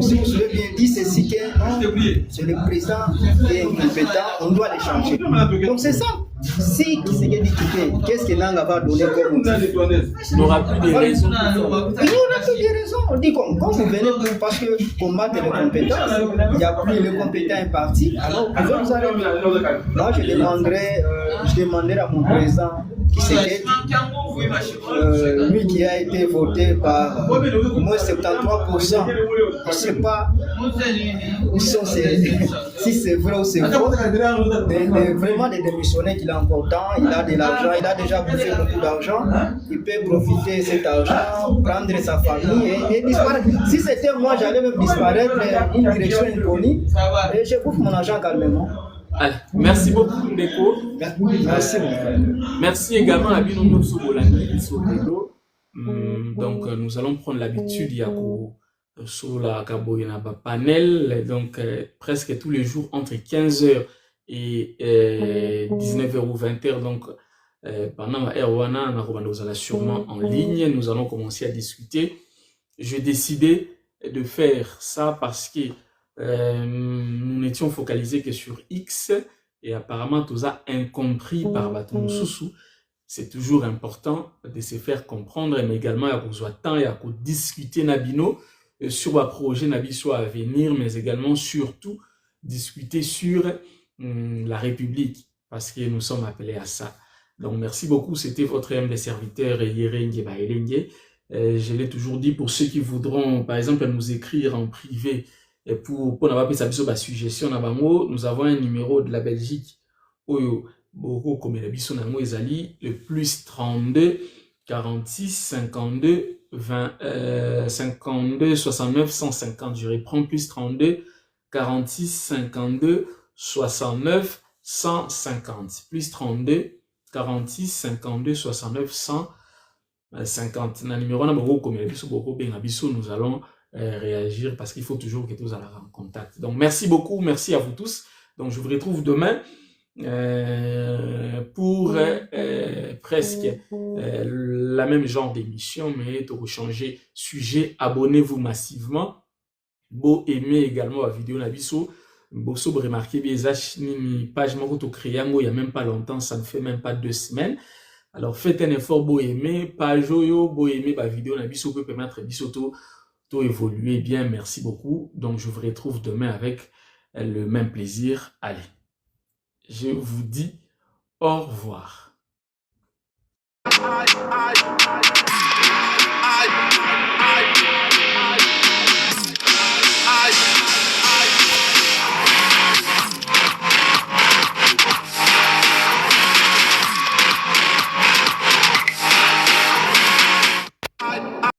Si vous avez bien dit, c'est si que c'est le président qui est incompétent, on doit les changer. Donc c'est ça. Si Tshisekedi dit quitter, qu'est-ce que Nanga va donner comme motif? Il n'aura plus de raisons. Il n'aura plus de raisons. On dit quand vous venez parce que combattre les compétences, il n'y a plus les compétents impartis, alors vous allez. Moi, je demanderai à mon président Tshisekedi, lui qui a été voté par au moins 73%, je ne sais pas si c'est vrai ou c'est faux, mais vraiment les démissionnaires qu'il a encore temps, il a de l'argent, il a déjà bouffé beaucoup d'argent, il peut profiter de cet argent, prendre sa famille et disparaître. Si c'était moi, j'allais même disparaître une direction inconnue et je bouffe mon argent calmement. Allez, merci beaucoup Ndeko. Merci. Merci également à Bino Sobolani Sotelo. Donc nous allons prendre l'habitude sur la Kaboyana panel, donc presque tous les jours entre 15h et 19h ou 20h. Donc pendant Erwana, nous allons sûrement en ligne. Nous allons commencer à discuter. J'ai décidé de faire ça parce que nous n'étions focalisés que sur X et apparemment tout ça incompris par Baton Soussou. C'est toujours important de se faire comprendre, mais également à besoin de temps et à discuter Nabino sur un projet Nabiso à venir, mais également surtout discuter sur la République parce que nous sommes appelés à ça. Donc merci beaucoup, c'était votre humble serviteur Yerenge Baelenge. Je l'ai toujours dit, pour ceux qui voudront par exemple nous écrire en privé et pour n'avoir pas sa suggestion, nous avons un numéro de la Belgique, le plus 32 46 52 20 52 69 150. Je reprends plus 32 46 52 69 150. Plus 32 46 52 69 150. Dans le numéro nous allons réagir parce qu'il faut toujours que tous soient en contact. Donc merci beaucoup, merci à vous tous. Donc je vous retrouve demain pour presque la même genre d'émission, mais pour changer sujet. Abonnez-vous massivement. Beau aimer également la vidéo Nabiso. Bosso remarquez bien une page moi créé il y a même pas longtemps, ça ne fait même pas 2 semaines. Alors faites un effort, beau aimer page yo, beau aimer la vidéo Nabiso peut permettre Bisoto évoluer bien, merci beaucoup. Donc je vous retrouve demain avec le même plaisir. Allez, je vous dis au revoir.